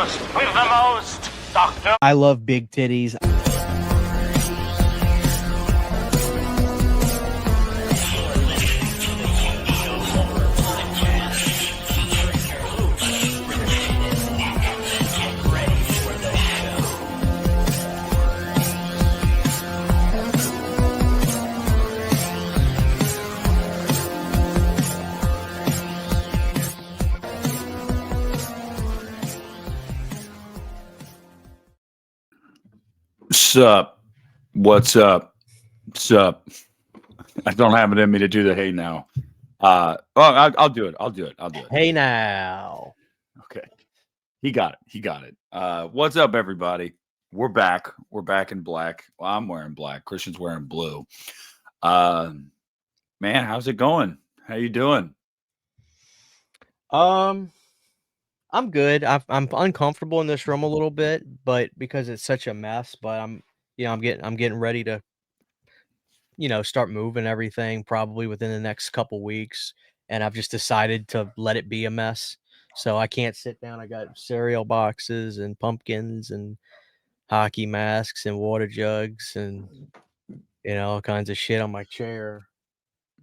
first with the most, Doctor. I love big titties. Sup? What's up? Sup? I don't have it in me to do the hey now. I'll do it. I'll do it. Hey now. Okay. He got it. What's up, everybody? We're back. We're back in black. Well, I'm wearing black. Christian's wearing blue. Man, how's it going? How you doing? I'm good. I'm uncomfortable in this room a little bit, but because it's such a mess. But I'm getting ready to, start moving everything probably within the next couple weeks, and I've just decided to let it be a mess. So I can't sit down. I got cereal boxes and pumpkins and hockey masks and water jugs and all kinds of shit on my chair.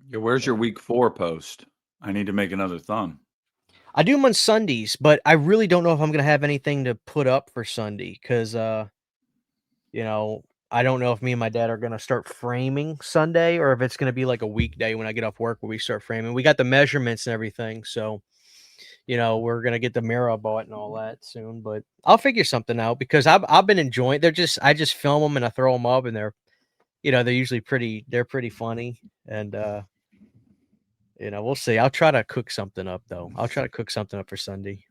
Yeah, where's your week 4 post? I need to make another thumb. I do them on Sundays, but I really don't know if I'm gonna have anything to put up for Sunday because, I don't know if me and my dad are gonna start framing Sunday or if it's gonna be like a weekday when I get off work where we start framing. We got the measurements and everything, so we're gonna get the mirror bought and all that soon. But I'll figure something out because I've been enjoying. I just film them and I throw them up and they're usually pretty funny and we'll see. I'll try to cook something up though. I'll try to cook something up for Sunday.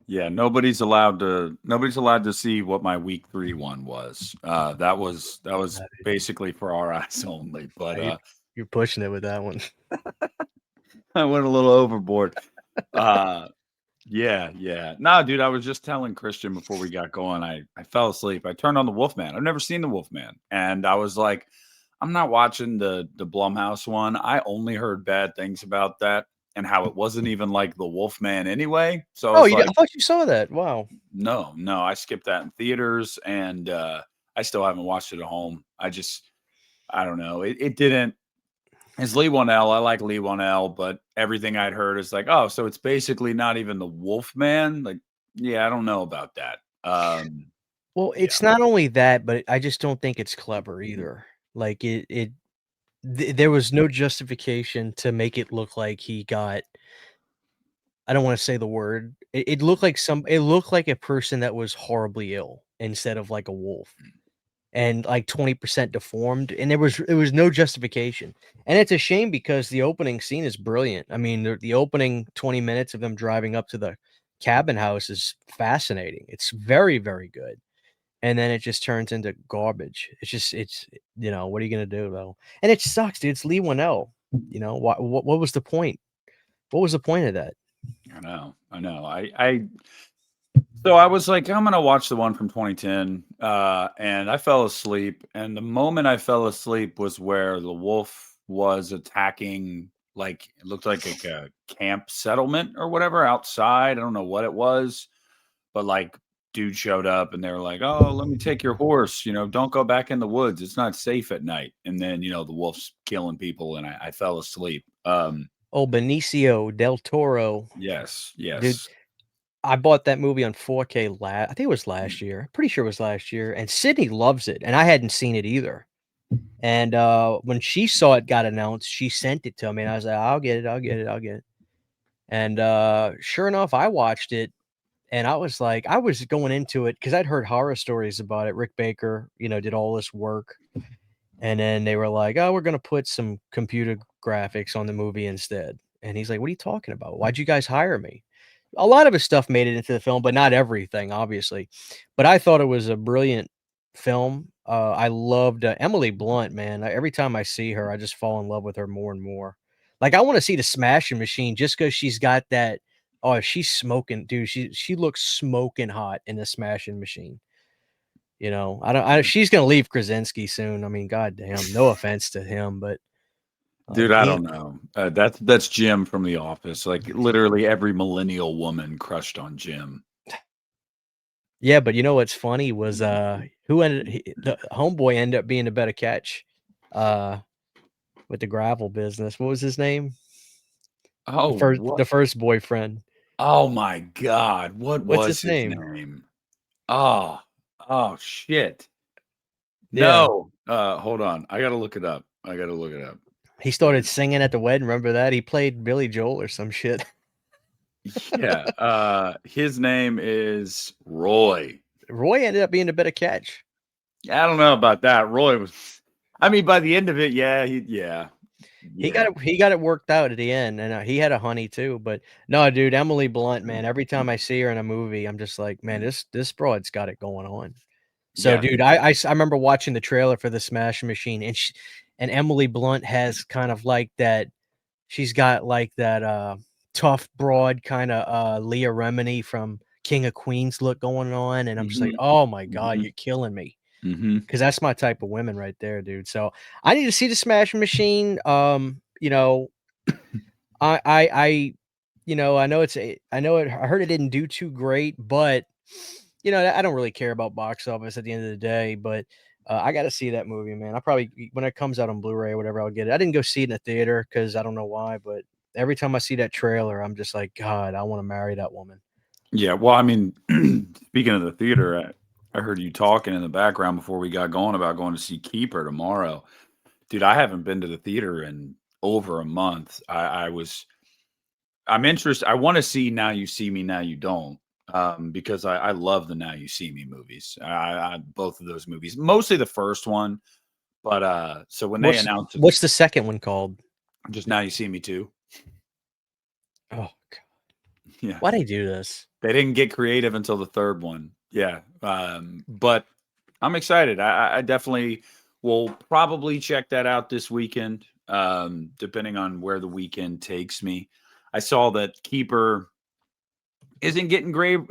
Yeah, nobody's allowed to see what my week 3 one was. That was basically for our eyes only. But you're pushing it with that one. I went a little overboard. Yeah. No, dude, I was just telling Christian before we got going. I fell asleep. I turned on the Wolfman. I've never seen the Wolfman, and I was like, I'm not watching the Blumhouse one. I only heard bad things about that and how it wasn't even like the Wolfman anyway. So I thought you saw that. Wow. No, I skipped that in theaters, and I still haven't watched it at home. I don't know. It didn't. It's Lee Wanell. I like Lee Wanell, but everything I'd heard is like, oh, so it's basically not even the Wolfman. Like, yeah, I don't know about that. Well, it's not only that, but I just don't think it's clever either. Like there was no justification to make it look like he got. I don't want to say the word. It looked like a person that was horribly ill instead of like a wolf. And like 20% deformed, and it was no justification. And it's a shame because the opening scene is brilliant. I mean, the opening 20 minutes of them driving up to the cabin house is fascinating. It's very, very good. And then it just turns into garbage. It's what are you gonna do though? And it sucks, dude. It's Lee Wanell. What was the point? What was the point of that? I know. So I was like, I'm gonna watch the one from 2010, and I fell asleep. And the moment I fell asleep was where the wolf was attacking, like it looked like a camp settlement or whatever outside. I don't know what it was, but like dude showed up and they were like, "Oh, let me take your horse. Don't go back in the woods. It's not safe at night." And then the wolf's killing people, and I fell asleep. Benicio del Toro. Yes. Dude, I bought that movie on 4K I think it was last year. Pretty sure it was last year. And Sydney loves it. And I hadn't seen it either. And when she saw it got announced, she sent it to me. And I was like, I'll get it. And sure enough, I watched it. And I was like, I was going into it because I'd heard horror stories about it. Rick Baker, did all this work. And then they were like, oh, we're going to put some computer graphics on the movie instead. And he's like, what are you talking about? Why'd you guys hire me? A lot of his stuff made it into the film, but not everything, obviously. But I thought it was a brilliant film. I loved Emily Blunt, man. Every time I see her, I just fall in love with her more and more. Like, I want to see the Smashing Machine just because she's got that. Oh, she's smoking, dude. She looks smoking hot in the Smashing Machine. She's gonna leave Krasinski soon. I mean, goddamn, no offense to him, but dude, I don't know. That's Jim from The Office. Like literally every millennial woman crushed on Jim. Yeah, but you know what's funny was the homeboy ended up being a better catch uh with the gravel business. What was his name? Oh, what? The first boyfriend. Oh my God. What What's was his his name? name? Oh, oh shit. Yeah. No. Hold on. I gotta look it up. I gotta look it up. He started singing at the wedding. Remember that? He played Billy Joel or some shit. Yeah. His name is Roy. Roy ended up being a better catch. I don't know about that. Roy was. I mean, by the end of it, yeah, He yeah. got it worked out at the end, and he had a honey too. But no, dude, Emily Blunt, man. Every time I see her in a movie, I'm just like, man, this broad's got it going on. So, Yeah. dude, I remember watching the trailer for the Smashing Machine, and Emily Blunt has kind of like that. She's got like that tough broad kind of Leah Remini from King of Queens look going on, and I'm just like, Mhm, oh my god, mhm, you're killing me. mhm. 'Cause that's my type of women right there, dude. So I need to see the Smashing Machine. You know, I I know I heard it didn't do too great, but I don't really care about box office at the end of the day. But I got to see that movie, man. I probably when it comes out on Blu-ray or whatever, I'll get it. I didn't go see it in the theater because I don't know why, but every time I see that trailer, I'm just like, God, I want to marry that woman. Yeah, well, I mean, speaking of the theater, I heard you talking in the background before we got going about going to see Keeper tomorrow. Dude, I haven't been to the theater in over a month. I'm interested. I want to see Now You See Me, Now You Don't, because I love the Now You See Me movies. I both of those movies, mostly the first one, but so when they announced it, What's the second one called? just Now You See Me too. Oh, God. Yeah. Why they do this? They didn't get creative until the third one. Yeah. But I'm excited. I definitely will probably check that out this weekend, depending on where the weekend takes me. I saw that Keeper isn't getting rave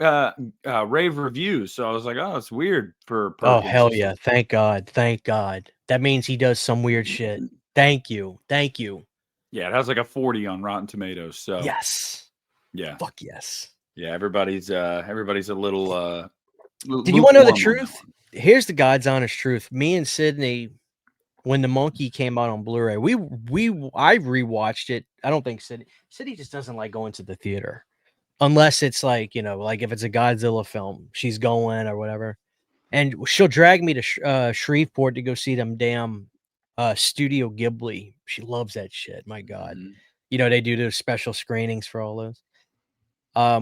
reviews. So I was like, oh, it's weird for Oh, Perkins. hell yeah. Thank God. Thank God. That means he does some weird shit. Thank you. Thank you. Yeah, it has like a 40 on Rotten Tomatoes. So Yes. yeah. Fuck yes. Yeah, everybody's a little Did you wanna know the lukewarm on that truth? one. Here's the God's honest truth. Me and Sydney, when The Monkey came out on Blu-ray, I rewatched it. I don't think Sydney just doesn't like going to the theater unless it's like, like if it's a Godzilla film, she's going or whatever. And she'll drag me to Shreveport to go see them damn Studio Ghibli. She loves that shit. My God. Mhm. They do those special screenings for all those.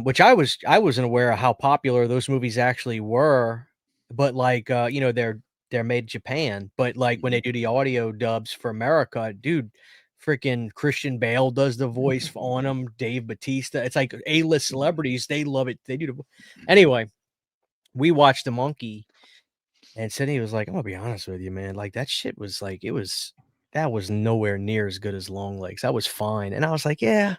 Which I wasn't aware of how popular those movies actually were, but like they're made in Japan, but like when they do the audio dubs for America, dude, freaking Christian Bale does the voice on them, Dave Batista. It's like A-list celebrities, they love it. They do anyway, we watched The Monkey and Sydney was like, I'm gonna be honest with you, man. Like that shit was like that was nowhere near as good as Long Legs. That was fine. And I was like, yeah,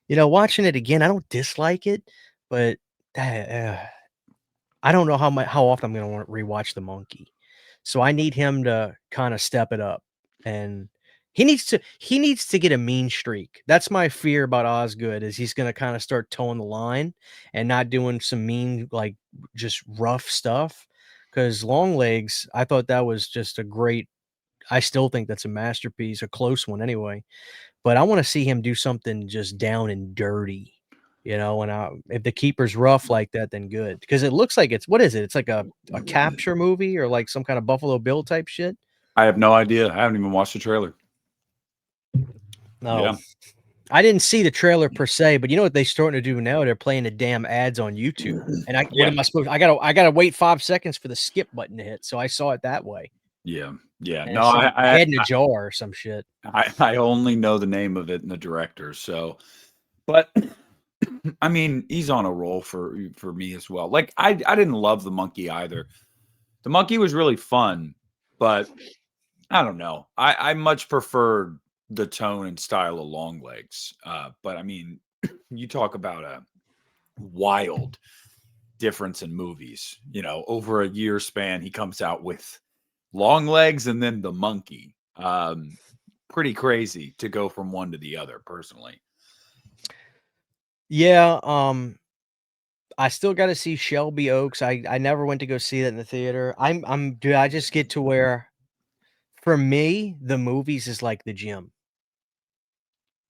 watching it again, I don't dislike it, but uh, I don't know how often I'm gonna want to rewatch The Monkey. So I need him to kind of step it up, and he needs to get a mean streak. That's my fear about Osgood is he's gonna kind of start towing the line and not doing some mean like just rough stuff. Because Long Legs, I thought that was just a great. I still think that's a masterpiece, a close one anyway. But I wanna see him do something just down and dirty, and if the keeper's rough like that, then good, because it looks like what is it? It's like a capture movie or like some kind of Buffalo Bill type shit? I have no idea. I haven't even watched the trailer. No. Yeah. I didn't see the trailer per se, but you know what they starting to do now? They're playing the damn ads on YouTube, and what Yeah. am I supposed I gotta wait 5 seconds for the skip button to hit, so I saw it that way, Yeah. Yeah. and No, it's some head in a jar or some shit. I only know the name of it and the director. So, but I mean, he's on a roll for me as well. Like I didn't love the monkey either. The monkey was really fun, but I don't know. I much preferred the tone and style of Long Legs. But I mean, you talk about a wild difference in movies. Over a year span, he comes out with Long Legs and then the monkey. Pretty crazy to go from one to the other, personally. Yeah, I still got to see Shelby Oaks. I never went to go see that in the theater. Dude, I just get to where, for me, the movies is like the gym.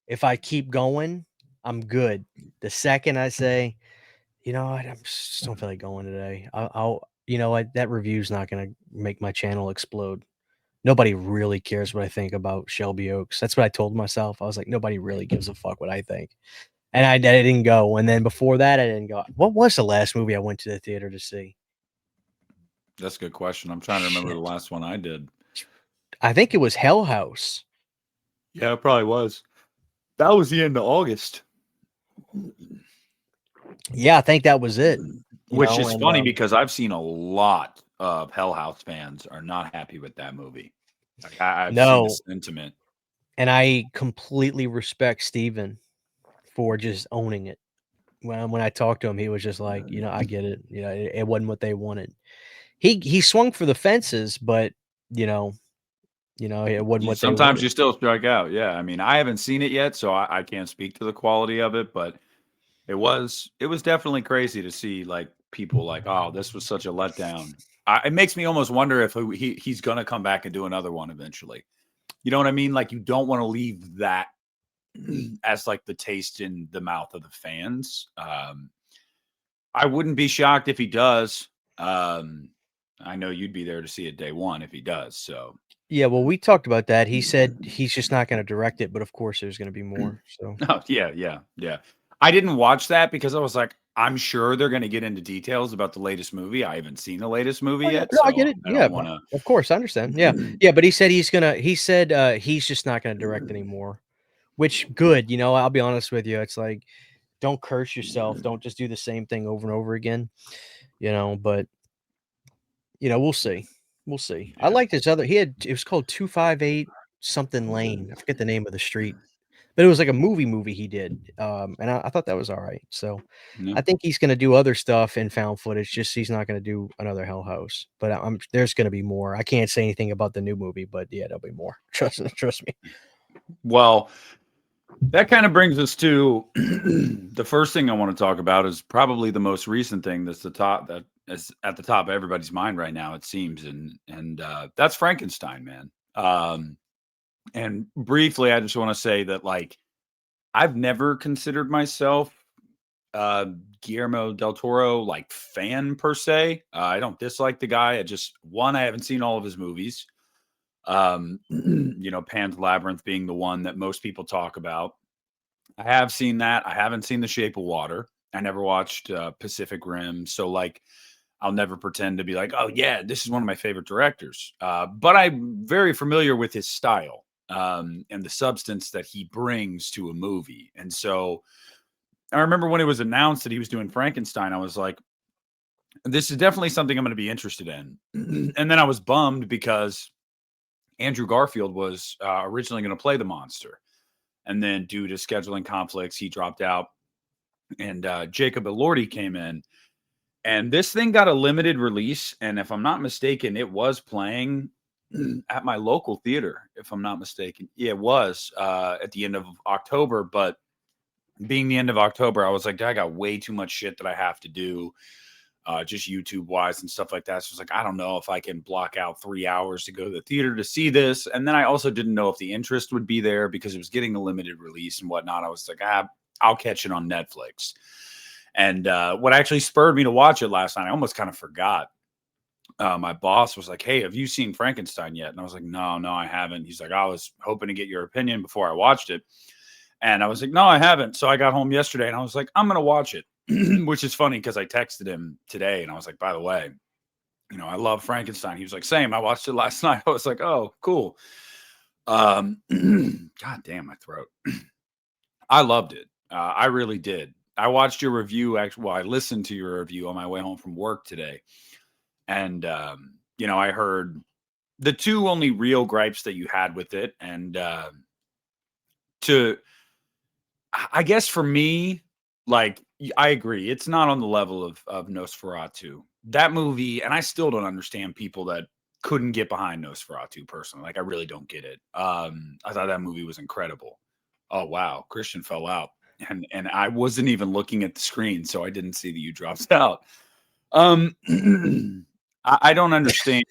If I keep going, I'm good. The second I say, you know what, just don't feel like going today. You know what, that review's not gonna make my channel explode. Nobody really cares what I think about Shelby Oaks. That's what I told myself. I was like, nobody really gives a fuck what I think. And I didn't go. And then before that, I didn't go. What was the last movie I went to the theater to see? That's a good question. I'm trying to remember the Shit. last one I did. I think it was Hell House. Yeah, it probably was. That was the end of August. Yeah, I think that was it. Which is funny because I've seen a lot of Hell House fans are not happy with that movie. Like, I've seen the sentiment. And I completely respect Steven for just owning it. When I talked to him, he was just like, you know, I get it. You know, it wasn't what they wanted. He swung for the fences, but you know, it wasn't what they Sometimes wanted. you still strike out. Yeah, I mean, I haven't seen it yet, so I can't speak to the quality of it, but it was definitely crazy to see like people like, oh, this was such a letdown. It makes me almost wonder if he's gonna come back and do another one eventually. You know what I mean? Like, you don't want to leave that as like the taste in the mouth of the fans. I wouldn't be shocked if he does. I know you'd be there to see it day one if he does. So Yeah, well, we talked about that. He said he's just not going to direct it, but of course, there's going to be more. So, oh, yeah. I didn't watch that because I was like, I'm sure they're going to get into details about the latest movie. I haven't seen the latest movie yet, no, I so get it. I Yeah, don't want to. of course, I understand. Yeah, yeah, but he said he's just not going to direct anymore. Which good, I'll be honest with you. It's like, don't curse yourself. Don't just do the same thing over and over again. But we'll see. We'll see. I Yeah. liked his other. It was called 258 something Lane. I forget the name of the street. But it was like a movie he did, and I thought that was all right. So, Yeah. I think he's gonna do other stuff in found footage, just he's not gonna do another Hell House. But there's gonna be more. I can't say anything about the new movie, but yeah, there'll be more. Trust me. Well, that kind of brings us to the first thing I want to talk about is probably the most recent thing that is at the top of everybody's mind right now, it seems, and that's Frankenstein, man. And briefly, I just want to say that, like, I've never considered myself Guillermo del Toro like fan per se. I don't dislike the guy. I haven't seen all of his movies. Pan's Labyrinth being the one that most people talk about. I have seen that. I haven't seen The Shape of Water. I never watched Pacific Rim. So, like, I'll never pretend to be like, oh, yeah, this is one of my favorite directors. But I'm very familiar with his style and the substance that he brings to a movie. And so I remember when it was announced that he was doing Frankenstein, I was like, this is definitely something I'm going to be interested in. And then I was bummed because Andrew Garfield was originally going to play the monster. And then due to scheduling conflicts, he dropped out. And Jacob Elordi came in. And this thing got a limited release. And if I'm not mistaken, it was playing at my local theater, if I'm not mistaken. Yeah, it was at the end of October. But being the end of October, I was like, I got way too much shit that I have to do, just YouTube wise and stuff like that. So I was like, I don't know if I can block out 3 hours to go to the theater to see this. And then I also didn't know if the interest would be there because it was getting a limited release and whatnot. I was like, I'll catch it on Netflix. And what actually spurred me to watch it last night, I almost kind of forgot. My boss was like, hey, have you seen Frankenstein yet? And I was like, no, I haven't. He's like, I was hoping to get your opinion before I watched it. And I was like, no, I haven't. So I got home yesterday and I was like, I'm going to watch it, which is funny because I texted him today and I was like, by the way, I love Frankenstein. He was like, same. I watched it last night. I was like, oh, cool. God damn my throat. I loved it. I really did. I watched your review. Actually, well, I listened to your review on my way home from work today. And, I heard the two only real gripes that you had with it. And I guess for me, like, I agree. It's not on the level of Nosferatu. That movie, and I still don't understand people that couldn't get behind Nosferatu personally. Like, I really don't get it. I thought that movie was incredible. Oh, wow. Christian fell out. and I wasn't even looking at the screen, so I didn't see that you dropped out. I don't understand.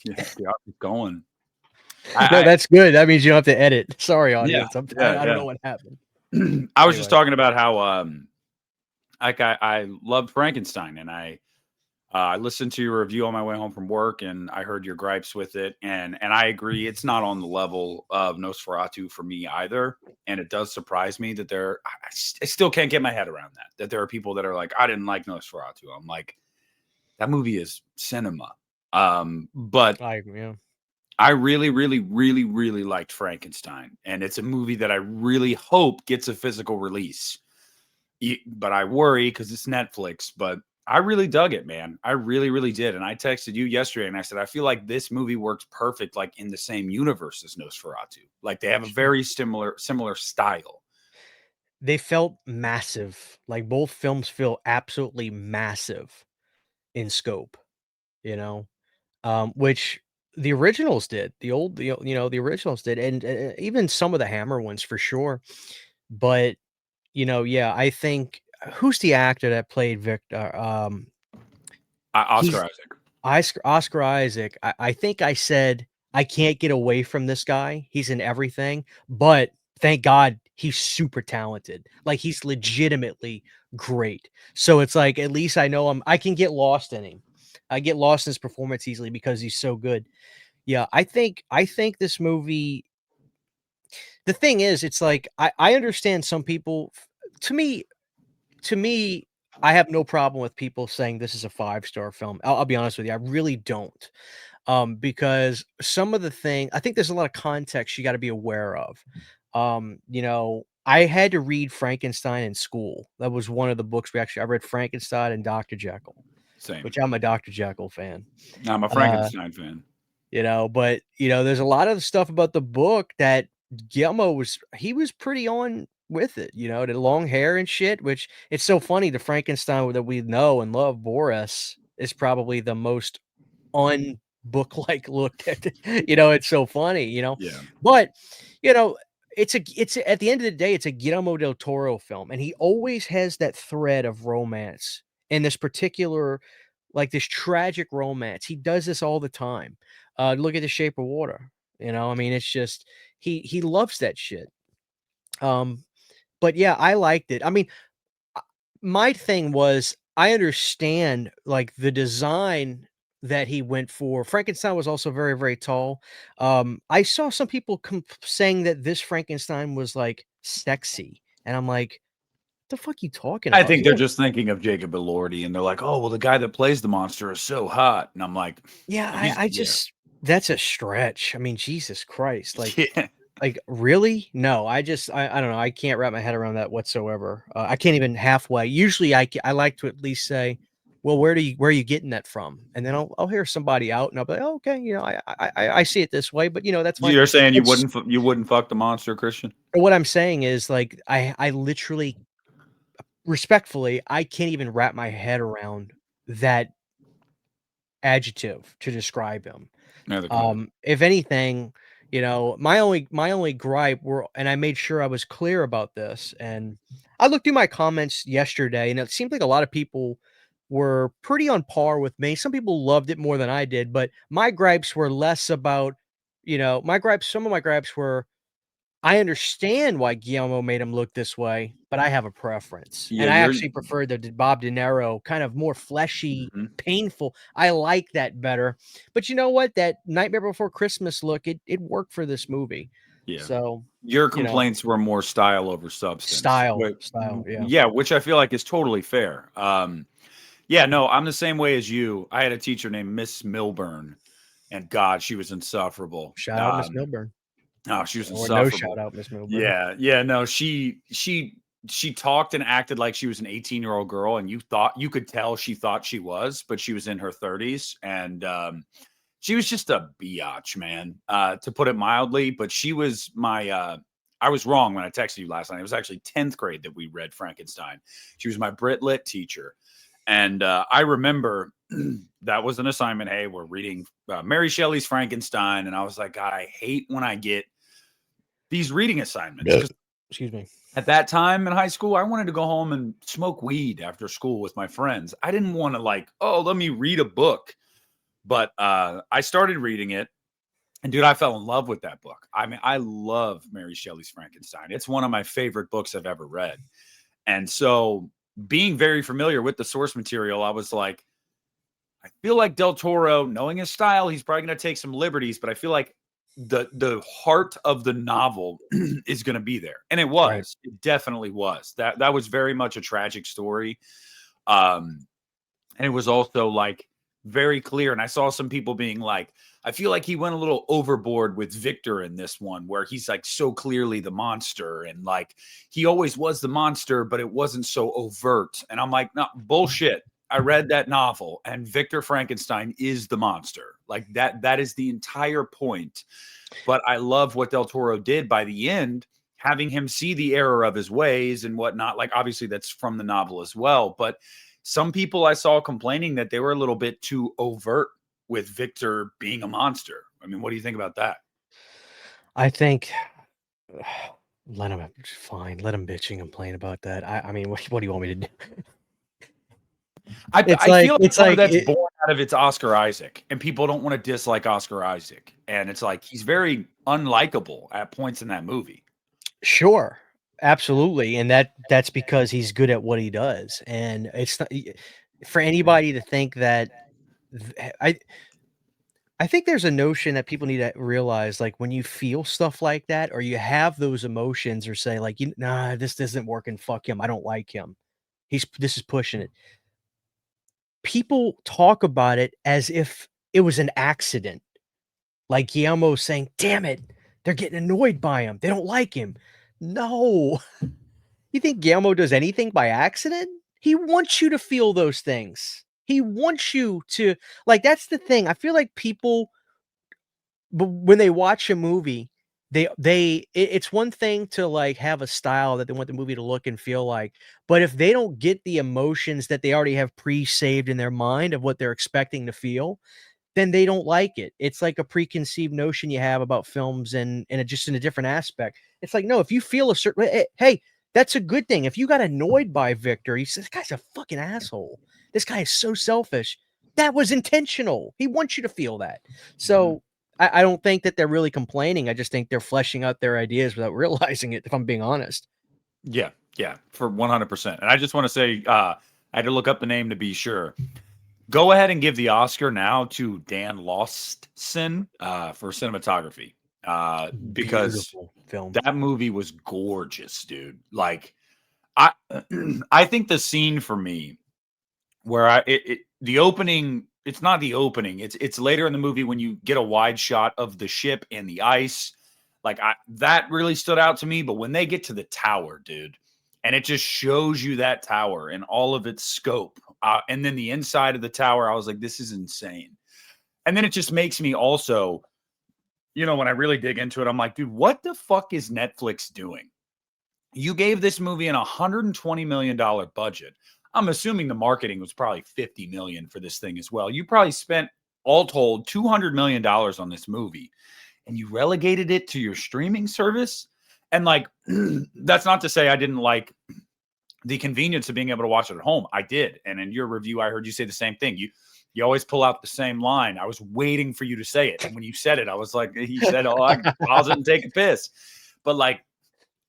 Yeah, keep going. No, that's good. That means you don't have to edit. Sorry, Yeah, audience. I don't know what happened. I was just Anyway. talking about how like I loved Frankenstein, and I listened to your review on my way home from work, and I heard your gripes with it, and I agree it's not on the level of Nosferatu for me either. And it does surprise me that I still can't get my head around that there are people that are like, I didn't like Nosferatu. I'm like, that movie is cinema. But Yeah. I really, really, really, really liked Frankenstein, and it's a movie that I really hope gets a physical release. But I worry because it's Netflix. But I really dug it, man. I really, really did. And I texted you yesterday, and I said I feel like this movie works perfect, like in the same universe as Nosferatu. Like they have a very similar style. They felt massive. Like both films feel absolutely massive in scope. You know, which the originals did. The originals did, and even some of the Hammer ones for sure. But yeah, I think who's the actor that played Victor? Oscar He's Isaac. Oscar Isaac. I think I said I can't get away from this guy. He's in everything, but thank God he's super talented. Like he's legitimately great. So it's like at least I know I can get lost in him. I get lost in his performance easily because he's so good. Yeah, I think this movie. The thing is, it's like I understand some people. To me, to me, I have no problem with people saying this is a 5-star film. I'll be honest with you, I really don't. Because some of the thing I think there's a lot of context you got to be aware of. I had to read Frankenstein in school. That was one of the books I read Frankenstein and Dr. Jekyll, Same. which I'm a Dr. Jekyll fan. I'm a Uh, Frankenstein fan. but there's a lot of stuff about the book that Guillermo was pretty on with it, the long hair and shit, which it's so funny. The Frankenstein that we know and love, Boris, is probably the most unbook like looked at. It's so funny, Yeah. but you know, it's at the end of the day, it's a Guillermo del Toro film, and he always has that thread of romance in this particular, like this tragic romance. He does this all the time. Look at The Shape of Water. I mean, it's just he loves that shit. Um, but yeah, I liked it. I mean, my thing was I understand like the design that he went for. Frankenstein was also very, very tall. I saw some people saying that this Frankenstein was like sexy, and I'm like, the fuck you talking I about? think they're just thinking of Jacob Elordi, and they're like, "Oh, well, the guy that plays the monster is so hot," and I'm like, Yeah, "He's I yeah, just that's a stretch. I mean, Jesus Christ, yeah." like really? No, I don't know. I can't wrap my head around that whatsoever. I can't even halfway. Usually, I like to at least say, well, where are you getting that from? And then I'll hear somebody out, and I'll be like, oh, okay, I see it this way, but that's fine. You're saying It's you wouldn't fuck the monster, Christian? what I'm saying is like I literally, respectfully, I can't even wrap my head around that adjective to describe him. Neither could I. If anything, my only gripe were, and I made sure I was clear about this, and I looked through my comments yesterday, and it seemed like a lot of people were pretty on par with me. Some people loved it more than I did, but my gripes were less about, some of my gripes were I understand why Guillermo made him look this way, but I have a preference, Yeah, and I you're actually prefer the Bob De Niro kind of more fleshy, mhm. painful. I like that better. But you know what? That Nightmare Before Christmas look, it worked for this movie. Yeah. So, Your you know, complaints were more style over substance. style, yeah. Yeah, which I feel like is totally fair. Yeah, no, I'm the same way as you. I had a teacher named Miss Milburn, and God, she was insufferable. Shout out Miss Milburn, Oh, she was or no shout insufferable. out Miss Milburn. Yeah, no, she talked and acted like she was an 18-year-old girl, and you could tell she thought she was, but she was in her 30s, and she was just a biatch, man, to put it mildly. But she was my I was wrong when I texted you last night. It was actually 10th grade that we read Frankenstein. She was my Brit Lit teacher. And I remember that was an assignment. Hey, we're reading Mary Shelley's Frankenstein. And I was like, God, I hate when I get these reading assignments. Excuse me. At that time in high school, I wanted to go home and smoke weed after school with my friends. I didn't want to like, oh, let me read a book. But I started reading it. And dude, I fell in love with that book. I mean, I love Mary Shelley's Frankenstein. It's one of my favorite books I've ever read. And so being very familiar with the source material, I was like, I feel like Del Toro, knowing his style, he's probably going to take some liberties, but I feel like the heart of the novel is going to be there. And it Right. was. It definitely was. That was very much a tragic story. Um and it was also like very clear. And I saw some people being like, I feel like he went a little overboard with Victor in this one, where he's like so clearly the monster. And like he always was the monster, but it wasn't so overt. And I'm like, no, bullshit. I read that novel and Victor Frankenstein is the monster. Like that is the entire point. But I love what Del Toro did by the end, having him see the error of his ways and whatnot. Like, obviously, that's from the novel as well. But some people I saw complaining that they were a little bit too overt with Victor being a monster. I mean, what do you think about that? I think let him fine. Let him bitch and complain about that. I mean, what do you want me to do? I feel like It's part of like that's born out of it's Oscar Isaac, and people don't want to dislike Oscar Isaac. And it's like he's very unlikable at points in that movie. sure, absolutely, and that's because he's good at what he does, and it's not for anybody to think that I think there's a notion that people need to realize, like, when you feel stuff like that, or you have those emotions, or say, like, "Nah, this isn't working. Fuck him. I don't like him. This is pushing it." People talk about it as if it was an accident. Like Guillermo saying, "Damn it, they're getting annoyed by him. They don't like him." No. You think Guillermo does anything by accident? He wants you to feel those things. He wants you to like, that's the thing. I feel like people but when they watch a movie, it's one thing to, like, have a style that they want the movie to look and feel like, but if they don't get the emotions that they already have pre-saved in their mind of what they're expecting to feel, then they don't like it. It's like a preconceived notion you have about films and it just in a different aspect. It's like, no, if you feel a certain hey, that's a good thing. If you got annoyed by Victor, he says, "This guy's a fucking asshole. This guy is so selfish." That was intentional. He wants you to feel that. Mhm. So I don't think that they're really complaining. I just think they're fleshing out their ideas without realizing it, if I'm being honest. Yeah, yeah, for 100%. And I just want to say, I had to look up the name to be sure. Go ahead and give the Oscar now to Dan Lostson for cinematography, because Beautiful film. that movie was gorgeous, dude. Like, I I think the scene for me where the opening, it's not the opening, it's later in the movie when you get a wide shot of the ship and the ice. Like, that really stood out to me. But when they get to the tower, dude, and it just shows you that tower and all of its scope, and then the inside of the tower, I was like, this is insane. And then it just makes me also, when I really dig into it, I'm like, dude, what the fuck is Netflix doing? You gave this movie an $120 million budget. I'm assuming the marketing was probably 50 million for this thing as well. You probably spent, all told, $200 million on this movie, and you relegated it to your streaming service. And like, that's not to say I didn't like the convenience of being able to watch it at home. I did. And in your review, I heard you say the same thing. You always pull out the same line. I was waiting for you to say it. And when you said it, I was like, he said, oh, I can pause it and take a piss. But like,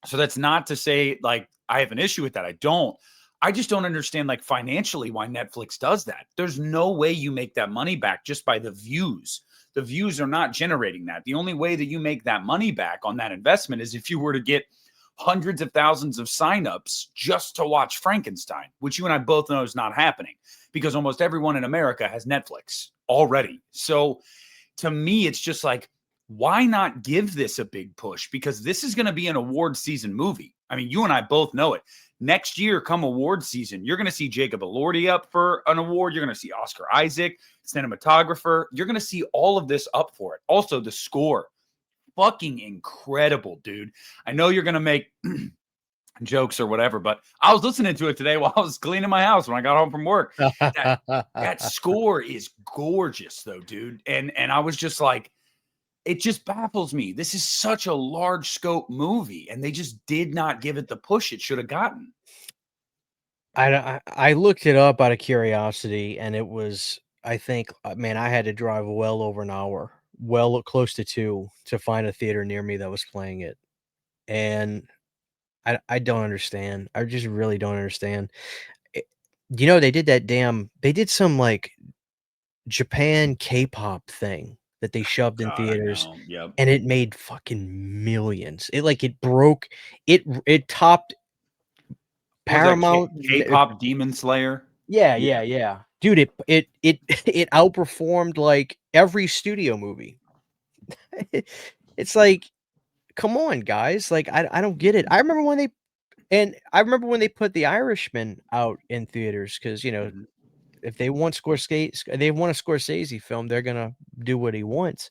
so that's not to say like I have an issue with that. I don't. I just don't understand, like, financially, why Netflix does that. There's no way you make that money back just by the views. The views are not generating that. The only way that you make that money back on that investment is if you were to get hundreds of thousands of signups just to watch Frankenstein, which you and I both know is not happening because almost everyone in America has Netflix already. So to me, it's just like, why not give this a big push? Because this is going to be an award season movie. I mean, you and I both know it. Next year, come award season, you're going to see Jacob Elordi up for an award. You're going to see Oscar Isaac, cinematographer. You're going to see all of this up for it. Also, the score, fucking incredible, dude. I know you're going to make jokes or whatever, but I was listening to it today while I was cleaning my house when I got home from work. That score is gorgeous, though, dude. And I was just like, it just baffles me. This is such a large scope movie, and they just did not give it the push it should have gotten. I looked it up out of curiosity, and it was I think, man, I had to drive well over an hour, well close to 2 to find a theater near me that was playing it, and I don't understand. I just really don't understand. It they did that they did some, like, Japan K-pop thing that they shoved in God, I theaters, know. Yep. and it made fucking millions. It broke it topped Was that Paramount. K-pop Demon Slayer? Yeah, Yeah. yeah, yeah. Dude, it outperformed, like, every studio movie. It's like, "Come on, guys." Like, I don't get it. I remember when they put The Irishman out in theaters because Mhm. if they want a Scorsese film, they're gonna do what he wants.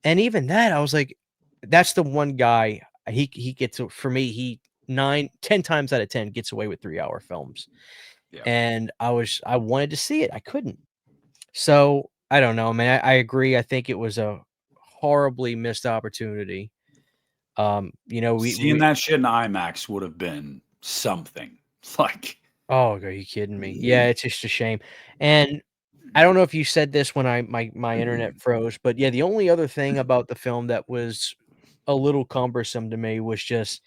And even that, I was like, that's the one guy, he gets for me, he 9, 10 times out of 10 gets away with 3-hour films. Yeah. And I wanted to see it, I couldn't. So, I don't know, man, I agree, I think it was a horribly missed opportunity. Seeing We that shit in IMAX would have been something. Like, oh, are you kidding me? Yeah, it's just a shame. And I don't know if you said this when my internet froze, but yeah, the only other thing about the film that was a little cumbersome to me was just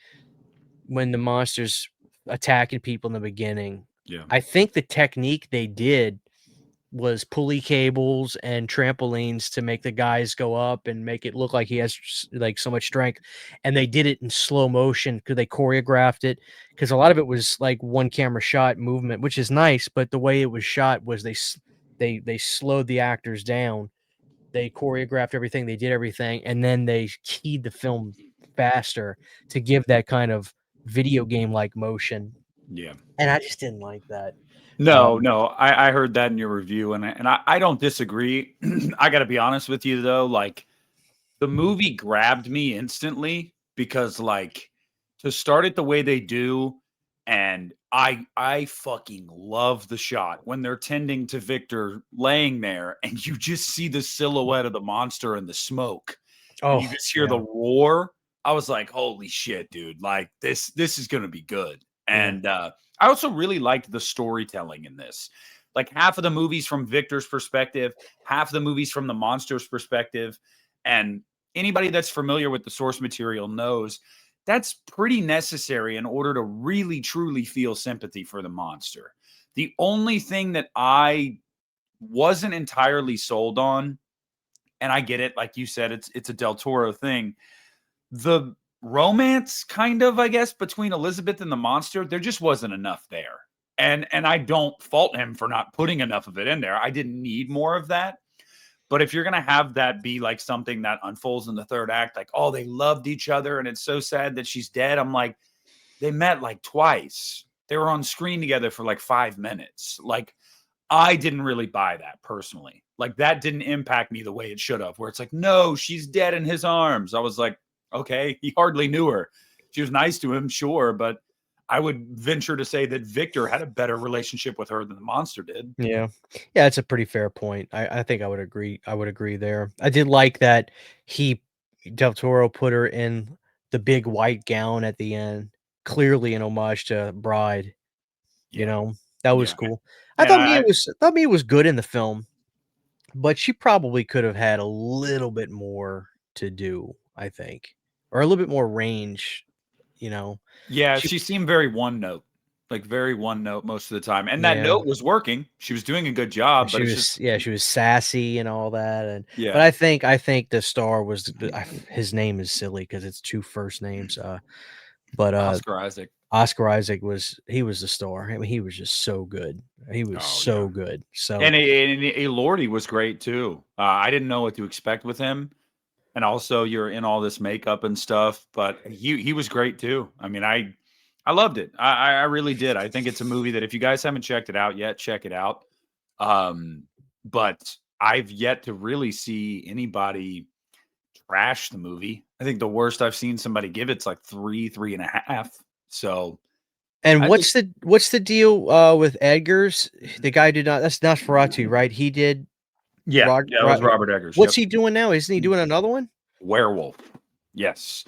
when the monsters attacking people in the beginning. yeah, I think the technique they did was pulley cables and trampolines to make the guys go up and make it look like he has like so much strength. And they did it in slow motion because they choreographed it. Because a lot of it was like one camera shot movement, which is nice, but the way it was shot was they slowed the actors down. They choreographed everything, they did everything, and then they keyed the film faster to give that kind of video game-like motion, yeah. and I just didn't like that. No, Um, no, I heard that in your review, and I don't disagree. I got to be honest with you though, like the movie grabbed me instantly because like to start it the way they do, and I fucking love the shot when they're tending to Victor laying there, and you just see the silhouette of the monster and the smoke, and you oh, just hear the yeah, roar. I was like, holy shit, dude! Like this is gonna be good, yeah. and I also really liked the storytelling in this. Like half of the movies from Victor's perspective, half of the movies from the monster's perspective. And anybody that's familiar with the source material knows that's pretty necessary in order to really truly feel sympathy for the monster. The only thing that I wasn't entirely sold on, and I get it, like you said, it's a Del Toro thing. The romance, kind of, I guess, between Elizabeth and the monster, there just wasn't enough there. And I don't fault him for not putting enough of it in there. I didn't need more of that. But if you're gonna have that be like something that unfolds in the third act, like, oh, they loved each other and it's so sad that she's dead. I'm like, they met like twice. They were on screen together for like 5 minutes. Like, I didn't really buy that personally. Like, that didn't impact me the way it should have, where it's like, no, she's dead in his arms. I was like, okay, he hardly knew her. She was nice to him, sure, but I would venture to say that Victor had a better relationship with her than the monster did. Yeah. Yeah, it's a pretty fair point. I think I would agree there. I did like that he Del Toro put her in the big white gown at the end, clearly an homage to Bride, you Yeah. know? That was Yeah. cool. And I thought Mia was good in the film, but she probably could have had a little bit more to do, I think, or a little bit more range, you know? yeah, She she seemed very one note, like very one note most of the time. And that Yeah. note was working. She was doing a good job, but She it's was just, yeah, she was sassy and all that, but yeah, I think the star was his name is silly because it's 2 first names, but, Oscar Isaac. Oscar Isaac he was the star. I mean, he was just so good. He was Oh, yeah. so good. So And Lordy was great too. I didn't know what to expect with him. And also you're in all this makeup and stuff, but he was great too. I mean, I loved it. I really did. I think it's a movie that if you guys haven't checked it out yet, check it out. Um, but I've yet to really see anybody trash the movie. I think the worst I've seen somebody give it's like 3.5. So and I think what's the deal, with Edgar's? The guy did not that's Nosferatu, right? He did yeah, Rod yeah, it was Rod Robert Eggers. What's Yep. he doing now? Isn't he doing another one? Werewolf. Yes.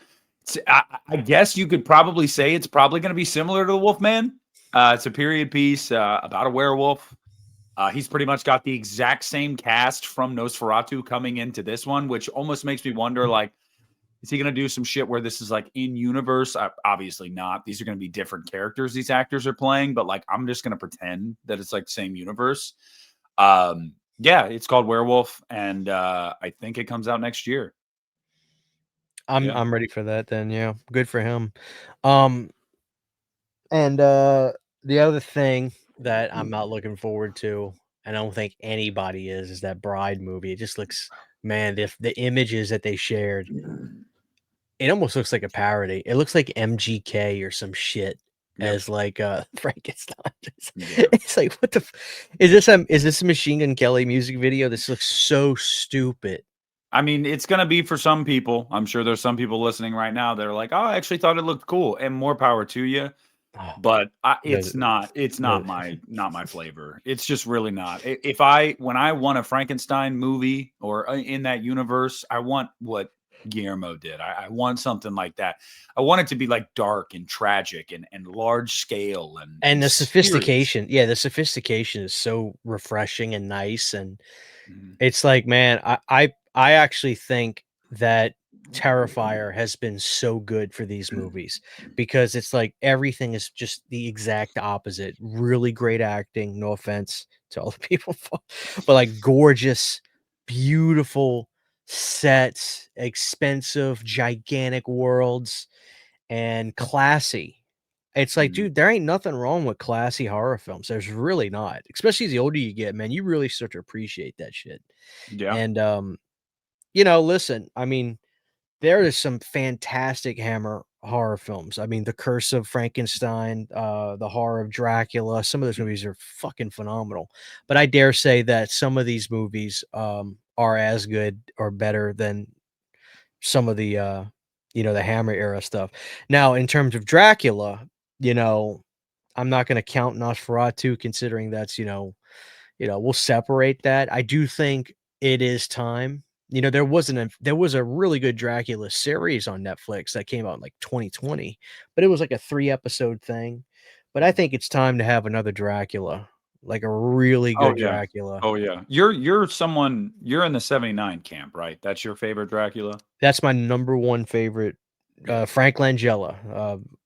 I guess you could probably say it's probably going to be similar to the Wolfman. It's a period piece about a werewolf. He's pretty much got the exact same cast from Nosferatu coming into this one, which almost makes me wonder, like, is he going to do some shit where this is like in universe? Obviously not. These are going to be different characters these actors are playing, but like I'm just going to pretend that it's like same universe. Yeah, it's called Werewolf, and I think it comes out next year. I'm ready for that then. Yeah, good for him. And the other thing that I'm not looking forward to, and I don't think anybody is that Bride movie. It just looks, man, the images that they shared, it almost looks like a parody. It looks like MGK or some shit Yep. as like Frankenstein. Yeah. It's like, what the is this a Machine Gun Kelly music video? This looks so stupid. I mean, it's going to be for some people. I'm sure there's some people listening right now that are like, "Oh, I actually thought it looked cool," and more power to you. Oh, But the- it's not the- my flavor. It's just really not. When I want a Frankenstein movie or in that universe, I want what Guillermo did. I want something like that. I want it to be like dark and tragic and large scale and the serious. sophistication. Yeah, the sophistication is so refreshing and nice, and Mhm. it's like, man, I actually think that Terrifier has been so good for these movies because it's like everything is just the exact opposite. Really great acting, no offense to all the people, but like gorgeous, beautiful sets, expensive, gigantic worlds, and classy. It's like, Mhm. dude, there ain't nothing wrong with classy horror films. There's really not. Especially the older you get, man, you really start to appreciate that shit. Yeah. And you know, listen, I mean, there is some fantastic Hammer horror films. I mean, The Curse of Frankenstein, The Horror of Dracula, some of those movies are fucking phenomenal. But I dare say that some of these movies are as good or better than some of the you know, the Hammer era stuff. Now, in terms of Dracula, you know, I'm not going to count Nosferatu considering that's, we'll separate that. I do think it is time. You know, there was a really good Dracula series on Netflix that came out in like 2020, but it was like a 3 episode thing. But I think it's time to have another Dracula, like a really Oh good yeah. Dracula. Oh yeah. You're in the 79 camp, right? That's your favorite Dracula? That's my number one favorite. Yeah. Frank Langella,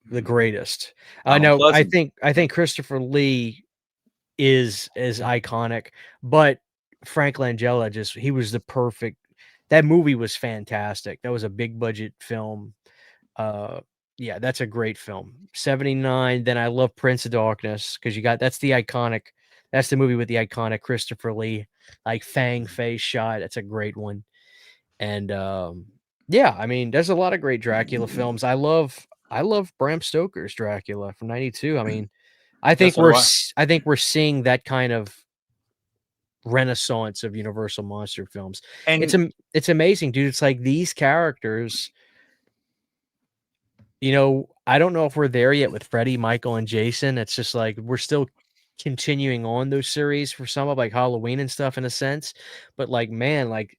the Mhm. greatest. Donald No, Pleasant. I think Christopher Lee is iconic, but Frank Langella he was the perfect. That movie was fantastic. That was a big budget film. Uh, yeah, that's a great film. 79. Then I love Prince of Darkness because that's the movie with the iconic Christopher Lee, like fang face shot. That's a great one. And yeah, I mean, there's a lot of great Dracula films. I love Bram Stoker's Dracula from '92. I mean, Yeah, so do I. I think we're seeing that kind of renaissance of Universal monster films. And It's amazing, dude. It's like these characters, I don't know if we're there yet with Freddy, Michael, and Jason. It's just like we're still continuing on those series for some of like Halloween and stuff in a sense. But like, man, like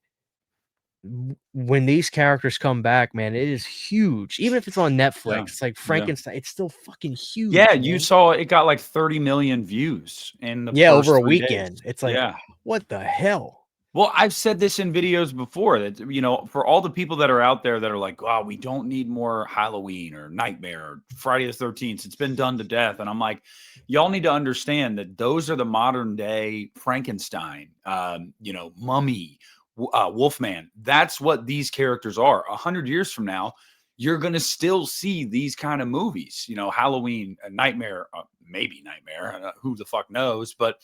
when these characters come back, man, it is huge. Even if it's on Netflix, yeah. it's like Yeah. Frankenstein. It's still fucking Yeah, huge, you man. saw it got like 30 million views in the Yeah, over first a 3 days. weekend. It's like, Yeah. what the hell? Well, I've said this in videos before that, for all the people that are out there that are like, "Oh, we don't need more Halloween or Nightmare or Friday the 13th. It's been done to death." And I'm like, y'all need to understand that those are the modern day Frankenstein, Mummy, Wolfman. That's what these characters are. 100 years from now, you're going to still see these kind of movies, Halloween, Nightmare, maybe Nightmare, who the fuck knows, but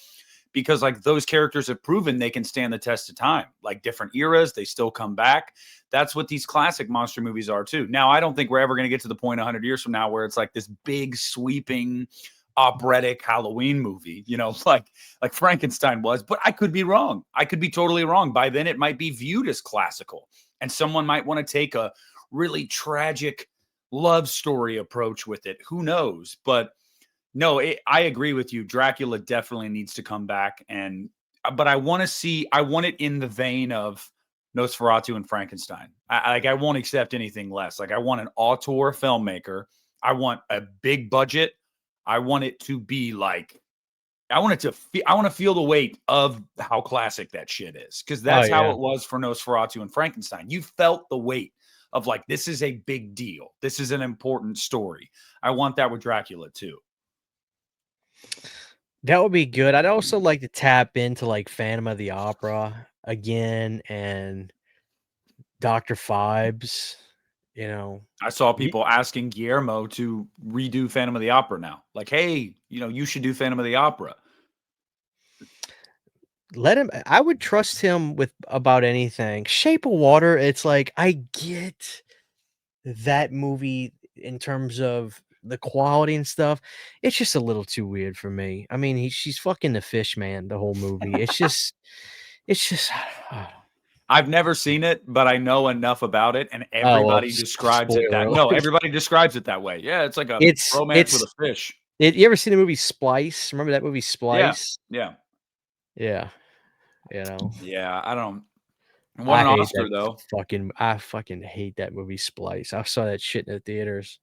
because like those characters have proven they can stand the test of time, like different eras, they still come back. That's what these classic monster movies are too. Now, I don't think we're ever going to get to the point 100 years from now where it's like this big sweeping operatic Halloween movie, like Frankenstein was, but I could be wrong. I could be totally wrong. By then it might be viewed as classical and someone might want to take a really tragic love story approach with it. Who knows? But no, I agree with you. Dracula definitely needs to come back, but I want it in the vein of Nosferatu and Frankenstein. I won't accept anything less. Like I want an auteur filmmaker. I want a big budget. I want it to be like I want to feel the weight of how classic that shit is, because that's how it was for Nosferatu and Frankenstein. You felt the weight of like, this is a big deal. This is an important story. I want that with Dracula too. That would be good. I'd also like to tap into like Phantom of the Opera again and Dr. Phibes. You know, I saw people asking Guillermo to redo Phantom of the Opera now. Like, hey, you should do Phantom of the Opera. Let him. I would trust him with about anything. Shape of Water, it's like I get that movie in terms of the quality and stuff. It's just a little too weird for me. I mean, she's fucking the fish man the whole movie. It's just I've never seen it, but I know enough about it, and everybody describes it that. No, everybody describes it that way. Yeah, it's like a romance with a fish. You ever seen the movie Splice? Remember that movie Splice? Yeah. You know. Yeah, I don't. Won an Oscar though. I fucking hate that movie Splice. I saw that shit in the theaters.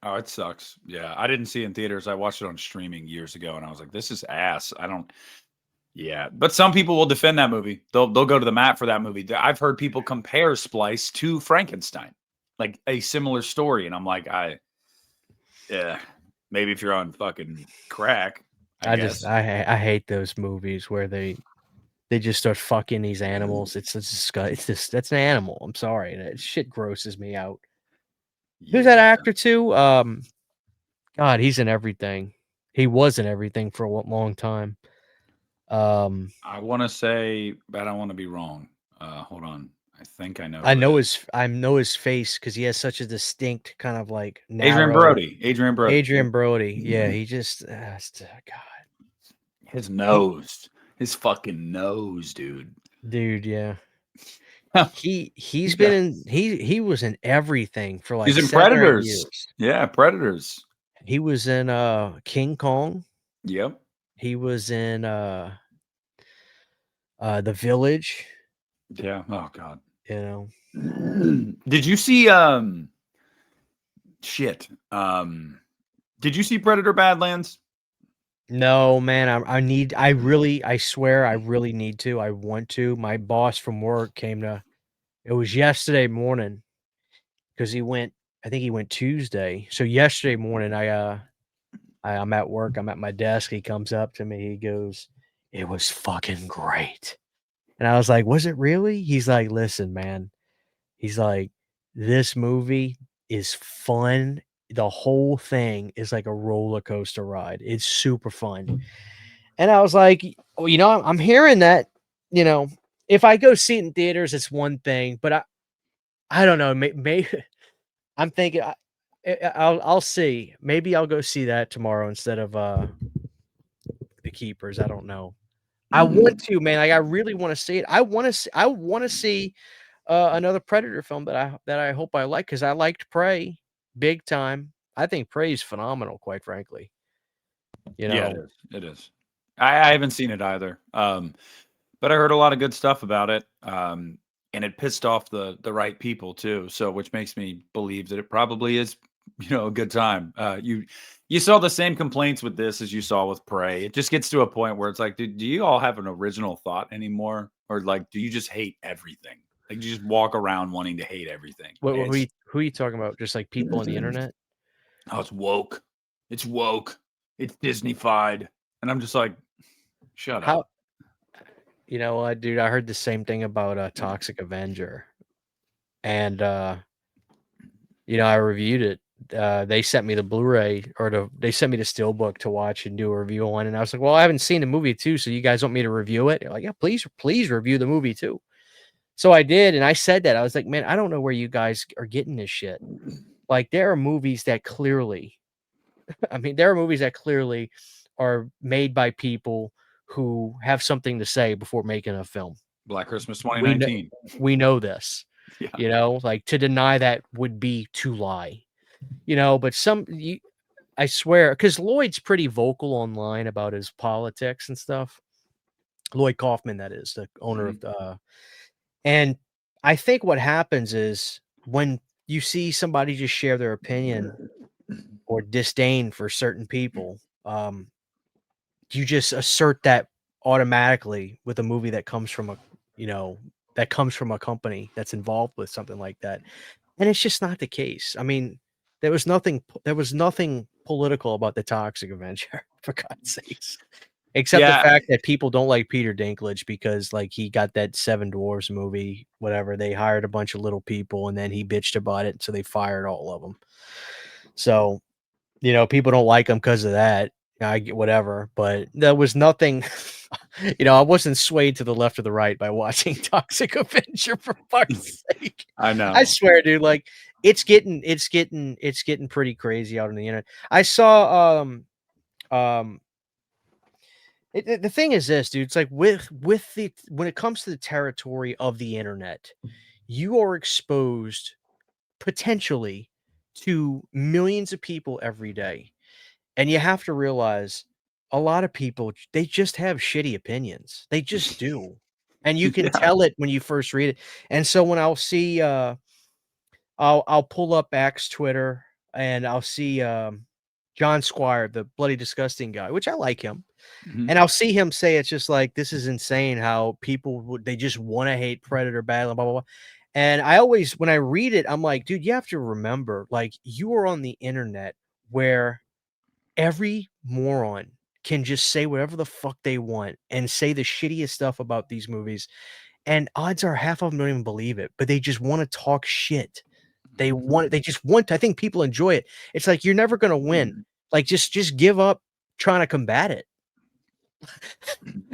Oh, it sucks. Yeah, I didn't see it in theaters. I watched it on streaming years ago, and I was like, "This is ass." I don't. Yeah, but some people will defend that movie. They'll go to the mat for that movie. I've heard people compare Splice to Frankenstein, like a similar story, and I'm like, maybe if you're on fucking crack. I guess. I hate those movies where they just start fucking these animals. It's that's an animal. I'm sorry, that shit grosses me out. Yeah. Who's that actor too? God, he's in everything. He was in everything for a long time. I want to say, but I don't want to be wrong. Hold on. I think I know. I know his face because he has such a distinct kind of like Adrian Brody. Yeah, he just God. His nose. His fucking nose, dude. Yeah. He's been in he was in everything for like he's in 7 Predators. Years. Yeah, Predators. He was in King Kong. Yep. He was in The Village. Yeah. Oh God. You know. Did you see shit? Did you see Predator Badlands? No, man. I swear I really need to. I want to. My boss from work it was yesterday morning because I think he went Tuesday. So yesterday morning I'm at work, I'm at my desk, he comes up to me, he goes, "It was fucking great." And I was like, "Was it really?" He's like, "Listen, man." He's like, "This movie is fun. The whole thing is like a roller coaster ride. It's super fun." And I was like, "Well, I'm hearing that, if I go see it in theaters, it's one thing, but I don't know, maybe I'm thinking I'll see. Maybe I'll go see that tomorrow instead of The Keepers. I don't know. I want to, man. Like I really want to see it. I want to see another Predator film that I hope I like, because I liked Prey big time. I think Prey is phenomenal, quite frankly. Yeah, it is. I haven't seen it either. But I heard a lot of good stuff about it. And it pissed off the right people too. So which makes me believe that it probably is, a good time. You saw the same complaints with this as you saw with Prey. It just gets to a point where it's like, do you all have an original thought anymore? Or like, do you just hate everything? Like you just walk around wanting to hate everything. Who are you talking about? Just like people on the internet? Oh, it's woke. It's woke. It's Disney-fied. And I'm just like, shut up. You know what, dude? I heard the same thing about Toxic Avenger. And I reviewed it. They sent me the Blu-ray they sent me the Steelbook to watch and do a review on. And I was like, well, I haven't seen the movie too, so you guys want me to review it? They're like, yeah, please review the movie too. So I did, and I said that. I was like, man, I don't know where you guys are getting this shit. Like, there are movies that clearly are made by people who have something to say before making a film. Black Christmas 2019. We know this. Yeah. Like, to deny that would be to lie. But I swear, because Lloyd's pretty vocal online about his politics and stuff. Lloyd Kaufman, that is, the owner of and I think what happens is when you see somebody just share their opinion or disdain for certain people, you just assert that automatically with a movie that comes from a, you know, that comes from a company that's involved with something like that. And it's just not the case. I mean, there was nothing political about the Toxic Avenger, for God's sakes. Except the Yeah, fact that people don't like Peter Dinklage because, like, he got that Seven Dwarfs movie, whatever. They hired a bunch of little people, and then he bitched about it, so they fired all of them. So, people don't like him because of that. I get whatever, but there was nothing. I wasn't swayed to the left or the right by watching Toxic Avenger for fuck's sake. I I know. swear, dude, like it's getting pretty crazy out on the internet. I saw um the thing is this, dude. It's like with the when it comes to the territory of the internet, you are exposed potentially to millions of people every day. And you have to realize a lot of people, they just have shitty opinions. They just do. And you can Yeah. tell it when you first read it. And so when I'll see I'll pull up Axe Twitter and I'll see John Squire, the bloody disgusting guy, which I like him. Mhm. And I'll see him say it's just like, this is insane how people they just want to hate Predator badly, blah, blah, blah. And I always, when I read it, I'm like, dude, you have to remember, like, you are on the internet where every moron can just say whatever the fuck they want and say the shittiest stuff about these movies. And odds are half of them don't even believe it, but they just want to talk shit. They just want to, I think people enjoy it. It's like, you're never going to win. Like, just give up trying to combat it.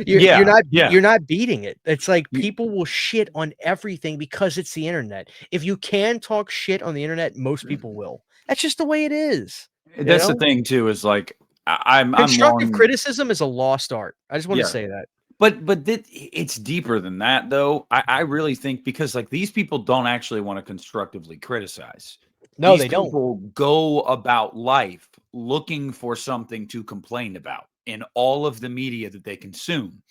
You're Yeah, not yeah. you're not beating it. It's like You- people will shit on everything because it's the internet. If you can talk shit on the internet, most people will. That's just the way it is, you That's the know? thing too, is like I'm Constructive long. criticism is a lost art. I just want to Yeah. say that. It's deeper than that, though. I really think because like these people don't actually want to constructively criticize. No, These they don't. people go about life looking for something to complain about in all of the media that they consume.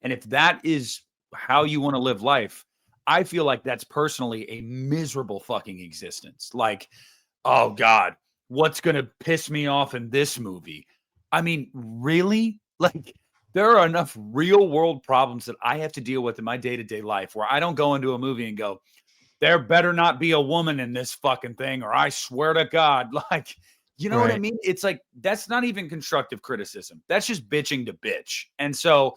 And if that is how you want to live life, I feel like that's personally a miserable fucking existence. Like, oh God, what's going to piss me off in this movie? I mean, really? Like, there are enough real world problems that I have to deal with in my day to day life where I don't go into a movie and go, there better not be a woman in this fucking thing, or I swear to God, like, you know what I Right. mean? It's like, that's not even constructive criticism. That's just bitching to bitch. And so,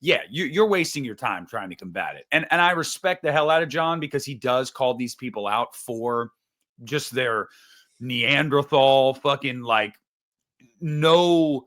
yeah, you're wasting your time trying to combat it. And I respect the hell out of John because he does call these people out for just their Neanderthal fucking like no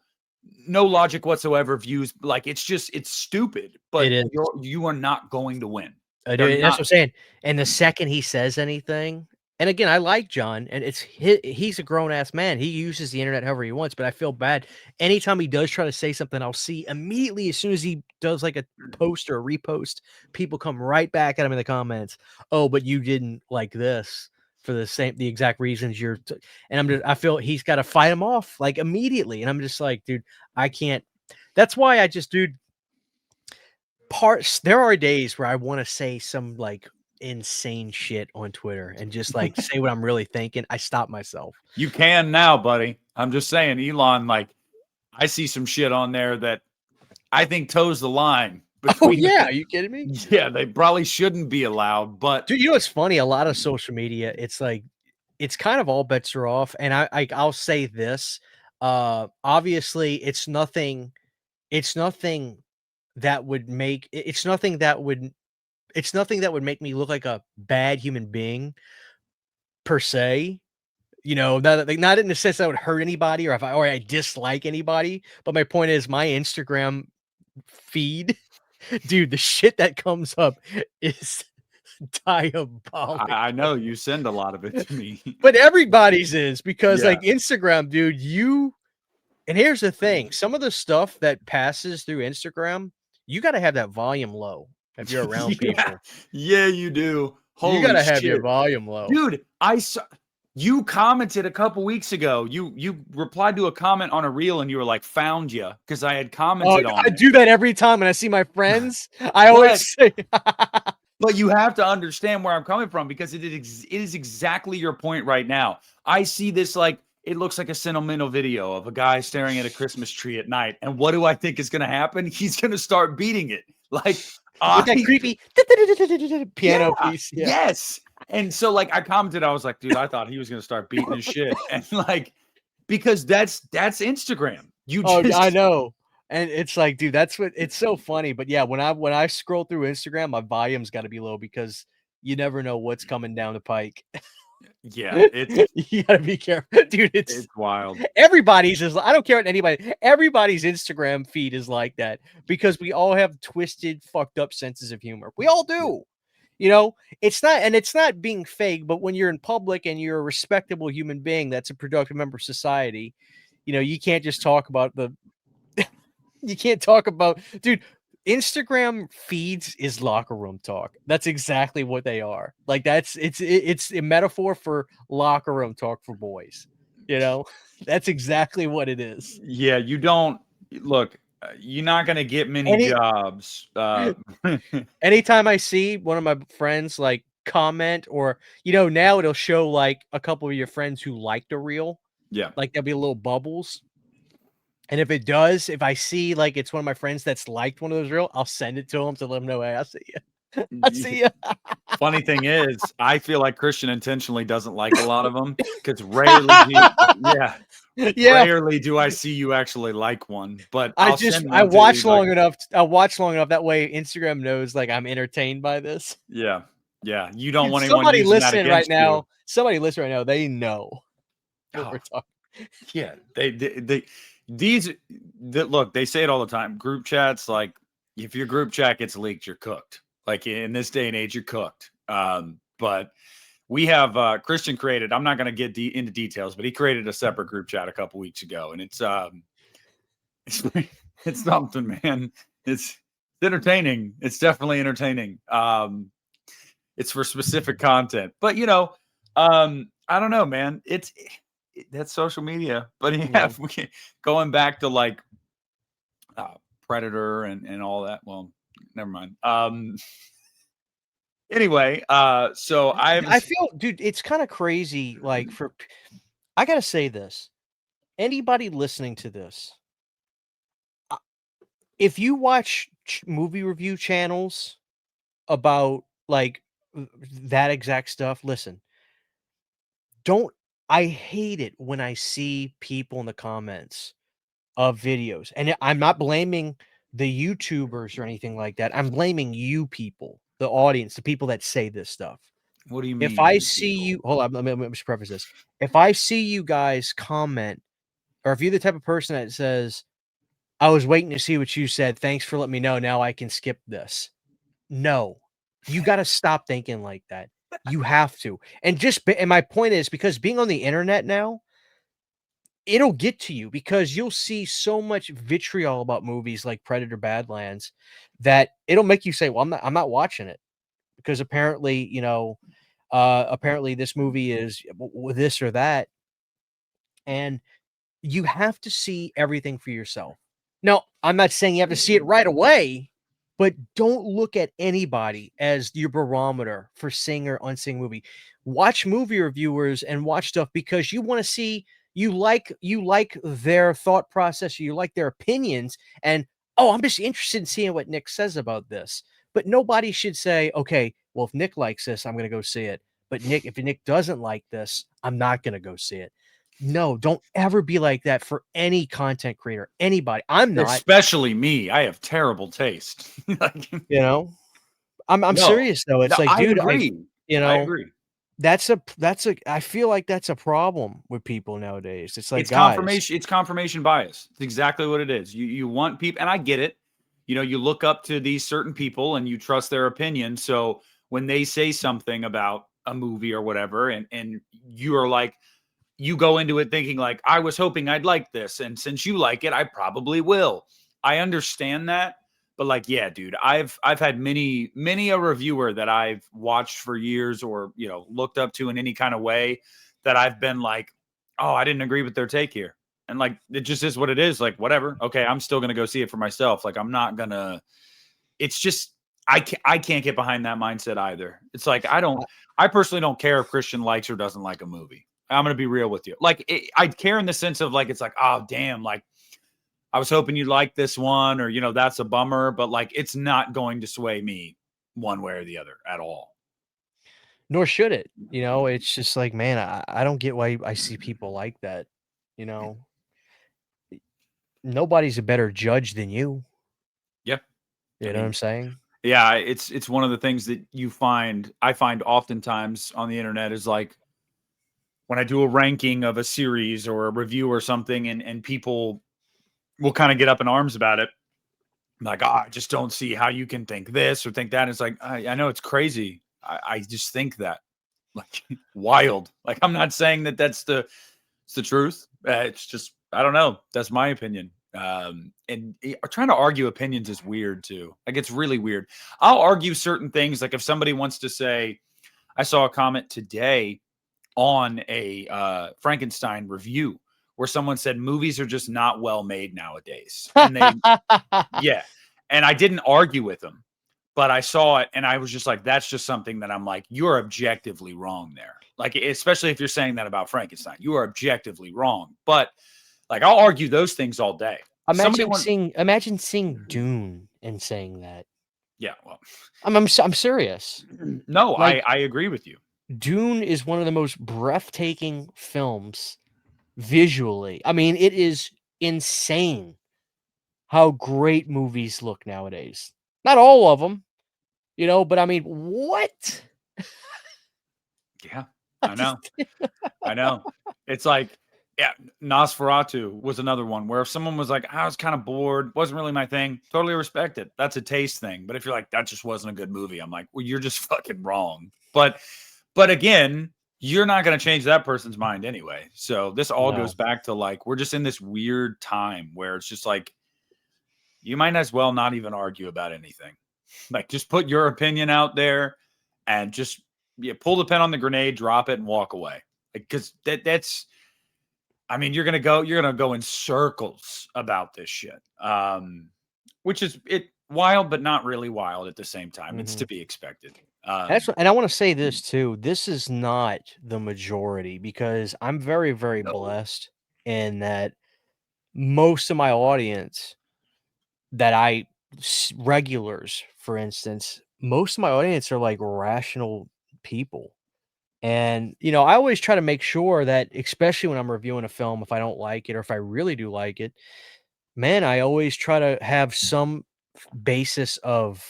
logic whatsoever views. Like it's stupid, It but is. you are not going to win. I They're do, that's not. what I'm saying, and the second he says anything, and again, I like John, and he's a grown ass man, he uses the internet however he wants, but I feel bad. Anytime he does try to say something, I'll see immediately as soon as he does, like, a post or a repost, people come right back at him in the comments, "Oh, but you didn't like this for the exact reasons you're t," and I feel he's gotta fight him off, like, immediately, and I'm just like, "Dude, I can't." That's why I just, dude, there are days where I wanna say some, like, insane shit on Twitter and just, like, say what I'm really thinking. I stop myself. You can now, buddy. I'm just saying, Elon. Like I see some shit on there that I think toes the line Oh, between. yeah, are you kidding me? Yeah, they probably shouldn't be allowed, but Dude, you know what's funny? A lot of social media, it's like it's kind of all bets are off, and I'll say this, obviously, it's nothing that would make it's nothing that would make me look like a bad human being per se. Not in the sense that I would hurt anybody or I dislike anybody, but my point is my Instagram feed, dude, the shit that comes up is diabolical. I know you send a lot of it to me. But everybody's is because, Yeah. like, Instagram, dude, and here's the thing, some of the stuff that passes through Instagram, you gotta have that volume low if you're around Yeah. people. Yeah, you do. You Holy gotta have your shit. volume low. Dude, I saw you commented a couple weeks ago. You replied to a comment on a reel and you were like, found you because I had Oh, commented on I it. do that every time when I see my friends. I But always say But you have to understand where I'm coming from, because it is exactly your point right now. I see this like it looks like a sentimental video of a guy staring at a Christmas tree at night. And what do I think is going to happen? He's going to start beating it. Like With that creepy piano piece. Yeah. Yes. And so like I commented, I was like, dude, I thought he was going to start beating his shit. And like, because that's Instagram. You just I know. And it's like, dude, that's what it's so funny. But yeah, when I scroll through Instagram, my volume's got to be low because you never know what's coming down the pike. Yeah, You gotta be careful, dude. It's wild. Everybody's is. I don't care what anybody. Everybody's Instagram feed is like that because we all have twisted, fucked up senses of humor. We all do. You know, it's not being fake, but when you're in public and you're a respectable human being that's a productive member of society, you know, you can't just talk about you can't talk about, dude. Instagram feeds is locker room talk. That's exactly what they are. Like it's a metaphor for locker room talk for boys. You know, that's exactly what it is. Yeah, you don't look. You're not going to get many jobs. Anytime I see one of my friends like comment, or you know, now it'll show like a couple of your friends who liked a reel. Yeah, like there'll be little bubbles. And if it does, if I see like it's one of my friends that's liked one of those reels, I'll send it to him to let him know, hey, I see you. I see you. Funny thing is, I feel like Christian intentionally doesn't like a lot of them because rarely do I see you actually like one. But I watch long enough. I watch long enough. That way Instagram knows like I'm entertained by this. Yeah. Yeah. You don't want anyone somebody using that listen right against now. you. Somebody listen right now. They know what we're talking. Yeah. Look, they say it all the time. Group chats, like if your group chat gets leaked, you're cooked. Like in this day and age, you're cooked. But we have Christian created. I'm not going to get into details, but he created a separate group chat a couple weeks ago, and it's something, man. It's entertaining. It's definitely entertaining. It's for specific content, but you know, I don't know, man. That's social media, but yeah, going back to like Predator and all that. Well, never mind. Anyway, so I feel, dude, it's kind of crazy. Like I gotta say this. Anybody listening to this, if you watch movie review channels about like that exact stuff, listen. I hate it when I see people in the comments of videos, and I'm not blaming the YouTubers or anything like that. I'm blaming you people, the audience, the people that say this stuff. What do you mean? If I see you, hold on, let me just preface this. If I see you guys comment, or if you're the type of person that says, I was waiting to see what you said, thanks for letting me know, now I can skip this. No, you got to stop thinking like that. You have to. And my point is, because being on the internet now, it'll get to you because you'll see so much vitriol about movies like Predator Badlands that it'll make you say, well, I'm not watching it because apparently, you know, apparently this movie is this or that. And you have to see everything for yourself. Now, I'm not saying you have to see it right away, but don't look at anybody as your barometer for seeing or unseeing movie. Watch movie reviewers and watch stuff because you want to see, you like their thought process, you like their opinions, and I'm just interested in seeing what Nick says about this. But nobody should say, okay, well, if Nick likes this, I'm going to go see it. But if Nick doesn't like this, I'm not going to go see it. No, don't ever be like that for any content creator, anybody. I'm not. Especially me. I have terrible taste. You know, I'm serious though. It's like, dude, I agree. I feel like that's a problem with people nowadays. It's like, it's confirmation bias. It's exactly what it is. You want people, and I get it. You know, you look up to these certain people and you trust their opinion. So when they say something about a movie or whatever, and you are like, you go into it thinking like, I was hoping I'd like this, and since you like it, I probably will. I understand that, but like, yeah, dude, I've had many a reviewer that I've watched for years, or you know, looked up to in any kind of way, that I've been like, oh, I didn't agree with their take here, and like, it just is what it is. Like, whatever, okay, I'm still gonna go see it for myself. Like, I'm not gonna. It's just, I can't get behind that mindset either. It's like I personally don't care if Christian likes or doesn't like a movie. I'm gonna be real with you. Like I care in the sense of like it's like, oh damn, like I was hoping you'd like this one, or that's a bummer, but like it's not going to sway me one way or the other at all. Nor should it. It's just like, man, I don't get why I see people like that. You know, Nobody's a better judge than you. Yeah. You know what I'm saying? Yeah, it's one of the things that I find oftentimes on the internet is like when I do a ranking of a series or a review or something, and people will kind of get up in arms about it. I'm like, I just don't see how you can think this or think that. It's like, I know it's crazy. I just think that, like, wild. Like, I'm not saying that it's the truth. It's just, I don't know. That's my opinion. And trying to argue opinions is weird too. Like, it's really weird. I'll argue certain things. Like if somebody wants to say, I saw a comment today on a Frankenstein review where someone said movies are just not well made nowadays. And yeah. And I didn't argue with them, but I saw it and I was just like, that's just something that I'm like, you're objectively wrong there. Like, especially if you're saying that about Frankenstein, you are objectively wrong. But like, I'll argue those things all day. Imagine seeing Dune and saying that. Yeah, well, I'm serious. No, like, I agree with you. Dune is one of the most breathtaking films visually. I mean, it is insane how great movies look nowadays. Not all of them, but I mean, what? Yeah, I know. I know. It's like, yeah, Nosferatu was another one where if someone was like, I was kind of bored, wasn't really my thing, totally respect it. That's a taste thing. But if you're like, that just wasn't a good movie, I'm like, well, you're just fucking wrong. But again, you're not going to change that person's mind anyway. So this all goes back to like, we're just in this weird time where it's just like, you might as well not even argue about anything. Like, just put your opinion out there and just pull the pin on the grenade, drop it, and walk away. Because that's, I mean, you're gonna go in circles about this shit. Which is wild, but not really wild at the same time. It's to be expected. And I want to say this too. This is not the majority because I'm very, very blessed in that most of my audience that regulars, for instance, most of my audience are like rational people. And, I always try to make sure that, especially when I'm reviewing a film, if I don't like it or if I really do like it, man, I always try to have some basis of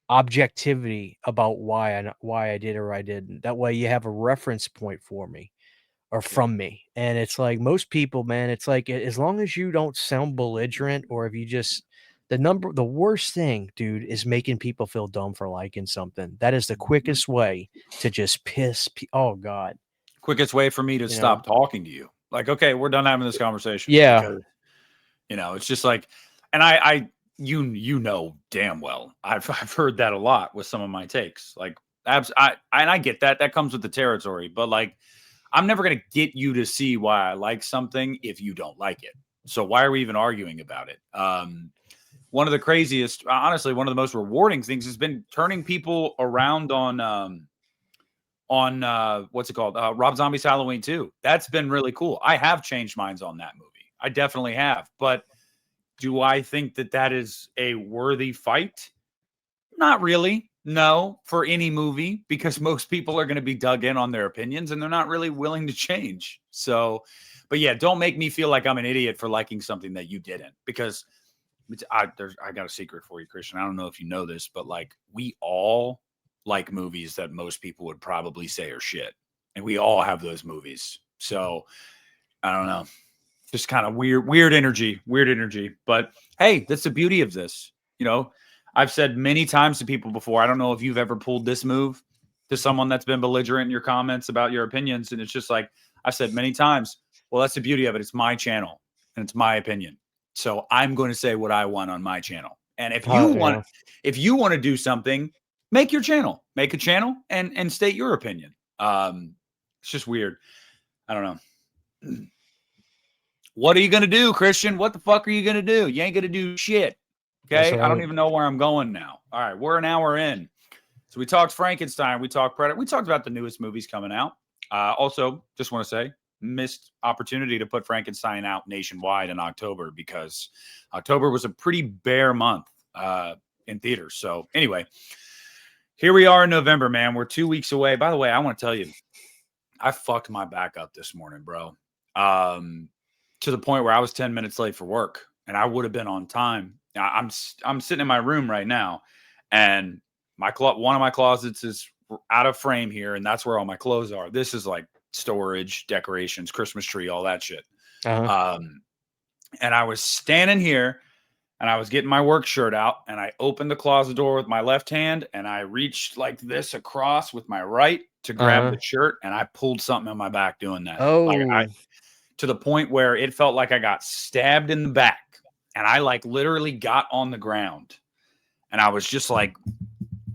objectivity about why I did or I didn't. That way you have a reference point for me or from me. And it's like most people, man, it's like as long as you don't sound belligerent or if you just the worst thing, dude, is making people feel dumb for liking something. That is the quickest way to just oh God. Quickest way for me to stop talking to you. Like, okay, we're done having this conversation. Yeah. Because, it's just like, and you know damn well I've heard that a lot with some of my takes. Like, I get that. That comes with the territory. But like, I'm never going to get you to see why I like something if you don't like it. So why are we even arguing about it? One of the craziest, honestly, one of the most rewarding things has been turning people around on what's it called? Rob Zombie's Halloween 2. That's been really cool. I have changed minds on that movie. I definitely have. But do I think that is a worthy fight? Not really. No, for any movie, because most people are going to be dug in on their opinions and they're not really willing to change. So, but yeah, don't make me feel like I'm an idiot for liking something that you didn't, because I got a secret for you, Christian. I don't know if you know this, but like, we all like movies that most people would probably say are shit. And we all have those movies. So I don't know. Just kind of weird energy. But hey, that's the beauty of this. I've said many times to people before, I don't know if you've ever pulled this move to someone that's been belligerent in your comments about your opinions. And it's just like, I've said many times, well, that's the beauty of it. It's my channel and it's my opinion. So I'm going to say what I want on my channel. And if you want to do something, make your channel, make a channel and state your opinion. It's just weird. I don't know. What are you going to do, Christian? What the fuck are you going to do? You ain't going to do shit. That's Okay. I don't right. even know where I'm going now. All right. We're an hour in. So we talked Frankenstein. We talked Predator. We talked about the newest movies coming out. Also, just want to say, missed opportunity to put Frankenstein out nationwide in October because October was a pretty bare month in theaters. So anyway, here we are in November, man. We're 2 weeks away. By the way, I want to tell you, I fucked my back up this morning, bro. To the point where I was 10 minutes late for work, and I would have been on time. I'm sitting in my room right now, and one of my closets is out of frame here, and that's where all my clothes are. This is like storage, decorations, Christmas tree, all that shit. Uh-huh. And I was standing here, and I was getting my work shirt out, and I opened the closet door with my left hand, and I reached like this across with my right to grab the shirt, and I pulled something in my back doing that. Oh, To the point where it felt like I got stabbed in the back, and I like literally got on the ground, and I was just like,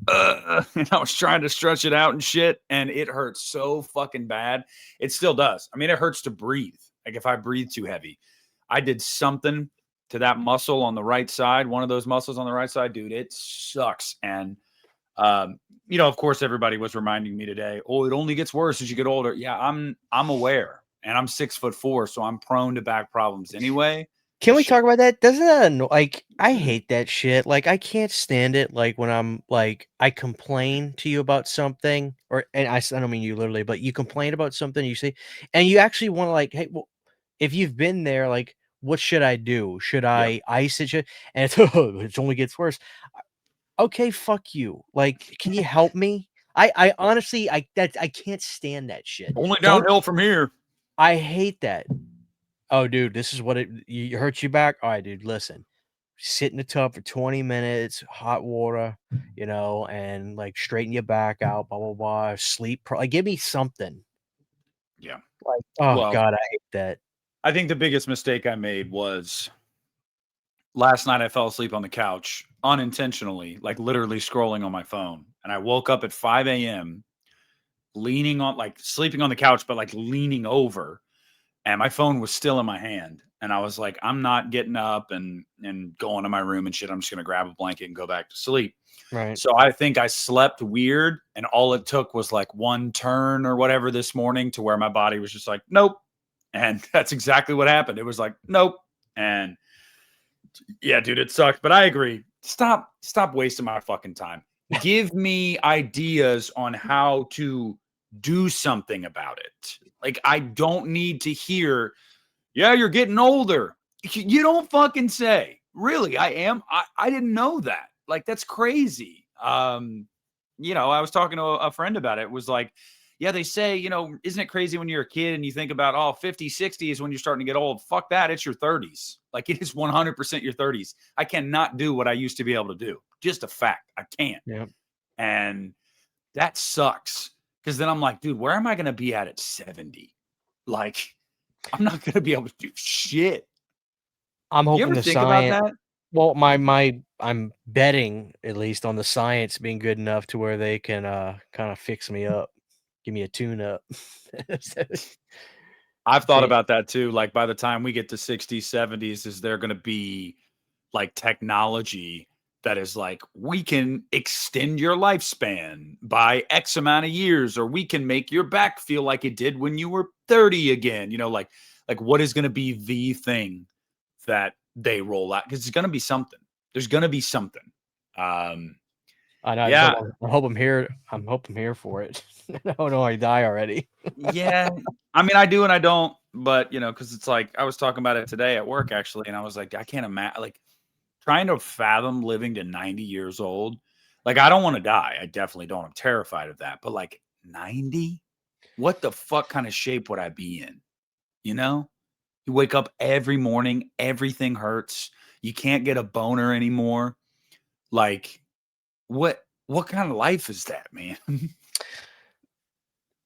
and I was trying to stretch it out and shit, and it hurt so fucking bad. It still does. I mean, it hurts to breathe. Like if I breathe too heavy, I did something to that muscle on the right side, one of those muscles on the right side, dude. It sucks. And of course, everybody was reminding me today, oh, it only gets worse as you get older. Yeah, I'm aware, and I'm 6'4", so I'm prone to back problems anyway. can we talk about that? Doesn't that like I hate that shit. Like I can't stand it. Like when I'm like I complain to you about something, and I don't mean you literally, but you complain about something you say, and you actually want to like, hey, well, if you've been there, like, what should I do? Should Yeah. I ice it? And it's it only gets worse. Okay, fuck you. Like, can you help me? I honestly I can't stand that shit. Only Don't downhill from here. I hate that. Oh, dude, this is what it hurts you back. All right, dude, listen. Sit in the tub for 20 minutes, hot water, and like straighten your back out, blah blah blah. Sleep, like give me something. Yeah. Like, oh Well, god, I hate that. I think the biggest mistake I made was last night. I fell asleep on the couch unintentionally, like literally scrolling on my phone, and I woke up at 5 a.m. leaning on, like sleeping on the couch, but like leaning over, and my phone was still in my hand. And I was like, I'm not getting up and going to my room and shit. I'm just gonna grab a blanket and go back to sleep. Right. So I think I slept weird, and all it took was like one turn or whatever this morning to where my body was just like, nope. And that's exactly what happened. It was like, nope. And yeah, dude, it sucked. But I agree. Stop wasting my fucking time. Give me ideas on how to do something about it. Like, I don't need to hear, yeah, you're getting older. You don't fucking say. Really, I am. I didn't know that. Like, that's crazy. I was talking to a friend about it. It was like, yeah, they say, isn't it crazy when you're a kid and you think about, oh, 50, 60 is when you're starting to get old. Fuck that. It's your 30s. Like, it is 100% your 30s. I cannot do what I used to be able to do. Just a fact. I can't. Yeah. And that sucks. Because then I'm like, dude, where am I going to be at 70? Like, I'm not going to be able to do shit. I'm You hoping ever the think about science. that? Well, I'm betting at least on the science being good enough to where they can kind of fix me up, give me a tune up. I've thought about that too. Like, by the time we get to 60s, 70s, is there going to be like technology that is like, we can extend your lifespan by X amount of years, or we can make your back feel like it did when you were 30 again? Like what is going to be the thing that they roll out? Because it's going to be something. There's going to be something. I know. Yeah. I hope I'm here. I'm hoping here for it. Oh no, I die already. Yeah. I mean, I do and I don't, but because it's like, I was talking about it today at work actually, and I was like, I can't imagine, like, trying to fathom living to 90 years old. Like, I don't want to die. I definitely don't. I'm terrified of that. But like 90, what the fuck kind of shape would I be in? You wake up every morning, everything hurts. You can't get a boner anymore. Like, what kind of life is that, man?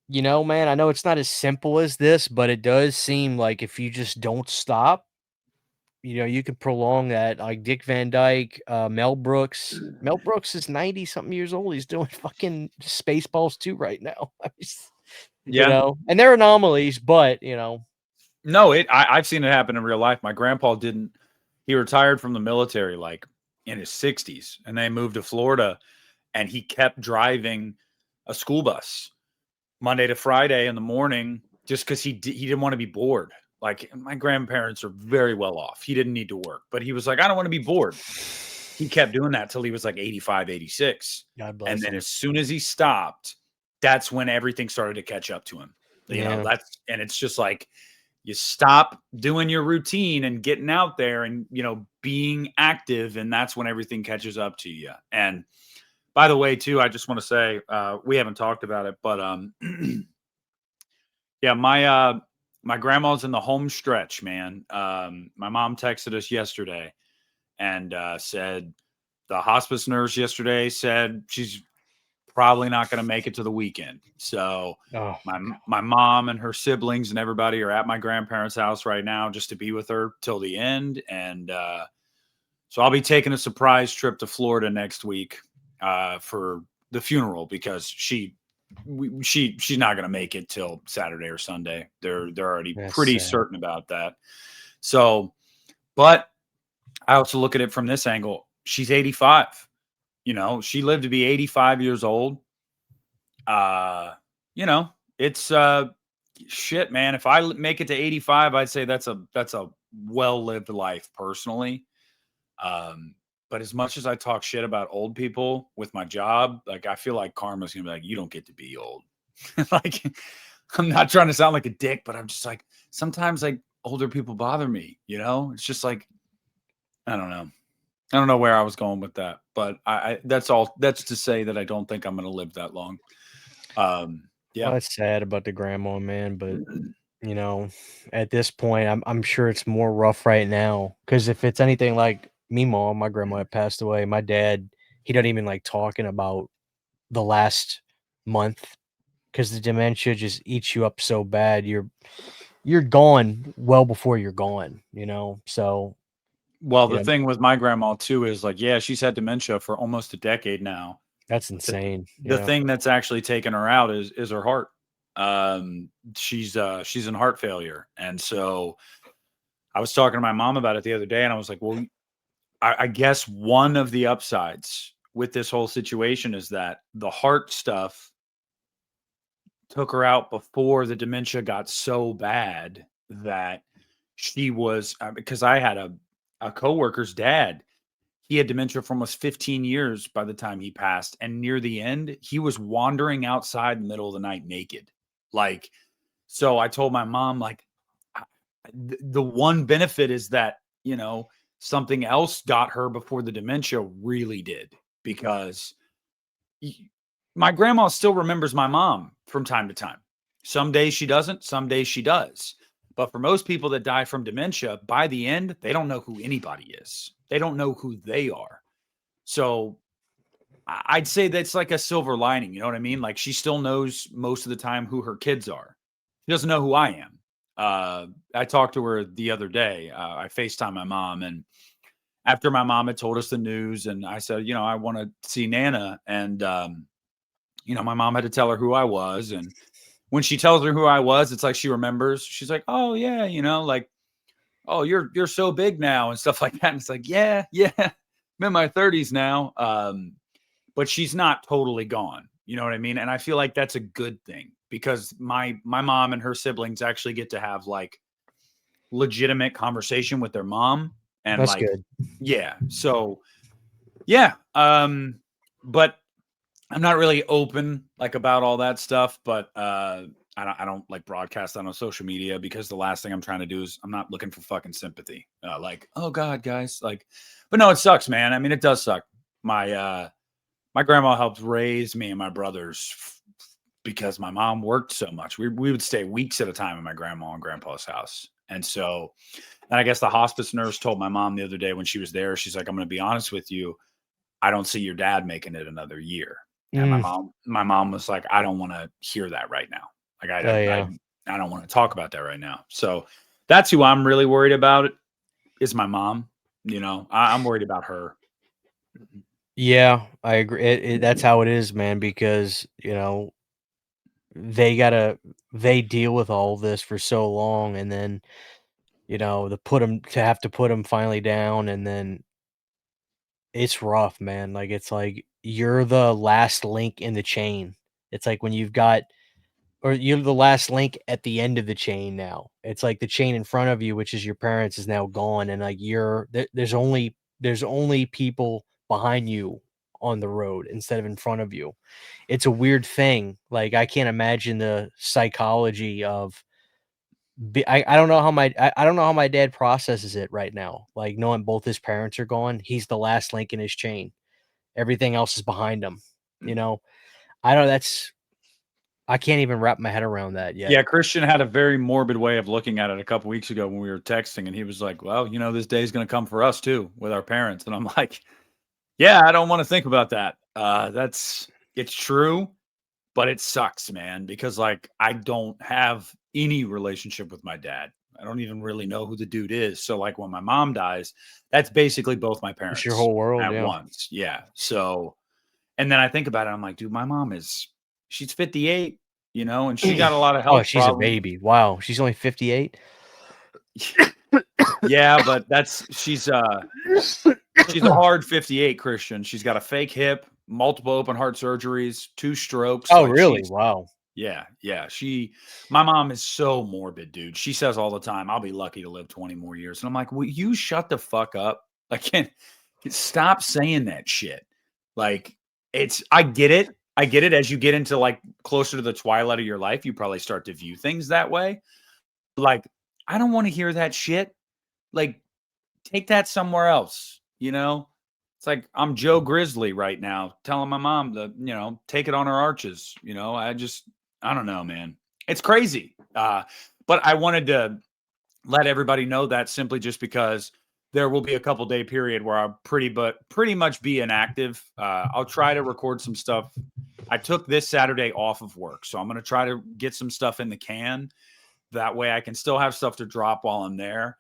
Man, I know it's not as simple as this, but it does seem like if you just don't stop, you can prolong that. Like Dick Van Dyke, Mel Brooks. Mel Brooks is 90 something years old. He's doing fucking Spaceballs 2 right now. Yeah. And they're anomalies, but No, I've seen it happen in real life. My grandpa didn't. He retired from the military like in his 60s, and they moved to Florida, and he kept driving a school bus Monday to Friday in the morning just because he didn't want to be bored. Like, my grandparents are very well off. He didn't need to work, but he was like, I don't want to be bored. He kept doing that till he was like 85, 86. God bless And then him. as soon as he stopped, that's when everything started to catch up to him. You know, and it's just like, you stop doing your routine and getting out there and, you know, being active. And that's when everything catches up to you. And by the way, too, I just want to say, we haven't talked about it, but yeah, my grandma's in the home stretch, man. My mom texted us yesterday and said the hospice nurse yesterday said she's probably not going to make it to the weekend. So my mom and her siblings and everybody are at my grandparents' house right now just to be with her till the end. And so I'll be taking a surprise trip to Florida next week for the funeral because she's not going to make it till Saturday or Sunday. They're already pretty certain about that. So, but I also look at it from this angle. She's 85. You know, she lived to be 85 years old. You know, it's shit, man. If I make it to 85, I'd say that's a well-lived life personally. But as much as I talk shit about old people with my job, like, I feel like karma's gonna be like, you don't get to be old. Like, I'm not trying to sound like a dick, but I'm just like, sometimes like older people bother me, you know? It's just like, I don't know. I don't know where I was going with that, but I that's all. That's to say that I don't think I'm going to live that long. Yeah, Well, it's sad about the grandma, man, but you know, at this point, I'm sure it's more rough right now. Because if it's anything like me, mom, my grandma had passed away. My dad, he doesn't even like talking about the last month because the dementia just eats you up so bad. You're gone well before you're gone. You know, so well, you the know, thing with my grandma too is like, yeah, she's had dementia for almost a decade now. that's The, insane. the Yeah, thing that's actually taken her out is her heart. She's in heart failure, and so I was talking to my mom about it the other day, and I was like, well, I guess one of the upsides with this whole situation is that the heart stuff took her out before the dementia got so bad that she was because I had a coworker's dad. He had dementia for almost 15 years by the time he passed, and near the end, he was wandering outside in the middle of the night naked. Like, so I told my mom, like, the one benefit is that, you know, something else got her before the dementia really did, because my grandma still remembers my mom from time to time. Some days she doesn't, some days she does. But for most people that die from dementia, by the end, they don't know who anybody is. They don't know who they are. So I'd say that's like a silver lining. You know what I mean? Like, she still knows most of the time who her kids are. She doesn't know who I am. I talked to her the other day. I FaceTime my mom, and after my mom had told us the news, and I said, you know, I want to see Nana. And, you know, my mom had to tell her who I was. And when she tells her who I was, it's like she remembers. She's like, oh, yeah, you know, like, oh, you're so big now and stuff like that. And it's like, yeah, I'm in my 30s now. But she's not totally gone. You know what I mean? And I feel like that's a good thing, because my mom and her siblings actually get to have like legitimate conversation with their mom. And that's like, good. yeah. So yeah. But I'm not really open like about all that stuff, but I don't like broadcast that on social media, because the last thing I'm trying to do is, I'm not looking for fucking sympathy. Like, oh God, guys, like, but no, it sucks, man. I mean, it does suck. My grandma helped raise me and my brothers because my mom worked so much. We would stay weeks at a time in my grandma and grandpa's house. And so, and I guess the hospice nurse told my mom the other day when she was there, she's like, I'm going to be honest with you, I don't see your dad making it another year. And my mom was like, I don't want to hear that right now. Like, Oh yeah. I don't want to talk about that right now. So that's who I'm really worried about, is my mom. You know, I'm worried about her. Yeah, I agree. That's how it is, man, because, you know, they deal with all this for so long, and then, you know, to have to put them finally down, and then It's rough, man. Like, it's like you're the last link in the chain. It's like when you've got or you're the last link at the end of the chain now. It's like the chain in front of you, which is your parents, is now gone, and like there's only people behind you on the road instead of in front of you. It's a weird thing. Like I can't imagine the psychology of I don't know how I don't know how my dad processes it right now. Like knowing both his parents are gone, he's the last link in his chain. Everything else is behind him. You know, I don't. That's I can't even wrap my head around that yet. Yeah, Christian had a very morbid way of looking at it a couple weeks ago when we were texting, and he was like, "Well, this day's going to come for us too with our parents." And I'm like, "Yeah, I don't want to think about that. It's true, but it sucks, man, because like I don't have any relationship with my dad. I don't even really know who the dude is. So like when my mom dies, that's basically both my It's your parents whole world, at yeah. once. Yeah. So and then I think about it, I'm like, dude, my mom she's 58, and she got a lot of Oh, health she's a problems. baby. Wow, she's only 58? Yeah, but she's a hard 58, Christian. She's got a fake hip, multiple open heart surgeries, 2 strokes. Oh, Like really? Wow. yeah. My mom is so morbid, dude. She says all the time, I'll be lucky to live 20 more years. And I'm like, will you shut the fuck up? Like, stop saying that shit. Like, I get it. I get it. As you get into like closer to the twilight of your life, you probably start to view things that way. Like, I don't want to hear that shit. Like, take that somewhere else, It's like I'm Joe Grizzly right now telling my mom to, take it on her arches, I don't know, man. It's crazy. But I wanted to let everybody know that simply just because there will be a couple day period where I'll pretty much be inactive. I'll try to record some stuff. I took this Saturday off of work, so I'm going to try to get some stuff in the can. That way I can still have stuff to drop while I'm there.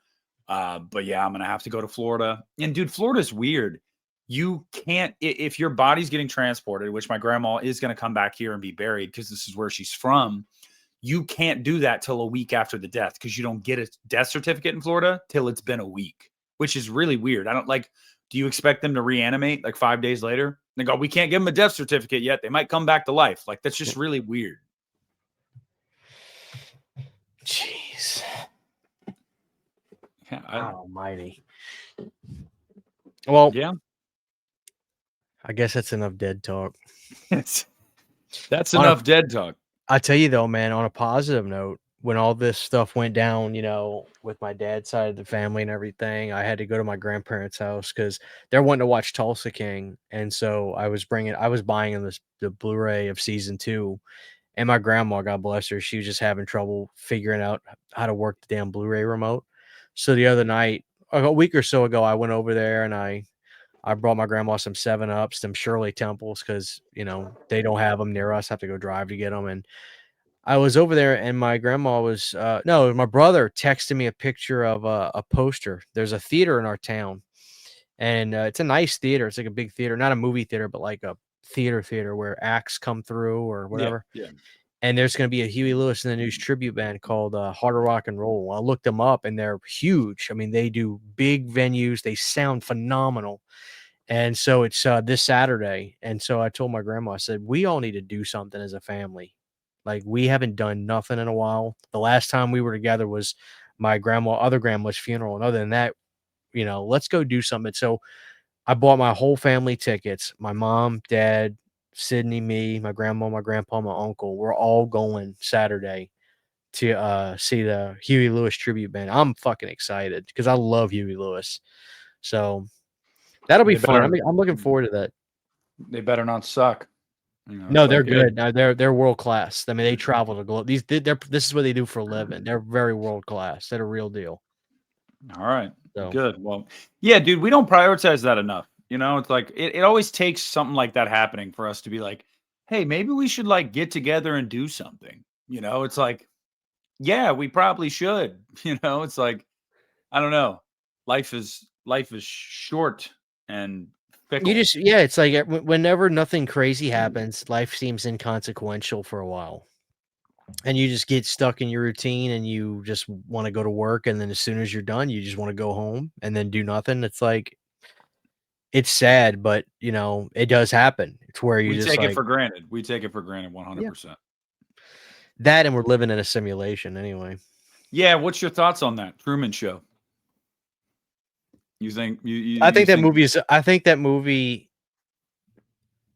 But yeah, I'm going to have to go to Florida. And dude, Florida's weird. You can't, if your body's getting transported, which my grandma is going to come back here and be buried because this is where she's from. You can't do that till a week after the death because you don't get a death certificate in Florida till it's been a week, which is really weird. I don't like, do you expect them to reanimate like 5 days later? They go, we can't give them a death certificate yet. They might come back to life. Like, that's just really weird. Jeez. Yeah, God almighty. Well, yeah. I guess that's enough dead talk. That's enough dead talk. I tell you though, man, on a positive note, when all this stuff went down, with my dad's side of the family and everything, I had to go to my grandparents' house because they're wanting to watch Tulsa King. And so I was buying them the Blu-ray of season 2. And my grandma, God bless her, she was just having trouble figuring out how to work the damn Blu-ray remote. So the other night, a week or so ago, I went over there and I brought my grandma some 7-Ups, some Shirley Temples, because they don't have them near us. I have to go drive to get them. And I was over there, and my grandma was no, my brother texted me a picture of a poster. There's a theater in our town, and it's a nice theater. It's like a big theater, not a movie theater, but like a theater where acts come through or Yeah, whatever. yeah. And there's going to be a Huey Lewis and the News tribute band called Harder Rock and Roll. I looked them up, and they're huge. I mean, they do big venues. They sound phenomenal. And so it's this Saturday. And so I told my grandma, I said, we all need to do something as a family. Like, we haven't done nothing in a while. The last time we were together was my other grandma's funeral. And other than that, let's go do something. So I bought my whole family tickets. My mom, dad, Sydney, me, my grandma, my grandpa, my uncle. We're all going Saturday to see the Huey Lewis tribute band. I'm fucking excited because I love Huey Lewis. So that'll be They fun. better I'm looking forward to that. they better not suck. No, It's they're like good. No, they're world class. I mean, they travel the globe. This is what they do for a living. They're very world class. They're a real deal. all right. So Good. Well, yeah, dude, we don't prioritize that enough. It's like it always takes something like that happening for us to be like, hey, maybe we should like get together and do something. It's like, yeah, we probably should. It's like, I don't know. Life is short and fickle. it's like whenever nothing crazy happens, life seems inconsequential for a while. And you just get stuck in your routine and you just want to go to work. And then as soon as you're done, you just want to go home and then do nothing. It's like, it's sad, but it does happen. It's where you We just take it like for granted. We take it for granted 100%. that, and we're living in a simulation anyway. Yeah, what's your thoughts on that Truman Show? You think I think that movie is. I think that movie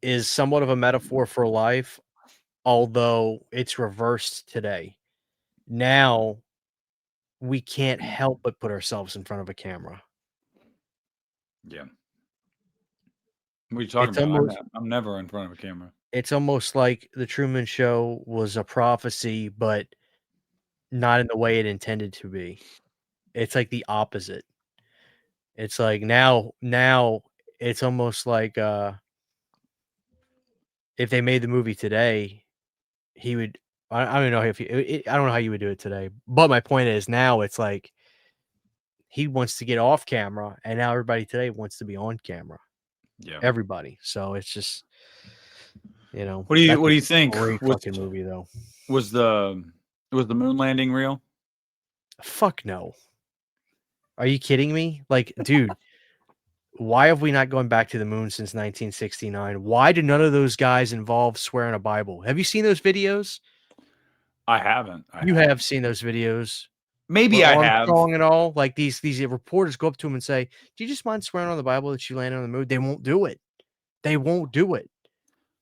is somewhat of a metaphor for life, although it's reversed today. Now we can't help but put ourselves in front of a camera. Yeah. What are you talking It's about? almost I'm never in front of a camera. it's almost like the Truman Show was a prophecy, but not in the way it intended to be. It's like the opposite. It's like now it's almost like if they made the movie today, he would. I don't know if I don't know how you would do it today. But my point is now it's like he wants to get off camera, and now everybody today wants to be on camera. Yeah. Everybody. So it's just What do that's a you think? great fucking movie though. Was the moon landing real? Fuck no. Are you kidding me? Like, dude, why have we not gone back to the moon since 1969? Why do none of those guys involve swearing a Bible? Have you seen those videos? I haven't. You have seen those videos. Maybe Where I have. Armstrong and all, like these reporters go up to him and say, "Do you just mind swearing on the Bible that you landed on the moon?" They won't do it. They won't do it.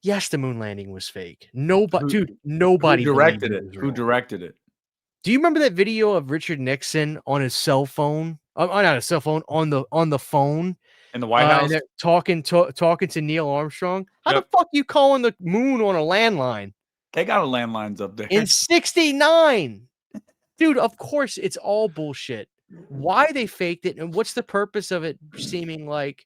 Yes, the moon landing was fake. Nobody Who believed directed it it? was Who real. directed it? Do you remember that video of Richard Nixon on his cell phone? Not a cell phone, on the phone, In the White House? and they're talking to Neil Armstrong. How the Yep. fuck you calling the moon on a landline They got a landlines up there. in '69? Dude, of course it's all bullshit. Why they faked it, and what's the purpose of it seeming like,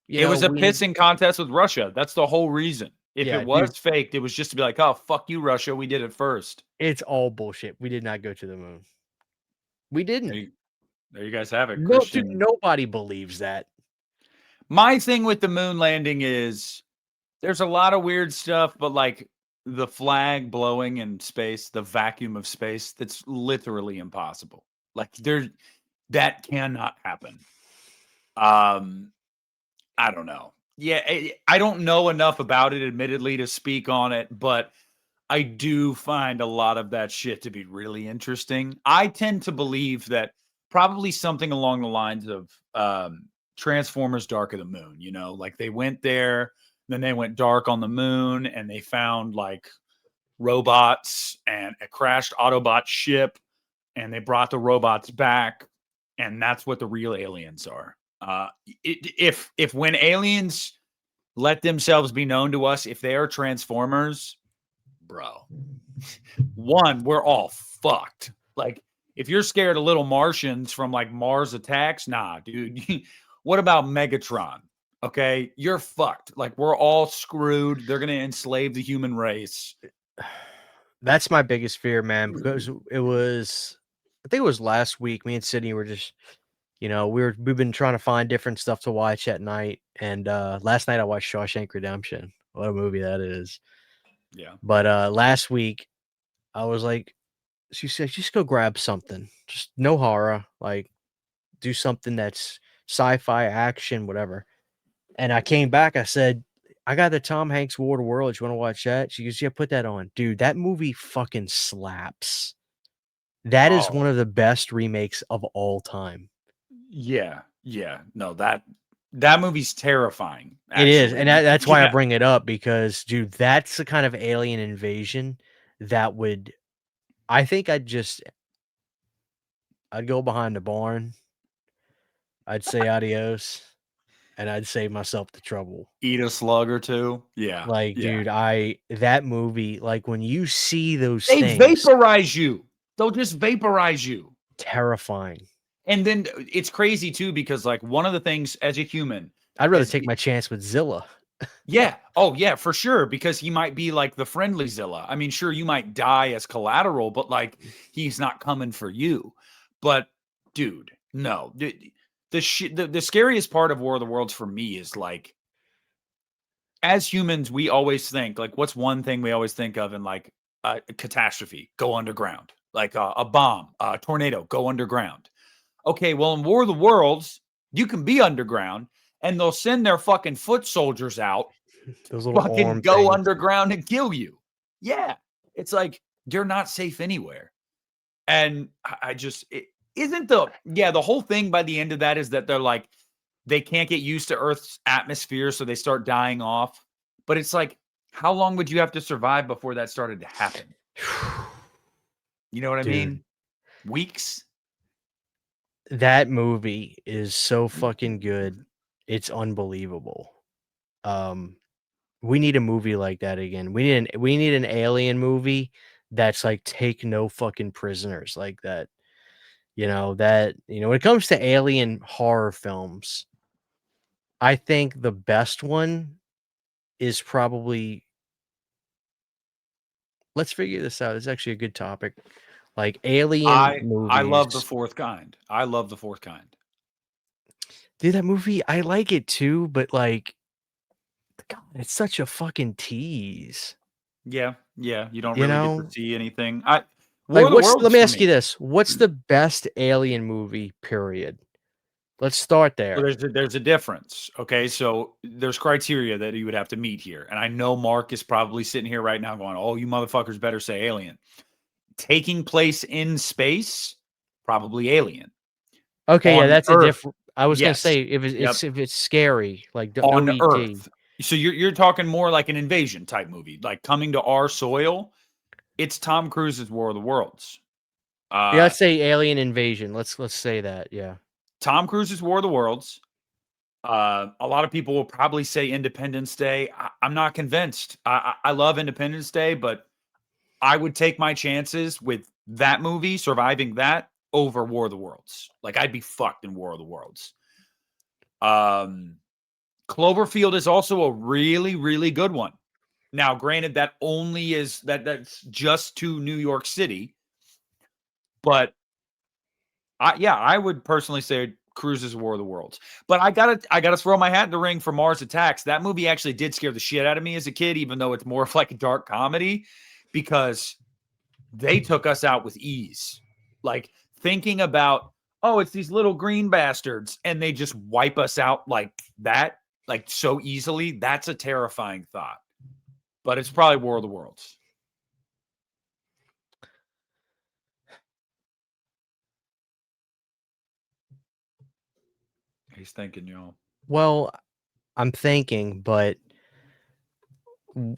It was a pissing contest with Russia. That's the whole reason. If Yeah, it was dude. faked, it was just to be like, "Oh, fuck you, Russia. We did it first." It's all bullshit. We did not go to the moon. We didn't. There you guys have it, No, dude, Christian. nobody believes that. My thing with the moon landing is there's a lot of weird stuff, but like the flag blowing in space, the vacuum of space, that's literally impossible. Like that cannot happen. I don't know. Yeah, I don't know enough about it, admittedly, to speak on it, but I do find a lot of that shit to be really interesting. I tend to believe that probably something along the lines of Transformers Dark of the Moon, like they went there, then they went dark on the moon and they found like robots and a crashed Autobot ship and they brought the robots back and that's what the real aliens are. If when aliens let themselves be known to us, if they are Transformers, bro, one, we're all fucked. Like, if you're scared of little Martians from like Mars attacks, nah, dude. What about Megatron? Okay, you're fucked. Like, we're all screwed. They're gonna enslave the human race. That's my biggest fear, man, because I think it was last week, me and Sydney were just, we've been trying to find different stuff to watch at night. And last night I watched Shawshank Redemption. What a movie that is. Yeah. But last week I was like, she said, just go grab something. Just no horror. Like, do something that's sci-fi, action, whatever. And I came back, I said, I got the Tom Hanks War of the Worlds. You want to watch that? She goes, yeah, put that on. Dude, that movie fucking slaps. That is one of the best remakes of all time. Yeah. No, that movie's terrifying. Actually. It is. And that's why I bring it up, because, dude, that's the kind of alien invasion that would, I think I'd go behind the barn. I'd say adios. And I'd save myself the trouble. Eat a slug or two. Yeah. Like, dude, that movie, like when you see those they things, vaporize you. They'll just vaporize you. Terrifying. And then it's crazy too, because like one of the things as a human, I'd rather take my chance with Zilla. Yeah. Oh, yeah, for sure. Because he might be like the friendly Zilla. I mean, sure, you might die as collateral, but like he's not coming for you. But dude, no. The scariest part of War of the Worlds for me is like, as humans, we always think like, what's one thing we always think of in like a catastrophe? Go underground. Like a bomb, a tornado, go underground. Okay, well, in War of the Worlds, you can be underground and they'll send their fucking foot soldiers out, Those little fucking arm go things. underground and kill you. Yeah, it's like you're not safe anywhere. And I just the whole thing by the end of that is that they're like they can't get used to Earth's atmosphere, so they start dying off. But it's like, how long would you have to survive before that started to happen? You know what I mean? Weeks. That movie is so fucking good. It's unbelievable. We need a movie like that again. We need an alien movie that's like take no fucking prisoners like that. When it comes to alien horror films, I think the best one is probably, let's figure this out. It's actually a good topic. Like alien I love The movies. Fourth Kind. I love The Fourth Kind. Dude, that movie, I like it too, but like, God, it's such a fucking tease. Yeah. You don't You really get to know? see anything. Like, War of the Worlds let me for ask me. you this. What's the best alien movie, period? Let's start Well, there. there's a difference. Okay, so there's criteria that you would have to meet here, and I know Mark is probably sitting here right now going, "Oh, you motherfuckers better say Alien." Taking place in space, probably Alien. Okay, yeah, On that's a Earth, different. I was gonna yes. say if Yep. it's scary, like the On OET. Earth. So you're talking more like an invasion type movie, like coming to our soil. It's Tom Cruise's War of the Worlds. Yeah, Uh, let's say Alien Invasion. Let's say that. Yeah. Tom Cruise's War of the Worlds. A lot of people will probably say Independence Day. I'm not convinced. I love Independence Day, but I would take my chances with that movie surviving that over War of the Worlds. Like I'd be fucked in War of the Worlds. Cloverfield is also a really, really good one. Now, granted, that only is that's just to New York City, but I would personally say Cruise's War of the Worlds. But I gotta throw my hat in the ring for Mars Attacks. That movie actually did scare the shit out of me as a kid, even though it's more of like a dark comedy, because they took us out with ease. Like thinking about, oh, it's these little green bastards, and they just wipe us out like that, like so easily. That's a terrifying thought. But it's probably War of the Worlds. He's thinking, y'all. Well, I'm thinking, but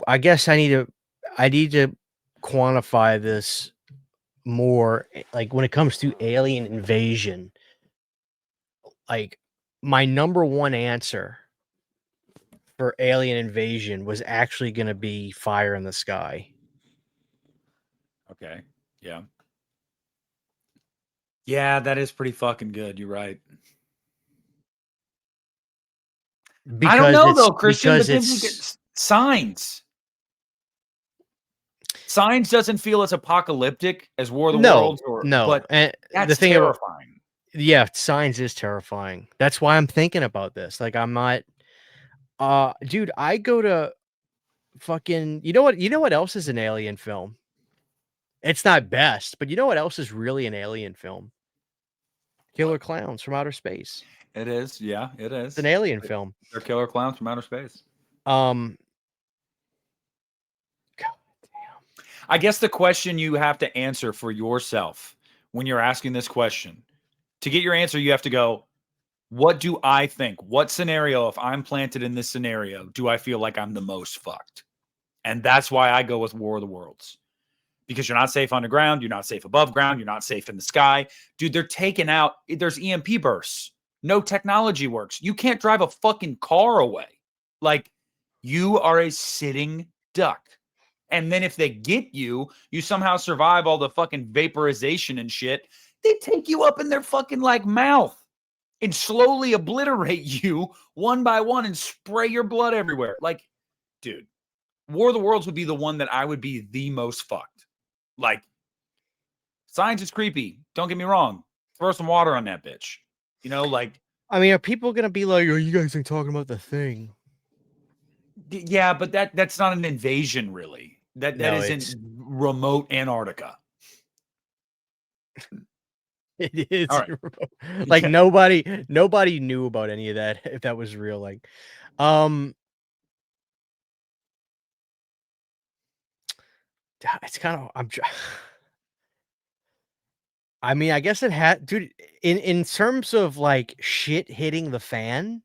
I guess I need to quantify this more. Like when it comes to alien invasion, like my number one answer for alien invasion was actually going to be Fire in the Sky. Okay. Yeah. Yeah, that is pretty fucking good. You're right. I don't know though, Christian, but then we get Signs. Signs doesn't feel as apocalyptic as War of the Worlds, but and that's the thing about, terrifying. yeah, Signs is terrifying. That's why I'm thinking about this. Like I'm not dude, I go to fucking, you know what else is an alien film? It's not best, but you know what else is really an alien film? Killer Clowns from Outer Space. It is, yeah, it It's an is. alien film. They're killer clowns from outer space. God damn. I guess the question you have to answer for yourself when you're asking this question, to get your answer, you have to go, what do I think? What scenario, if I'm planted in this scenario, do I feel like I'm the most fucked? And that's why I go with War of the Worlds. Because you're not safe underground, you're not safe above ground, you're not safe in the sky. Dude, they're taking out, there's EMP bursts. No technology works. You can't drive a fucking car away. Like, you are a sitting duck. And then if they get you, you somehow survive all the fucking vaporization and shit. They take you up in their fucking like mouth and slowly obliterate you one by one and spray your blood everywhere. Like, dude, War of the Worlds would be the one that I would be the most fucked. Like, Signs is creepy. Don't get me wrong. Throw some water on that bitch. You know, like. I mean, are people gonna be like, "Oh, you guys ain't talking about the Thing"? Yeah, but that's not an invasion, really. That No, is in remote Antarctica. It is. All right. Like Yeah. nobody knew about any of that if that was real. Like, um, it's kind of I mean, I guess it had, dude. In terms of like shit hitting the fan,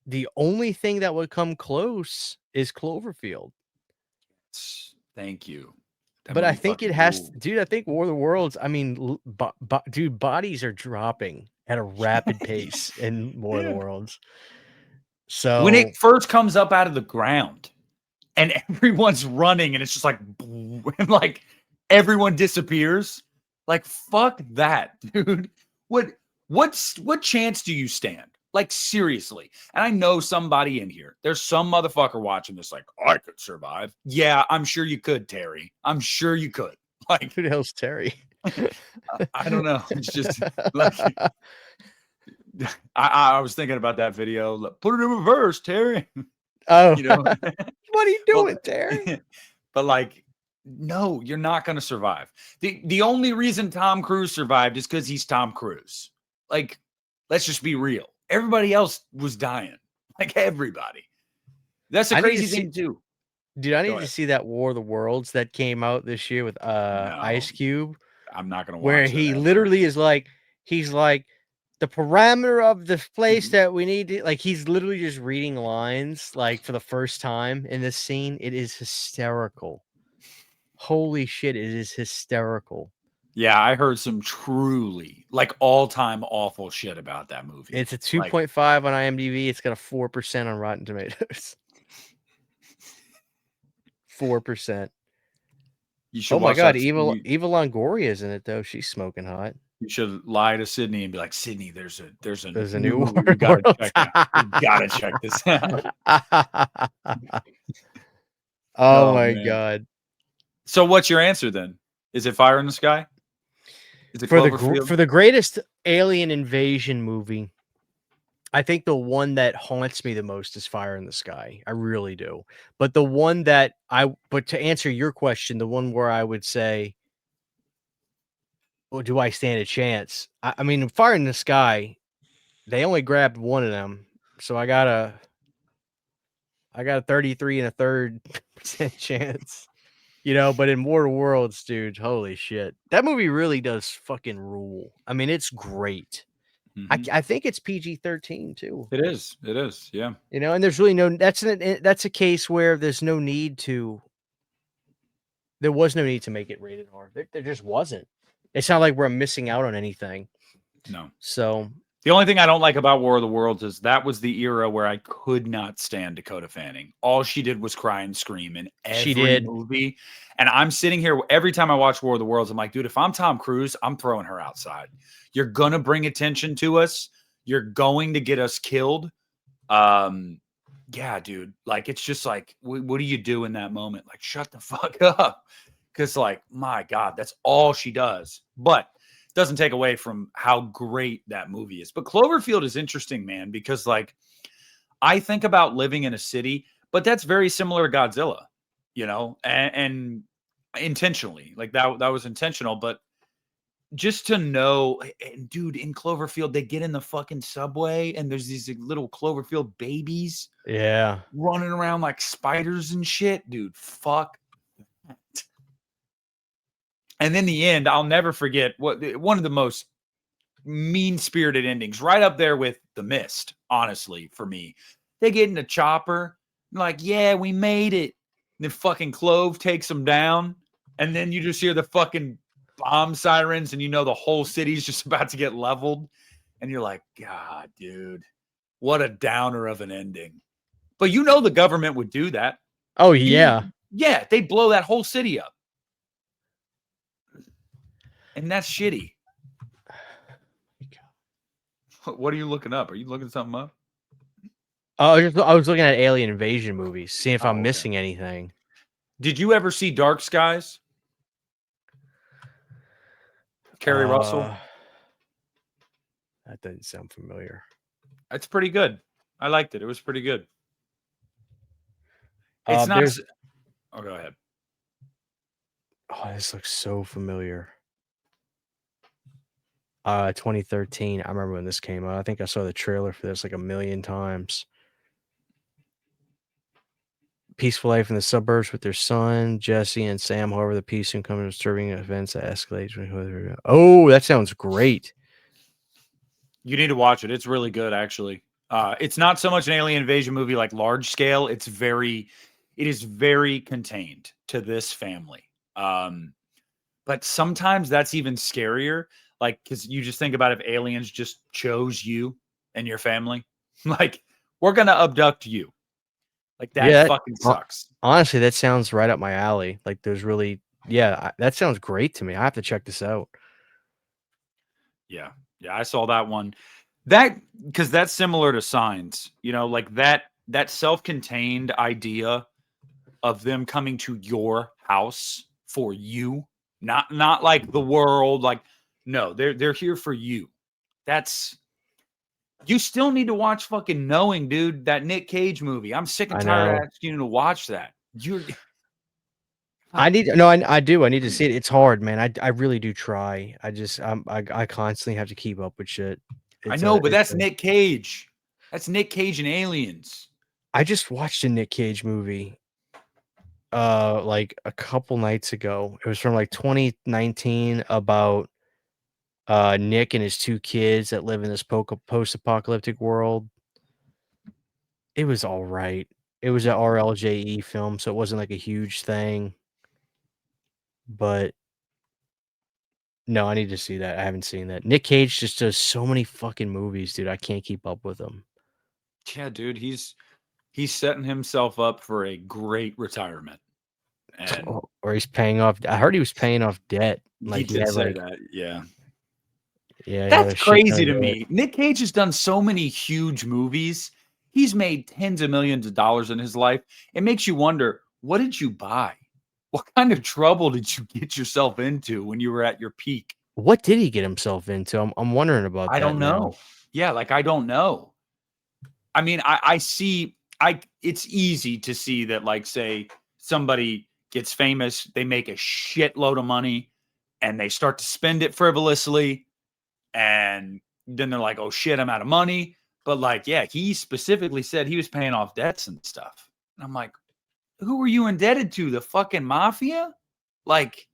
the only thing that would come close is Cloverfield. Thank you. That But I movie think it fucking has, ruled. dude. I think War of the Worlds. I mean, dude, bodies are dropping at a rapid pace in War of the Yeah. Worlds. When it So first comes up out of the ground and everyone's running and it's just like, and like everyone disappears. Like, fuck that, dude. What chance do you stand? Like, seriously. And I know somebody in here. There's some motherfucker watching this, like, I could survive. Yeah, I'm sure you could, Terry. I'm sure you could. Like, who the hell's Terry? I don't know. It's just like I was thinking about that video. Like, put it in reverse, Terry. Oh, You know, what are you well, doing, Terry? but like, no, you're not going to survive. The only reason Tom Cruise survived is because he's Tom Cruise. Like, let's just be real. Everybody else was dying. Like everybody. That's the I need to crazy see, thing too. dude. I Go need to ahead. see that War of the Worlds that came out this year with No, Ice Cube, I'm not going to where watch that he ever. literally is like, he's like, the parameter of the place Mhm. that we need to, like, he's literally just reading lines like for the first time in this scene. It is hysterical. Holy shit, it is hysterical. Yeah, I heard some truly like all-time awful shit about that movie. It's a Like 2.5 on IMDb. It's got a 4% on Rotten Tomatoes. 4%. you should Oh my watch god, that. Eva Longoria's in it though. She's smoking hot. You should lie to Sydney and be like, Sydney, there's a There's a new new movie we gotta World. check out. We gotta check this out. Oh Oh my man. god. So what's your answer then? Is it Fire in the Sky? Is it Cloverfield? For the greatest alien invasion movie, I think the one that haunts me the most is Fire in the Sky. I really do. But the one that but to answer your question, the one where I would say, well, do I stand a chance? I mean, Fire in the Sky, they only grabbed one of them. So I got a 33 and a third percent chance. You know, but in War of Worlds, dude, holy shit. That movie really does fucking rule. I mean, it's great. Mhm. I think it's PG-13 too. It is. It is. Yeah. You know, and there's really no, that's a case where there's no need to, there was no need to make it rated R. There just wasn't. It's not like we're missing out on anything. No. So The only thing I don't like about War of the Worlds is that was the era where I could not stand Dakota Fanning. All she did was cry and scream in she every did. movie. And I'm sitting here every time I watch War of the Worlds, I'm like, dude, if I'm Tom Cruise, I'm throwing her outside. You're gonna bring attention to us. You're going to get us killed. Yeah, dude. Like, it's just like, what do you do in that moment? Like, shut the fuck up. Because, like, my God, that's all she does. But doesn't take away from how great that movie is. But Cloverfield is interesting, man, because like I think about living in a city, but that's very similar to Godzilla, you know, and intentionally, like that was intentional. But just to know, and dude, in Cloverfield, they get in the fucking subway and there's these like, little Cloverfield babies Yeah. running around like spiders and shit, dude. Fuck. And in the end, I'll never forget one of the most mean-spirited endings, right up there with The Mist, honestly, for me. They get in a chopper, like, yeah, we made it. And then fucking Clove takes them down, and then you just hear the fucking bomb sirens, and you know the whole city's just about to get leveled. And you're like, God, dude, what a downer of an ending. But you know the government would do that. Oh yeah. Yeah, they'd blow that whole city up. And that's shitty. What are you looking up? Are you looking something up? Oh, I was looking at alien invasion movies, seeing if I'm Oh, okay. missing anything. Did you ever see Dark Skies? Kerry Russell? That doesn't sound familiar. It's pretty good. I liked it. It was pretty good. It's not. There's, Oh, go ahead. oh, this looks so familiar. 2013. I remember when this came out. I think I saw the trailer for this like a million times. Peaceful life in the suburbs with their son, Jesse and Sam. However, the peace soon comes disturbing events that escalate. Oh, that sounds great. You need to watch it. It's really good, actually. It's not so much an alien invasion movie like large scale. It is very contained to this family. But sometimes that's even scarier. Like, because you just think about if aliens just chose you and your family, like, we're gonna abduct you. Like, that Yeah, fucking sucks. honestly, that sounds right up my alley. Like, there's really, yeah, that sounds great to me. I have to check this out. Yeah. Yeah, I saw that one. That because that's similar to Signs, like that self-contained idea of them coming to your house for you, not like the world, like no, they're here for you. That's you still need to watch fucking Knowing, dude, that Nick Cage movie. I'm sick and I tired of know. asking you to watch that. You're I need no, I do. I need to see it. It's hard, man. I really do try. I constantly have to keep up with shit. I It's know, but it's that's Nick Cage. That's Nick Cage and Aliens. I just watched a Nick Cage movie like a couple nights ago. It was from like 2019 about Nick and his two kids that live in this post-apocalyptic world. It was all right. It was an RLJE film, so it wasn't like a huge thing. But no, I need to see that. I haven't seen that. Nick Cage just does so many fucking movies, dude. I can't keep up with him. Yeah, dude, he's setting himself up for a great retirement. And Or he's paying off. I heard he was paying off debt. he Like he did had say like, that. Yeah. yeah, he had That's a shit ton crazy of to debt. me. Nick Cage has done so many huge movies. He's made tens of millions of dollars in his life. It makes you wonder, what did you buy? What kind of trouble did you get yourself into when you were at your peak? What did he get himself into? I'm wondering about I that don't now. know. Yeah, like I don't know. I mean, I see it's easy to see that, like, say somebody gets famous, they make a shitload of money and they start to spend it frivolously, and then they're like, oh shit, I'm out of money. But like, yeah, he specifically said he was paying off debts and stuff. And I'm like, who were you indebted to? The fucking mafia? Like,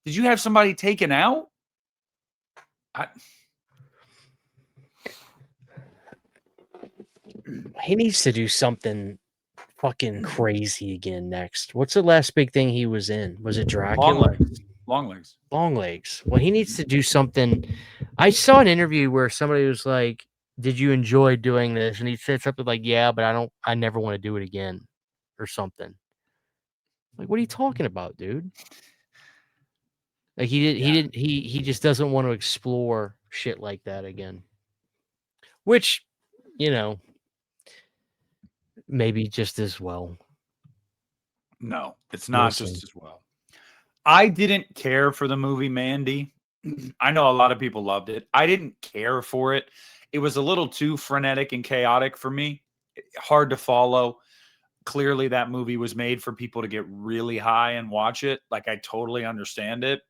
did you have somebody taken out? He needs to do something fucking crazy again next. What's the last big thing he was in? Was it Long Dracula? legs. Long legs. Long legs. Well, he needs to do something. I saw an interview where somebody was like, "Did you enjoy doing this?" And he said something like, "Yeah, but I never want to do it again," or something. Like, what are you talking about, dude? Like he just doesn't want to explore shit like that again. Which, you know, maybe just as well. No, it's We'll not see. just as well. I didn't care for the movie Mandy. I know a lot of people loved it. I didn't care for it. It was a little too frenetic and chaotic for me. Hard to follow. Clearly, that movie was made for people to get really high and watch it. Like, I totally understand it.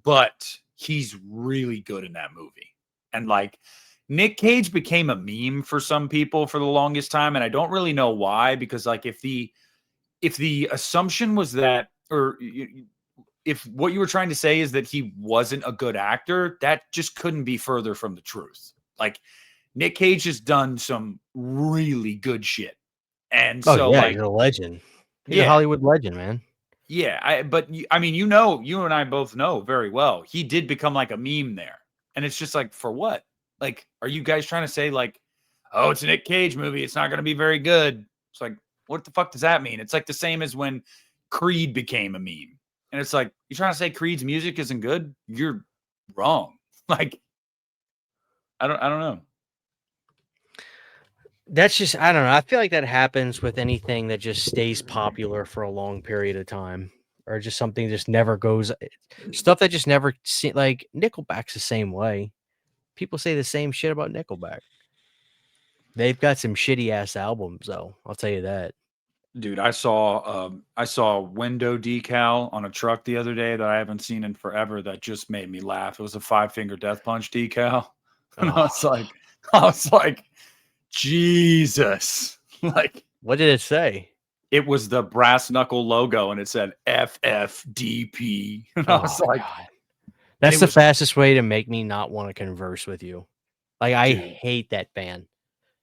But he's really good in that movie. And like, Nick Cage became a meme for some people for the longest time. And I don't really know why, because like, if the assumption was that, or if what you were trying to say is that he wasn't a good actor, that just couldn't be further from the truth. Like, Nick Cage has done some really good shit. And Oh so, yeah, like, he's a legend. He's a yeah, Hollywood legend, man. yeah. I mean, you and I both know very well, he did become like a meme there. And it's just like, for what? Like, are you guys trying to say, like, oh, it's a Nick Cage movie, it's not going to be very good? It's like, what the fuck does that mean? It's like the same as when Creed became a meme. And it's like, you trying to say Creed's music isn't good? You're wrong. Like, I don't know. That's just I don't know. I feel like that happens with anything that just stays popular for a long period of time, or just something just never goes. Stuff that just never like Nickelback's the same way. People say the same shit about Nickelback. They've got some shitty ass albums, though. I'll tell you that. Dude, I saw a window decal on a truck the other day that I haven't seen in forever that just made me laugh. It was a 5-finger death punch decal. And Oh, I was like, Jesus. Like what did it say? it was the brass knuckle logo and it said FFDP. And I was Oh like, God, that's it the was fastest way to make me not want to converse with you. Like I dude. hate that band.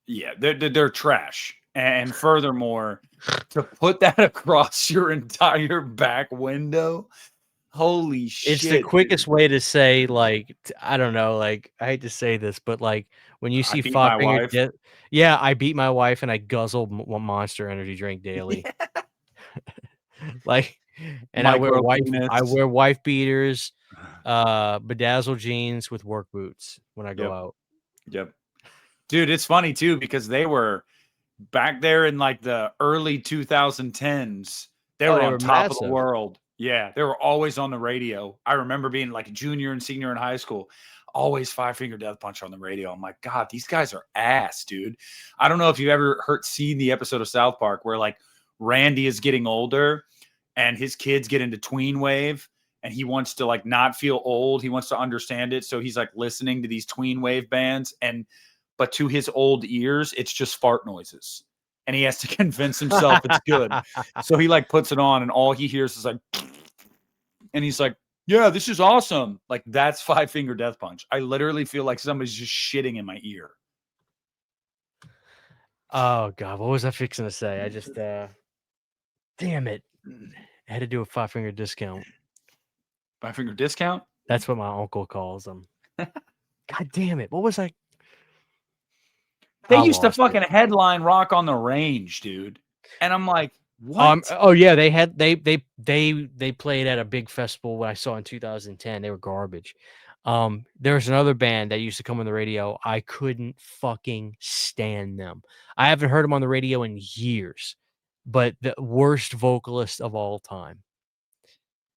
Yeah, they're trash. And furthermore, to put that across your entire back window, holy It's the shit, quickest dude. way to say, like, I don't know, like, I hate to say this, but, like, when you I see beat my 5 Finger wife. Death yeah, I beat my wife and I guzzle Monster Energy drink daily. Like, and Micro penis. I wear wife beaters, bedazzled jeans with work boots when I go Yep. out. Yep. Dude, it's funny too because they were back there in like the early 2010s. They Oh, were they on were top of the massive. world. Yeah, they were always on the radio. I remember being like a junior and senior in high school, always 5-finger death punch on the radio. I'm like, God, these guys are ass, dude. I don't know if you've ever seen the episode of South Park where like Randy is getting older and his kids get into tween wave and he wants to like not feel old. He wants to understand it. So he's like listening to these tween wave bands but to his old ears, it's just fart noises. And he has to convince himself it's good. So he like puts it on and all he hears is like, and he's like, yeah, this is awesome. Like that's 5-finger death punch. I literally feel like somebody's just shitting in my ear. Oh god, what was I fixing to say? I just, damn it. I had to do a 5-finger discount. 5-finger discount? That's what my uncle calls them. God damn it, what was I They I used to lost it. fucking headline Rock on the Range, dude. And I'm like, what? Oh yeah, they had they played at a big festival when I saw in 2010. They were garbage. There's another band that used to come on the radio. I couldn't fucking stand them. I haven't heard them on the radio in years, but the worst vocalist of all time.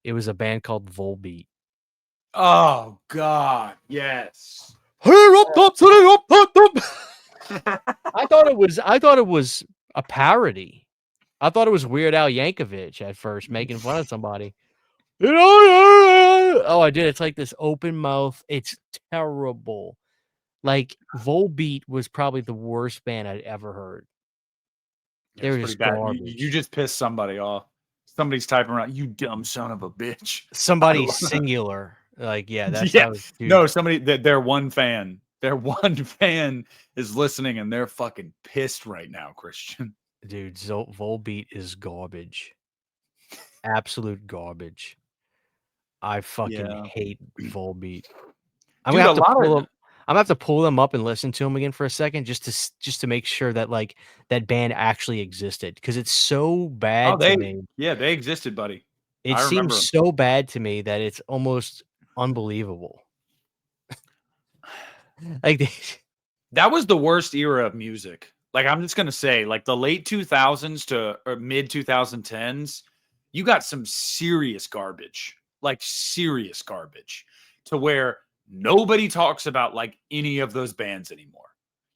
It was a band called Volbeat. Oh God, yes. I thought it was a parody. I thought it was Weird Al Yankovic at first making fun of somebody. Oh, I did. It's like this open mouth. It's terrible. Like Volbeat was probably the worst band I'd ever heard. Yeah, They it's were pretty just bad. You garbage. just pissed somebody off. Somebody's typing around, you dumb son of a bitch. Somebody singular. Like, yeah, that's Yeah. how dude. No, somebody their one fan. Their one fan is listening and they're fucking pissed right now, Christian. Dude, Volbeat is garbage. Absolute garbage. I fucking Yeah. hate Volbeat. Dude, a lot of I'm gonna have to pull them up and listen to them again for a second just to make sure that, like, that band actually existed because it's so bad to me. they existed, buddy. It I seems remember 'em. so bad to me that it's almost unbelievable. Like, they That was the worst era of music. Like I'm just gonna say, like the late 2000s to or mid 2010s, you got some serious garbage, like serious garbage, to where nobody talks about like any of those bands anymore.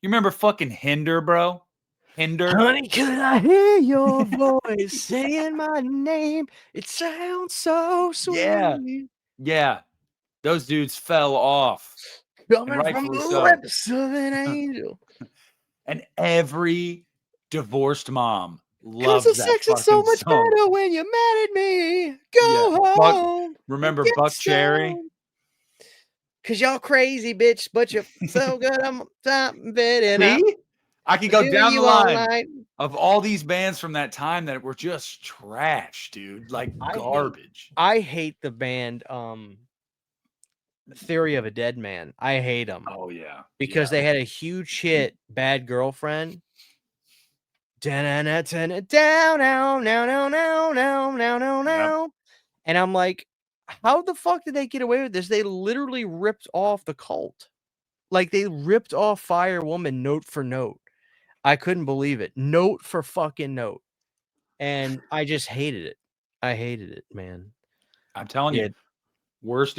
You remember fucking Hinder, bro? Hinder? "Honey, could I hear your voice saying my name? It sounds so Yeah, sweet, yeah. Those dudes fell off, and coming from rightfully the so. lips of an angel. And every divorced mom 'Cause the loves that sex is so fucking much song. better when you're mad at me. Yeah, Go Buck. home and Remember get Buck Cherry? some. 'Cause y'all crazy, bitch, but you're so good, I'm bidding up. See? I could go Do down the you all line night. of all these bands from that time that were just trash, dude, like garbage. I hate the band, Theory of a Dead Man. I hate them Oh, yeah. because they had a huge hit, Bad Girlfriend. Da-na-na, ta-na, down, now, now, now, now, now, now, now, Yep. now. And I'm like, how the fuck did they get away with this? They literally ripped off the Cult. Like, they ripped off Fire Woman note for note. I couldn't believe it. Note for fucking note. And I just hated it. I hated it, man. I'm telling you, It worst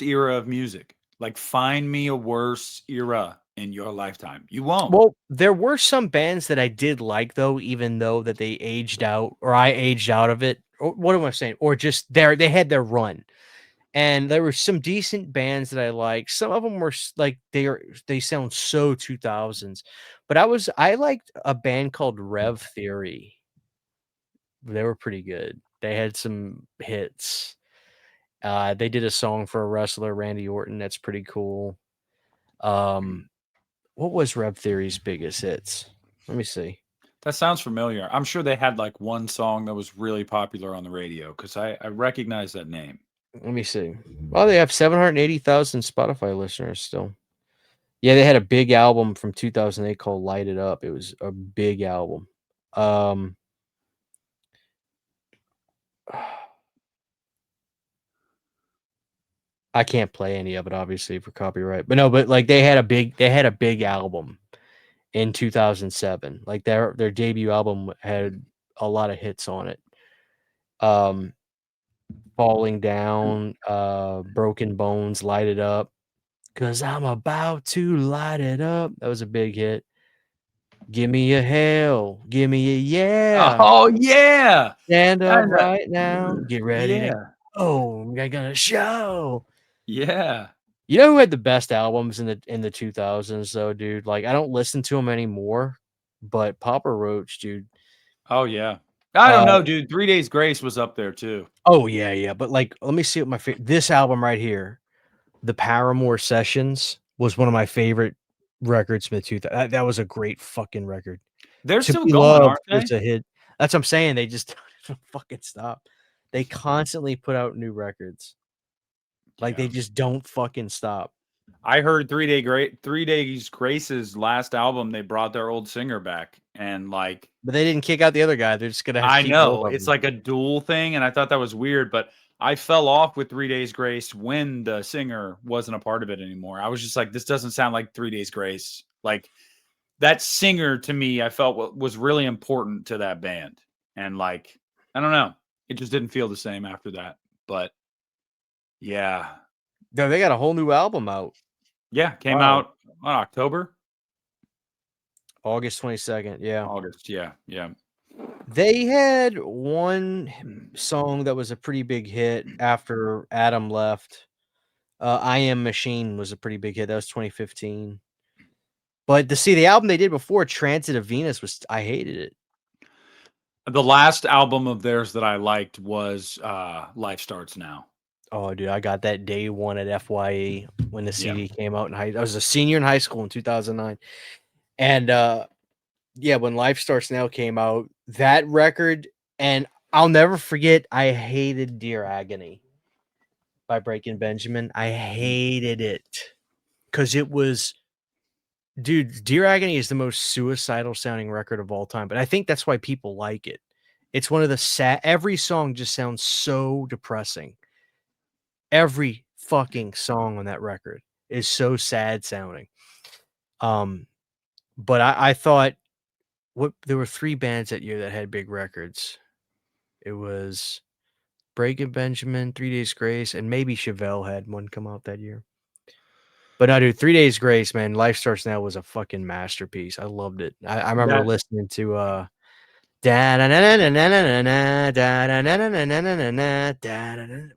era of music. Like, find me a worse era in your lifetime. You won't. Well, there were some bands that I did like though, even though that they aged out or I aged out of it. Or what am I saying? Or just they had their run. And there were some decent bands that I liked. Some of them were like they sound so 2000s. But I liked a band called Rev Theory. They were pretty good. They had some hits. They did a song for a wrestler, Randy Orton. That's pretty cool. What was Rev Theory's biggest hits? Let me see. That sounds familiar. I'm sure they had like one song that was really popular on the radio because I recognize that name. Let me see. Well, they have 780,000 Spotify listeners still. Yeah, they had a big album from 2008 called Light It Up. It was a big album. I can't play any of it obviously for copyright. But no, but like they had a big album in 2007. Like their debut album had a lot of hits on it. Falling Down, Broken Bones, Light It Up. 'Cause I'm about to light it up. That was a big hit. Give me a hell, give me a yeah. Oh yeah, Stand up kinda. right now. Get ready to Yeah, go. I got a show. yeah. You know who had the best albums in the 2000s though, dude? Like I don't listen to them anymore, but Papa Roach, dude. Oh yeah. I don't know, dude. 3 Days Grace was up there too. Oh yeah, but like let me see what this album right here, The Paramore Sessions, was one of my favorite records from the 2000s. That was a great fucking record. They're To still Be going, Loved aren't they? was a hit. That's what I'm saying. They just don't fucking stop. They constantly put out new records. Like Yeah. they just don't fucking stop. I heard 3 Days Grace's last album. They brought their old singer back, and like But they didn't kick out the other guy. They're just gonna I keep both know of it's them. like a dual thing, and I thought that was weird, but I fell off with 3 Days Grace when the singer wasn't a part of it anymore. I was just like, this doesn't sound like 3 Days Grace. Like that singer to me, I felt was really important to that band, and like I don't know, it just didn't feel the same after that. But yeah, No, they got a whole new album out. yeah, came Wow. out on October, August 22nd. Yeah. August. Yeah, yeah. They had one song that was a pretty big hit after Adam left. I Am Machine was a pretty big hit. That was 2015. But to see the album they did before, Transit of Venus, I hated it. The last album of theirs that I liked was Life Starts Now. Oh, dude, I got that day one at FYE when the CD Yeah. came out. I was a senior in high school in 2009. And yeah, when Life Starts Now came out, that record, and I'll never forget, I hated Dear Agony by Breaking Benjamin. I hated it because it was, dude, Dear Agony is the most suicidal sounding record of all time. But I think that's why people like it. It's one of the every song just sounds so depressing. Every fucking song on that record is so sad sounding. But I thought there were 3 bands that year that had big records. It was Breaking Benjamin, 3 Days Grace, and maybe Chevelle had one come out that year. But no, dude, 3 Days Grace, man, Life Starts Now was a fucking masterpiece. I loved it. I remember listening to what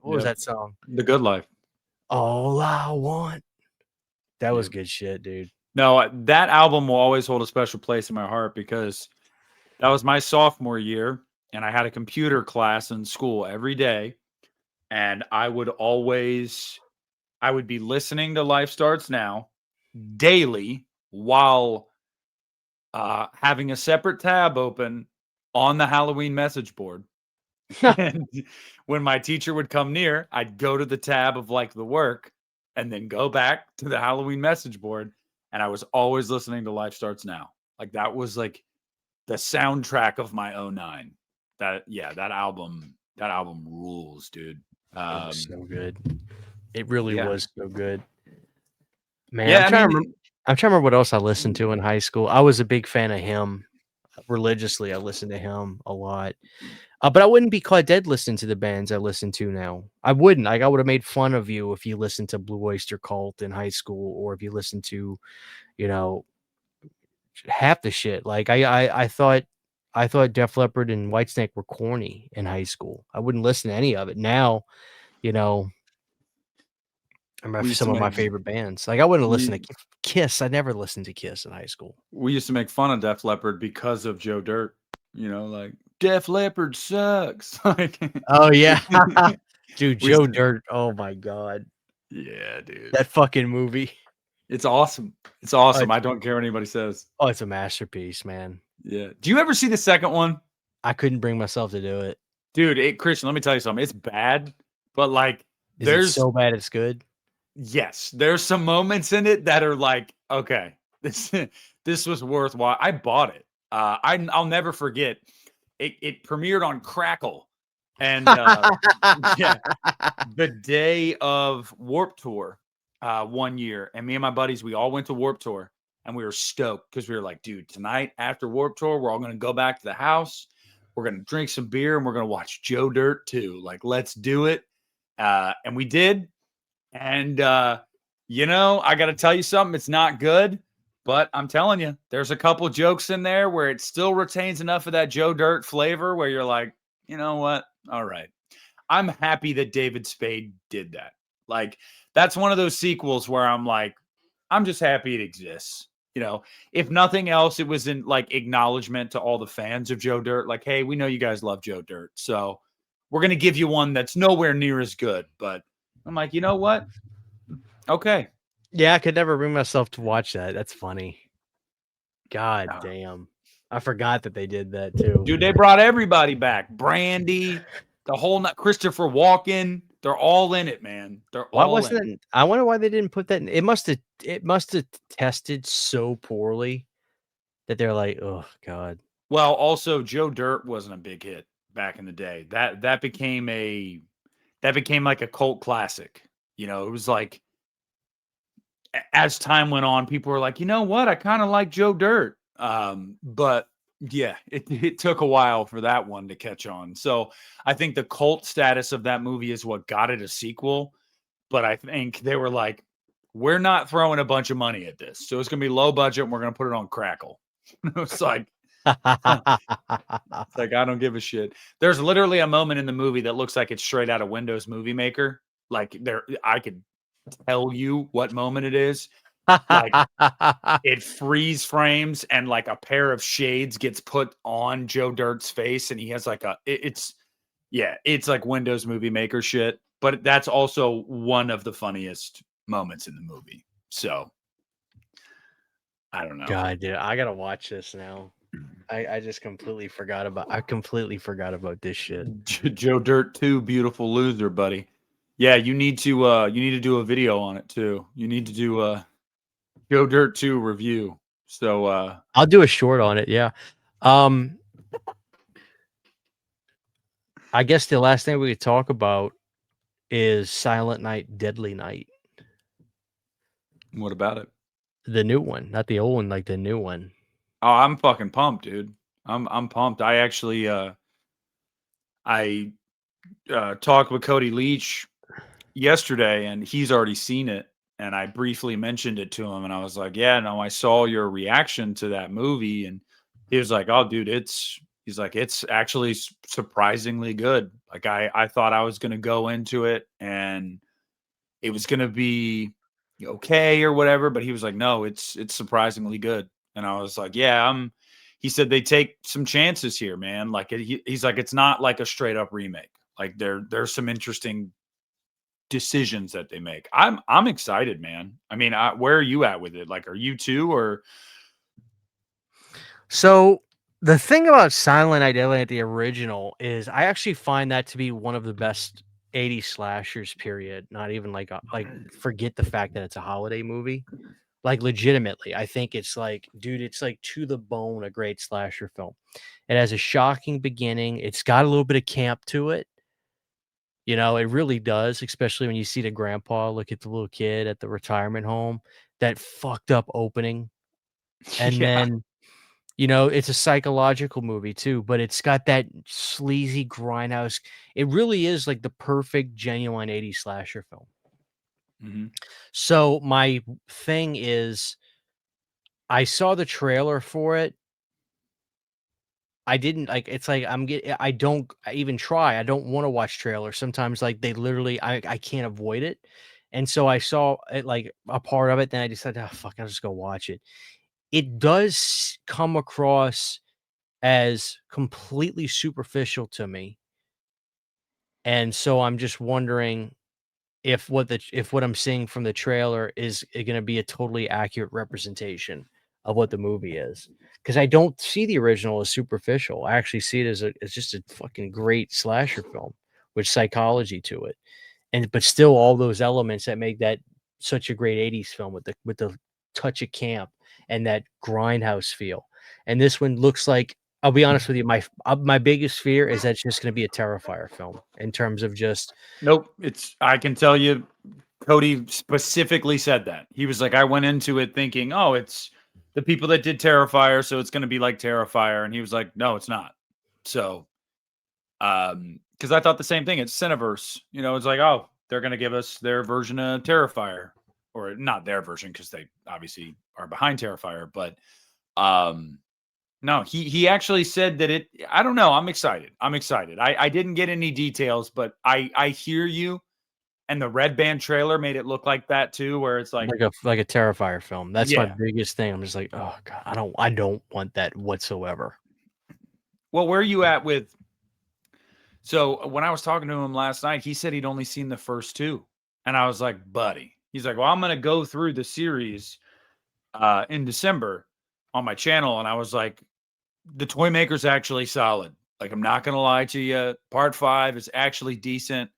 was that song? The Good Life. All I Want. That was good shit, dude. No, that album will always hold a special place in my heart because that was my sophomore year, and I had a computer class in school every day, and I would be listening to Life Starts Now daily while having a separate tab open on the Halloween message board. And when my teacher would come near, I'd go to the tab of like the work and then go back to the Halloween message board. And I was always listening to Life Starts Now. Like that was like the soundtrack of my 09. That album rules, dude. It was so good. It really was so good. Man, Yeah, I'm trying to remember what else I listened to in high school. I was a big fan of him. Religiously, I listened to him a lot. But I wouldn't be caught dead listening to the bands I listen to now. I wouldn't. Like I would have made fun of you if you listened to Blue Oyster Cult in high school, or if you listened to, you know, half the shit. Like I thought Def Leppard and Whitesnake were corny in high school. I wouldn't listen to any of it. Now, you know, I remember We used to some of my make favorite bands. Like I wouldn't listen to we Kiss. I never listened to Kiss in high school. we used to make fun of Def Leppard because of Joe Dirt. You know, like Def Leppard sucks. Like Oh yeah. Dude, we used Joe to, Dirt. Oh my god. yeah, dude. That fucking movie. It's awesome. It's Oh, awesome. I don't care what anybody says. it's a masterpiece, man. Yeah. Do you ever see the second one? I couldn't bring myself to do it. Dude, Christian, let me tell you something. It's bad, but like Is it there's so bad it's good? yes, there's some moments in it that are like, okay, this was worthwhile. I bought it. I'll never forget. It premiered on Crackle, and yeah, the day of Warp Tour, one year, and me and my buddies, we all went to Warp Tour, and we were stoked because we were like, dude, tonight after Warp Tour, we're all gonna go back to the house. We're gonna drink some beer, and we're gonna watch Joe Dirt too. Like, let's do it. And we did. And you know, I got to tell you something. It's not good, but I'm telling you, there's a couple jokes in there where it still retains enough of that Joe Dirt flavor where you're like, you know what? All right. I'm happy that David Spade did that. Like, that's one of those sequels where I'm like, I'm just happy it exists. You know, if nothing else, it was in like acknowledgement to all the fans of Joe Dirt. Like, hey, we know you guys love Joe Dirt. So we're going to give you one that's nowhere near as good. But I'm like, you know what? Okay. Yeah, I could never bring myself to watch that. That's funny. God damn. I forgot that they did that too. Dude, they brought everybody back. Brandy, the whole Christopher Walken. They're all in it, man. They're Why all in wasn't it. it? I wonder why they didn't put that in. It must have tested so poorly that they're like, oh god. Well, also Joe Dirt wasn't a big hit back in the day. That became like a cult classic. You know, it was like as time went on, people were like, you know what? I kind of like Joe Dirt. But yeah, it took a while for that one to catch on. So I think the cult status of that movie is what got it a sequel. But I think they were like, we're not throwing a bunch of money at this. So it's going to be low budget and we're going to put it on Crackle. It's like, it's like, I don't give a shit. There's literally a moment in the movie that looks like it's straight out of Windows Movie Maker. Like I could tell you what moment it is. Like it freeze frames and like a pair of shades gets put on Joe Dirt's face and he has like it's like Windows Movie Maker shit, but that's also one of the funniest moments in the movie. So I don't know. God, dude, I gotta watch this now. I just completely forgot about this shit. Joe Dirt 2, Beautiful Loser, buddy. Yeah, you need to do a video on it too. You need to do a Joe Dirt 2 review. So I'll do a short on it, yeah. I guess the last thing we could talk about is Silent Night, Deadly Night. what about it? The new one, not the old one, like the new one. Oh, I'm fucking pumped, dude. I'm pumped. I actually talked with Cody Leach yesterday and he's already seen it. And I briefly mentioned it to him and I was like, yeah, no, I saw your reaction to that movie. And he was like, oh, dude, it's actually surprisingly good. Like I thought I was going to go into it and it was going to be okay or whatever. But he was like, no, it's surprisingly good. And I was like, yeah, he said they take some chances here, man. Like he's like, it's not like a straight up remake. Like there's some interesting decisions that they make. I'm excited, man. I mean, where are you at with it? Like, are you too, or? So the thing about Silent Night, Deadly Night, the original, is I actually find that to be one of the best 80s slashers. Period. Not even like forget the fact that it's a holiday movie. Like legitimately, I think it's like, dude, it's like to the bone a great slasher film. It has a shocking beginning. It's got a little bit of camp to it. You know, it really does, especially when you see the grandpa look at the little kid at the retirement home. That fucked up opening. And Yeah. then, you know, it's a psychological movie too, but it's got that sleazy grindhouse. It really is like the perfect, genuine 80s slasher film. Mhm. So my thing is, I saw the trailer for it. I didn't like it's like I don't even try. I don't wanna watch trailers. Sometimes, like, they literally I can't avoid it. And so I saw it, like, a part of it, then I decided, "Oh, fuck, I'll just go watch it." It does come across as completely superficial to me, and so I'm just wondering if what I'm seeing from the trailer is gonna be a totally accurate representation of what the movie is. Because I don't see the original as superficial. I actually see it as just a fucking great slasher film with psychology to it. And but still all those elements that make that such a great '80s film with the touch of camp and that grindhouse feel. And this one looks like I'll be honest with you, my biggest fear is that it's just gonna be a Terrifier film in terms of just Nope. I can tell you, Cody specifically said that. He was like, I went into it thinking, oh, it's the people that did Terrifier, so it's going to be like Terrifier. And he was like, no, it's not. So, because I thought the same thing. It's Cineverse. It's like, oh, they're going to give us their version of Terrifier, or not their version because they obviously are behind Terrifier. But no, he actually said that it. I don't know. I'm excited. I didn't get any details, but I hear you. And the Red Band trailer made it look like that too, where it's like, like a Terrifier film. That's my yeah. biggest thing. I'm just like, "Oh god, I don't want that whatsoever." Well, where are you at with? So when I was talking to him last night, he said he'd only seen the first two, and I was like, buddy. He's like, well, I'm gonna go through the series in December on my channel, and I was like, the Toy Maker's actually solid. Like, I'm not gonna lie to you. Part 5 is actually decent.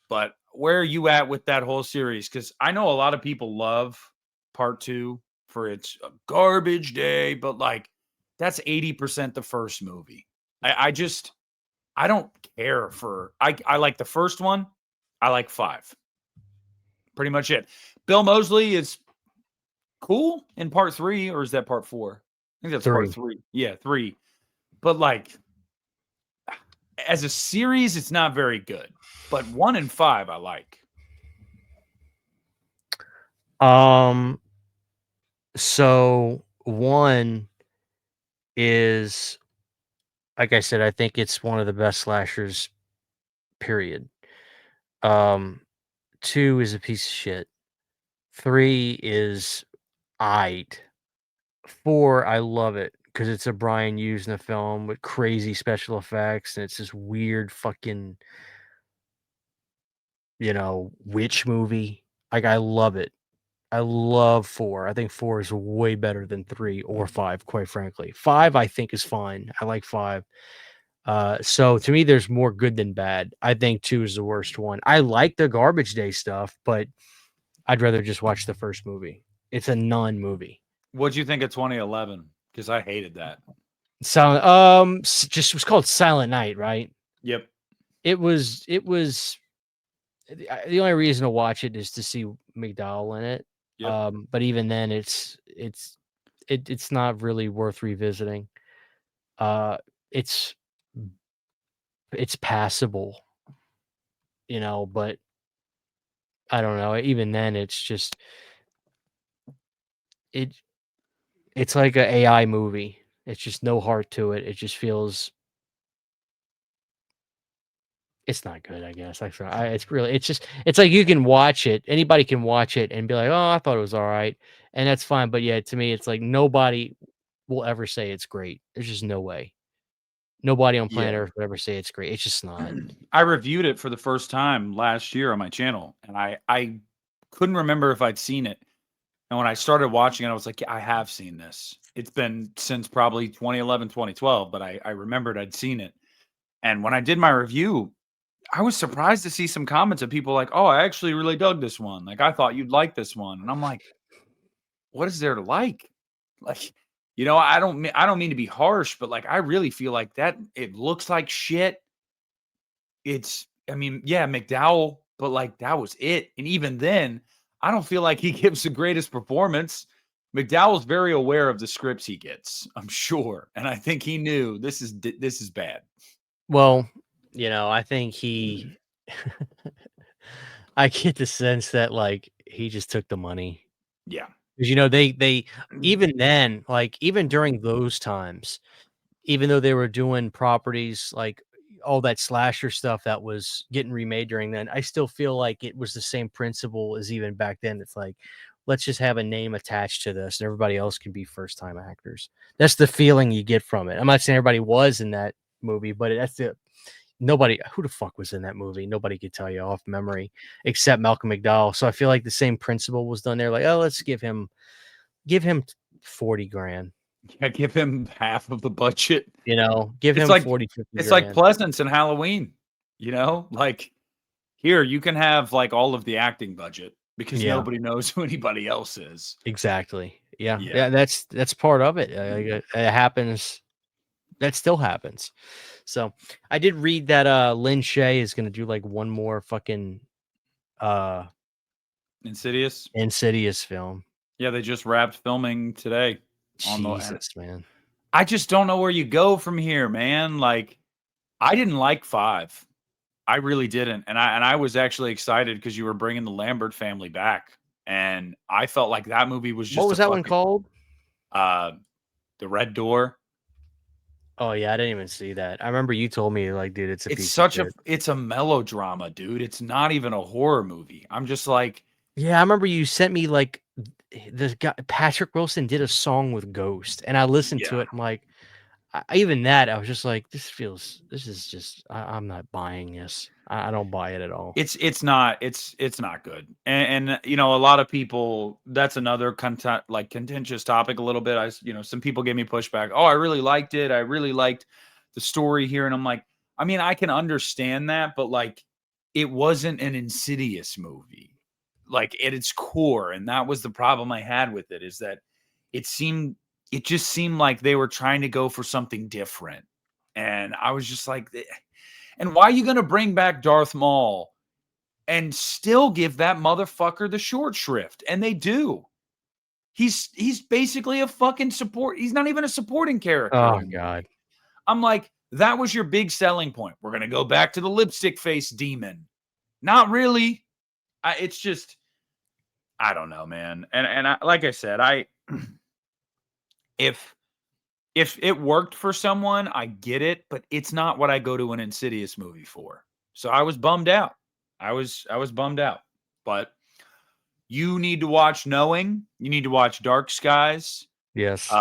But where are you at with that whole series? Because I know a lot of people love part 2 for its garbage day, but like that's 80% the first movie. I don't care for I like the first one. I like 5. Pretty much it. Bill Moseley is cool in part 3, or is that part 4? I think that's part 3. 3. Yeah, 3. But like as a series, it's not very good. But 1 and 5 I like. Um, so 1 is like I said, I think it's one of the best slashers, period. Um, 2 is a piece of shit. 3 is aight. 4, I love it because it's a Brian Usna film with crazy special effects, and it's this weird fucking, witch movie. Like, I love it. I love 4. I think 4 is way better than 3 or 5, quite frankly. 5, I think, is fine. I like 5. So to me, there's more good than bad. I think 2 is the worst one. I like the Garbage Day stuff, but I'd rather just watch the first movie. It's a non-movie. What'd you think of 2011? Because I hated that. Silent, just was called Silent Night, right? Yep. It was the only reason to watch it is to see McDowell in it. Yep. But even then, it's not really worth revisiting. Uh, it's it's passable, but I don't know. Even then, it's just it it's like a AI movie. It's just no heart to it. It just feels it's not good, I guess. It's like you can watch it. Anybody can watch it and be like, "Oh, I thought it was all right." And that's fine, but yeah, to me it's like nobody will ever say it's great. There's just no way. Nobody on planet Yeah. Earth would ever say it's great. It's just not. I reviewed it for the first time last year on my channel, and I couldn't remember if I'd seen it. And when I started watching it, I was like, yeah, I have seen this. It's been since probably 2011, 2012, but I remembered I'd seen it. And when I did my review, I was surprised to see some comments of people like, "Oh, I actually really dug this one. Like, I thought you'd like this one." And I'm like, "What is there to like?" Like, I don't mean to be harsh, but like, I really feel like that it looks like shit. I mean, yeah, McDowell, but like that was it. And even then, I don't feel like he gives the greatest performance. McDowell's very aware of the scripts he gets, I'm sure, and I think he knew this is bad. Well, I think he I get the sense that like he just took the money. Yeah. 'Cause, they even then, like, even during those times, even though they were doing properties, like, all that slasher stuff that was getting remade during then, I still feel like it was the same principle as even back then. It's like, let's just have a name attached to this, and everybody else can be first-time actors. That's the feeling you get from it. I'm not saying everybody was in that movie, but that's the nobody who the fuck was in that movie? Nobody could tell you off memory except Malcolm McDowell. So I feel like the same principle was done there. Like, oh, let's give him 40 grand, Yeah, give him half of the budget. give It's him like 40, 50 it's like grand. Pleasance and Halloween, like here you can have like all of the acting budget because Yeah, nobody knows who anybody else is. exactly. Yeah. Yeah. Yeah. That's part of it. It happens. That still happens. So I did read that Lin Shay is gonna do like one more fucking uh Insidious. Insidious film. Yeah, they just wrapped filming today and Jesus, man. I just don't know where you go from here, man. Like I didn't like 5. I really didn't. And I was actually excited because you were bringing the Lambert family back. And I felt like that movie was What just a was that one fucking called? uh The Red Door. Oh yeah, I didn't even see that. I remember you told me like, dude, it's a It's piece of such a shit. it's a melodrama, dude. It's not even a horror movie. I'm just like, Yeah, I remember you sent me like this guy Patrick Wilson did a song with Ghost, and I listened to yeah. it. I'm like, even that, I was just like, this is just, I'm not buying this. I don't buy it at all. It's not good. And a lot of people, that's another contentious topic a little bit. Some people gave me pushback. Oh, I really liked it. I really liked the story here. And I'm like, I mean, I can understand that, but like it wasn't an Insidious movie. Like at its core. And that was the problem I had with it, is that it just seemed like they were trying to go for something different. And I was just like, and why are you going to bring back Darth Maul and still give that motherfucker the short shrift? And they do. He's basically a fucking support. He's not even a supporting character Oh in the God. movie. I'm like, that was your big selling point. We're going to go back to the lipstick face demon. Not really. It's just, I don't know, man. And like I said, if it worked for someone, I get it, but it's not what I go to an Insidious movie for. So I was bummed out. I was bummed out. But you need to watch Knowing. You need to watch Dark Skies. Yes.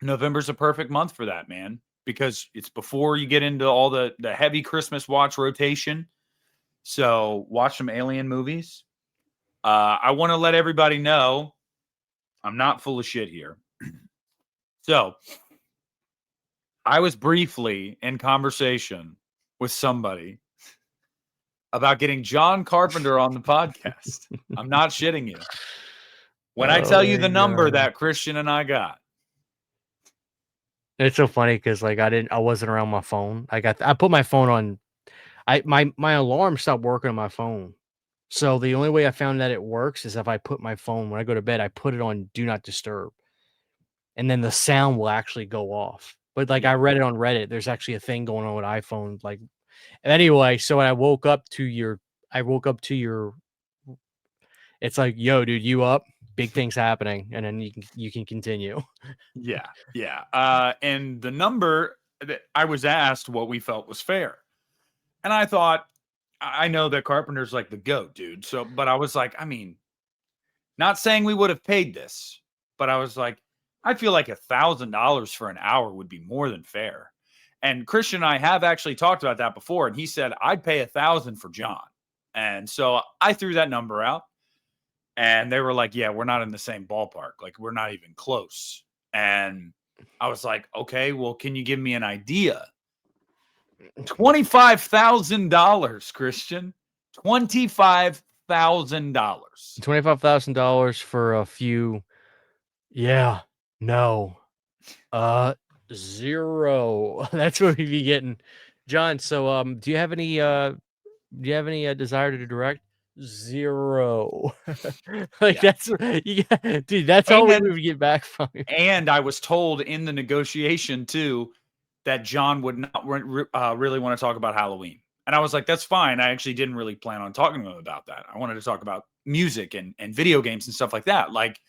November's a perfect month for that, man, because it's before you get into all the heavy Christmas watch rotation. So watch some alien movies. I want to let everybody know I'm not full of shit here. So I was briefly in conversation with somebody about getting John Carpenter on the podcast. I'm not shitting you. When I tell you my the number God. that Christian and I got. It's so funny because like I wasn't around my phone. I put my phone on. My alarm stopped working on my phone. So the only way I found that it works is if I put my phone when I go to bed, I put it on do not disturb, and then the sound will actually go off. But like I Yeah. read it on Reddit, there's actually a thing going on with iPhone. Like anyway, so when I woke up to your. It's like, yo, dude, you up? Big things happening, and then you can continue. Yeah. Yeah. And the number that I was asked what we felt was fair. And I thought, I know that Carpenter's like the GOAT, dude. So, but I was like, I mean, not saying we would have paid this, but I was like, I feel like $1,000 for an hour would be more than fair. And Christian and I have actually talked about that before. And he said, I'd pay 1,000 for John. And so I threw that number out. And they were like, yeah, we're not in the same ballpark. Like, we're not even close. And I was like, okay, well, can you give me an idea? $25,000, Christian. $25,000. $25,000 for a few. Yeah, no, 0. That's what we'd be getting, John. So, do you have any desire to direct? 0. Like Yeah. that's dude. That's all we And would get back from you. And I was told in the negotiation too that John would not really want to talk about Halloween. And I was like, that's fine. I actually didn't really plan on talking to him about that. I wanted to talk about music and video games and stuff like that. Like,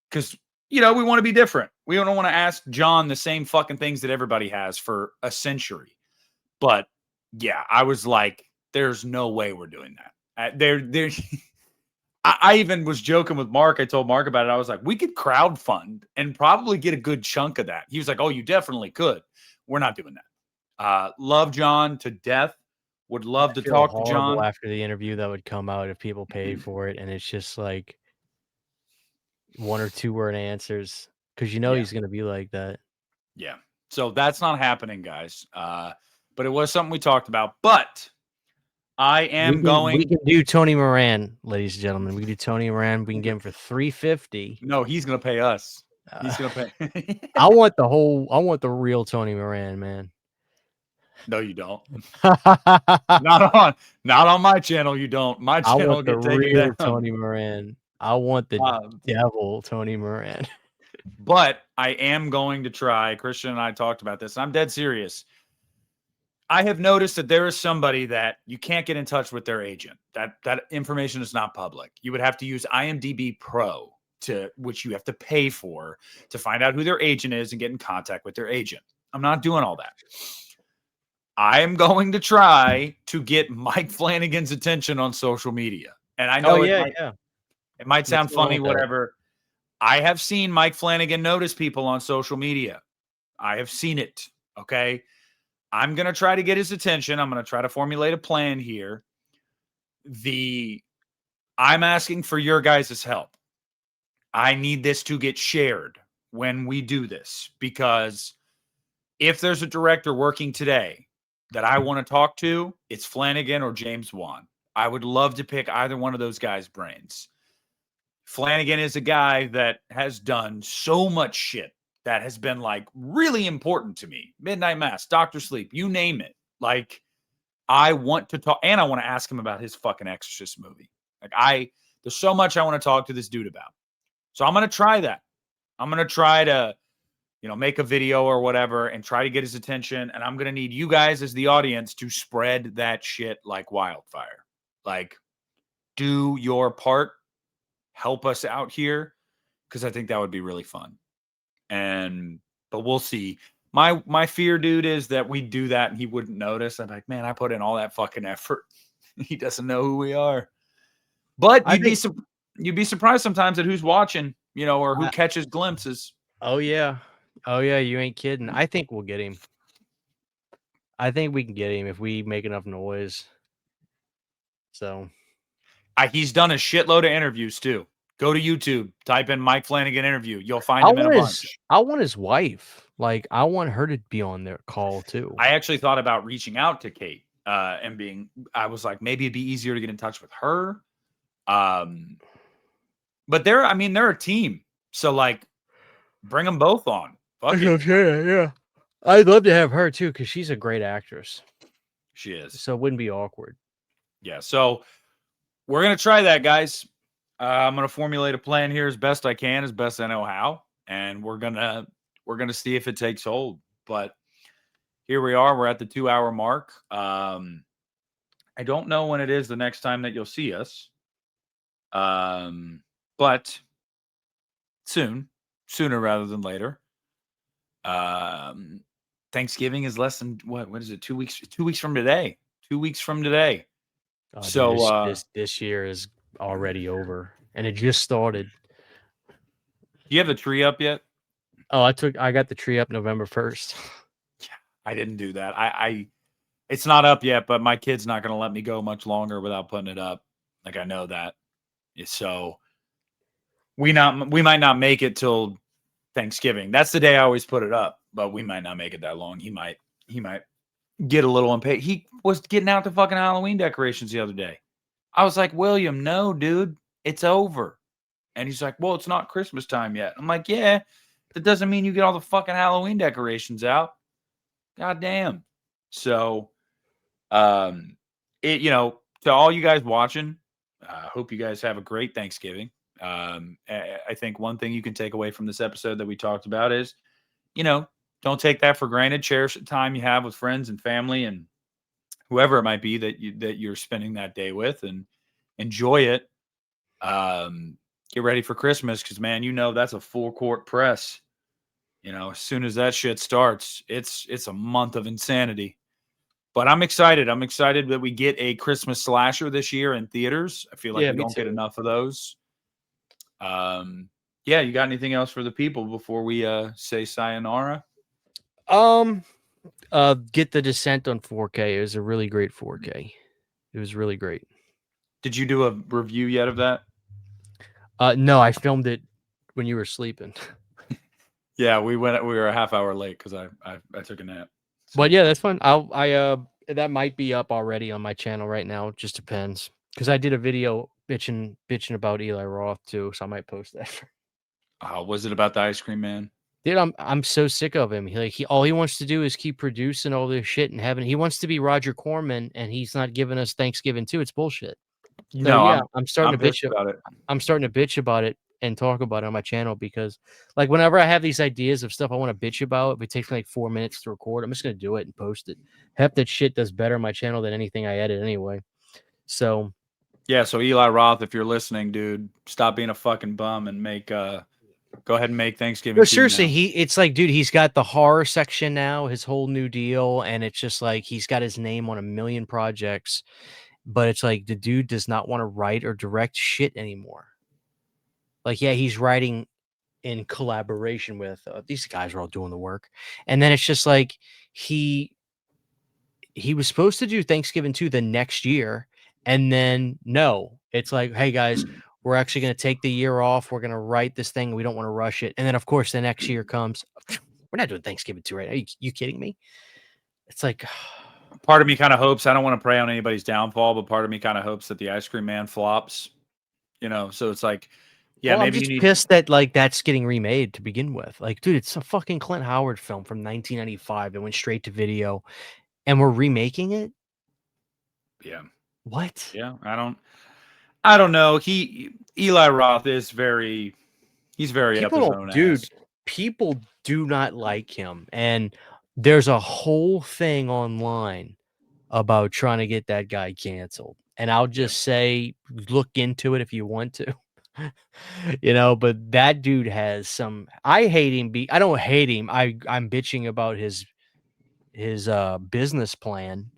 because, you know, we want to be different. We don't want to ask John the same fucking things that everybody has for a century. But yeah, I was like, there's no way we're doing that. I even was joking with Mark. I told Mark about it. I was like, we could crowdfund and probably get a good chunk of that. He was like, oh, you definitely could. We're not doing that. Love John to death. Would love to talk to John. After the interview that would come out if people paid for it, and it's just like 1 or 2 word answers, because you know he's going to be like that. Yeah. So that's not happening, guys. But it was something we talked about. But I am We can do Tony Moran, ladies and gentlemen. We can do Tony Moran. We can get him for $350. No, he's gonna pay us. He's gonna pay. I want the real Tony Moran, man. No, you don't. not on my channel. You don't. My channel I want the get taken real down. Tony Moran. I want the devil Tony Moran. But I am going to try. Christian and I talked about this, and I'm dead serious. I have noticed that there is somebody that you can't get in touch with their agent. That information is not public. You would have to use IMDb Pro, which you have to pay for, to find out who their agent is and get in contact with their agent. I'm not doing all that. I am going to try to get Mike Flanagan's attention on social media. And I know it might sound funny, whatever. I have seen Mike Flanagan notice people on social media. I have seen it. Okay. I'm going to try to get his attention. I'm going to try to formulate a plan here. I'm asking for your guys' help. I need this to get shared when we do this, because if there's a director working today that I want to talk to, it's Flanagan or James Wan. I would love to pick either one of those guys' brains. Flanagan is a guy that has done so much shit that has been like really important to me. Midnight Mass, Dr. Sleep, you name it. Like, I want to talk, and I want to ask him about his fucking Exorcist movie. Like, there's so much I want to talk to this dude about. So I'm going to try that. I'm going to try to, make a video or whatever and try to get his attention. And I'm going to need you guys as the audience to spread that shit like wildfire. Like, do your part. Help us out here, because I think that would be really fun. But we'll see. My fear, dude, is that we do that and he wouldn't notice. I'm like, man, I put in all that fucking effort. He doesn't know who we are. But you'd be surprised sometimes at who's watching, or who catches glimpses. Oh yeah, you ain't kidding. I think we'll get him. I think we can get him if we make enough noise. So he's done a shitload of interviews too. Go to YouTube, type in Mike Flanagan interview. You'll find him in a bunch. I want his wife. Like, I want her to be on their call too. I actually thought about reaching out to Kate I was like, maybe it'd be easier to get in touch with her. But they're a team. So like, bring them both on. Yeah. I'd love to have her too, because she's a great actress. She is. So it wouldn't be awkward. Yeah. So we're going to try that, guys. I'm going to formulate a plan here as best I can, as best I know how. And we're going to see if it takes hold. But here we are. We're at the 2-hour mark. I don't know when it is the next time that you'll see us. But sooner rather than later. Thanksgiving is less than what is it? 2 weeks, 2 weeks from today. 2 weeks from today. Oh, so dude, this year is already over, and it just started. Do you have the tree up yet? Oh, I got the tree up November 1st. Yeah, I didn't do that. It's not up yet, but my kid's not going to let me go much longer without putting it up. Like, I know that. So we might not make it till Thanksgiving. That's the day I always put it up, but we might not make it that long. He might get a little unpaid. He was getting out the fucking Halloween decorations the other day. I was like, William, no, dude, it's over. And he's like, well, it's not Christmas time yet. I'm like, yeah, that doesn't mean you get all the fucking Halloween decorations out. God damn. So, to all you guys watching, I hope you guys have a great Thanksgiving. I think one thing you can take away from this episode that we talked about is, don't take that for granted. Cherish the time you have with friends and family and whoever it might be that you're spending that day with, and enjoy it. Get ready for Christmas because, man, that's a full court press. As soon as that shit starts, it's a month of insanity. But I'm excited. I'm excited that we get a Christmas slasher this year in theaters. I feel like we don't get enough of those. Yeah, you got anything else for the people before we say sayonara? Get The Descent on 4K. It was a really great 4K. It was really great. Did you do a review yet of that? No, I filmed it when you were sleeping. Yeah, we were a half hour late because I took a nap. So. But yeah, that's fun. That might be up already on my channel right now. It just depends. Because I did a video bitching about Eli Roth too, so I might post that. Was it about the ice cream man? Dude, I'm so sick of him. All he wants to do is keep producing all this shit and he wants to be Roger Corman, and he's not giving us Thanksgiving too. It's bullshit. So, no, yeah, I'm starting to bitch about it. I'm starting to bitch about it and talk about it on my channel because, like, whenever I have these ideas of stuff I want to bitch about, if it takes me like 4 minutes to record, I'm just gonna do it and post it. Half that shit does better on my channel than anything I edit anyway. So yeah, so Eli Roth, if you're listening, dude, stop being a fucking bum and go ahead and make Thanksgiving. No, seriously, it's like, dude, he's got the horror section now, his whole new deal, and it's just like he's got his name on a million projects, but it's like the dude does not want to write or direct shit anymore. Like, yeah, he's writing in collaboration with these guys are all doing the work, and then it's just like he was supposed to do Thanksgiving 2 the next year, and then no, it's like, hey guys, we're actually going to take the year off, we're going to write this thing, we don't want to rush it, and then of course the next year comes, we're not doing Thanksgiving 2 right now. You kidding me? It's like, part of me kind of hopes, I don't want to prey on anybody's downfall, but part of me kind of hopes that the ice cream man flops, so it's like, yeah, well, maybe I'm just pissed that like that's getting remade to begin with. Like, dude, it's a fucking Clint Howard film from 1995 that went straight to video, and we're remaking it. Yeah. What? Yeah, I don't know. Eli Roth is he's very people up his don't, own dude. ass. People do not like him, and there's a whole thing online about trying to get that guy canceled. And I'll just say, look into it if you want to. But that dude has some. I hate him. I don't hate him. I'm bitching about his business plan,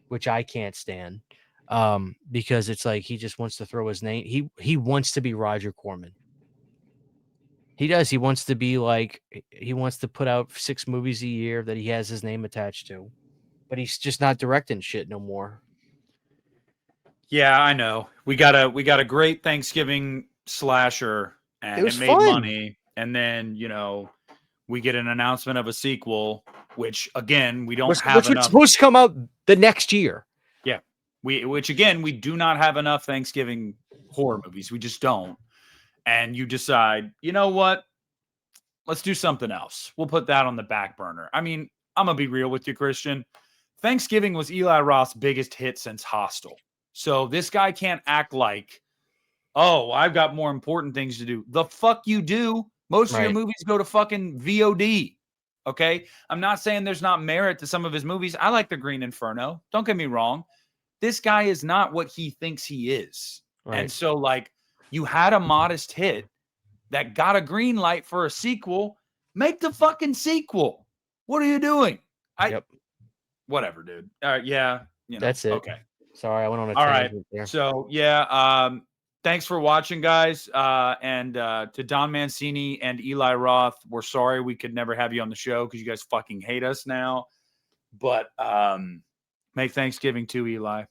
which I can't stand. Because it's like he just wants to throw his name. He wants to be Roger Corman. He does. He wants to be like, he wants to put out 6 movies a year that he has his name attached to, but he's just not directing shit no more. Yeah, I know. We got a great Thanksgiving slasher, and it made money. And then we get an announcement of a sequel, which again we don't have enough. Which was supposed to come out the next year. Yeah, which again we do not have enough Thanksgiving horror movies. We just don't. And you decide, you know what? Let's do something else. We'll put that on the back burner. I mean, I'm going to be real with you, Christian. Thanksgiving was Eli Roth's biggest hit since Hostel. So this guy can't act like, oh, I've got more important things to do. The fuck you do. Most of your movies go to fucking VOD. Okay? I'm not saying there's not merit to some of his movies. I like The Green Inferno. Don't get me wrong. This guy is not what he thinks he is. Right. And so, like, you had a modest hit that got a green light for a sequel. Make the fucking sequel. What are you doing? Whatever, dude. Yeah. That's it. Okay. Sorry, I went on a tangent there. So, yeah. Thanks for watching, guys. And to Don Mancini and Eli Roth, we're sorry we could never have you on the show because you guys fucking hate us now. But make Thanksgiving too, Eli.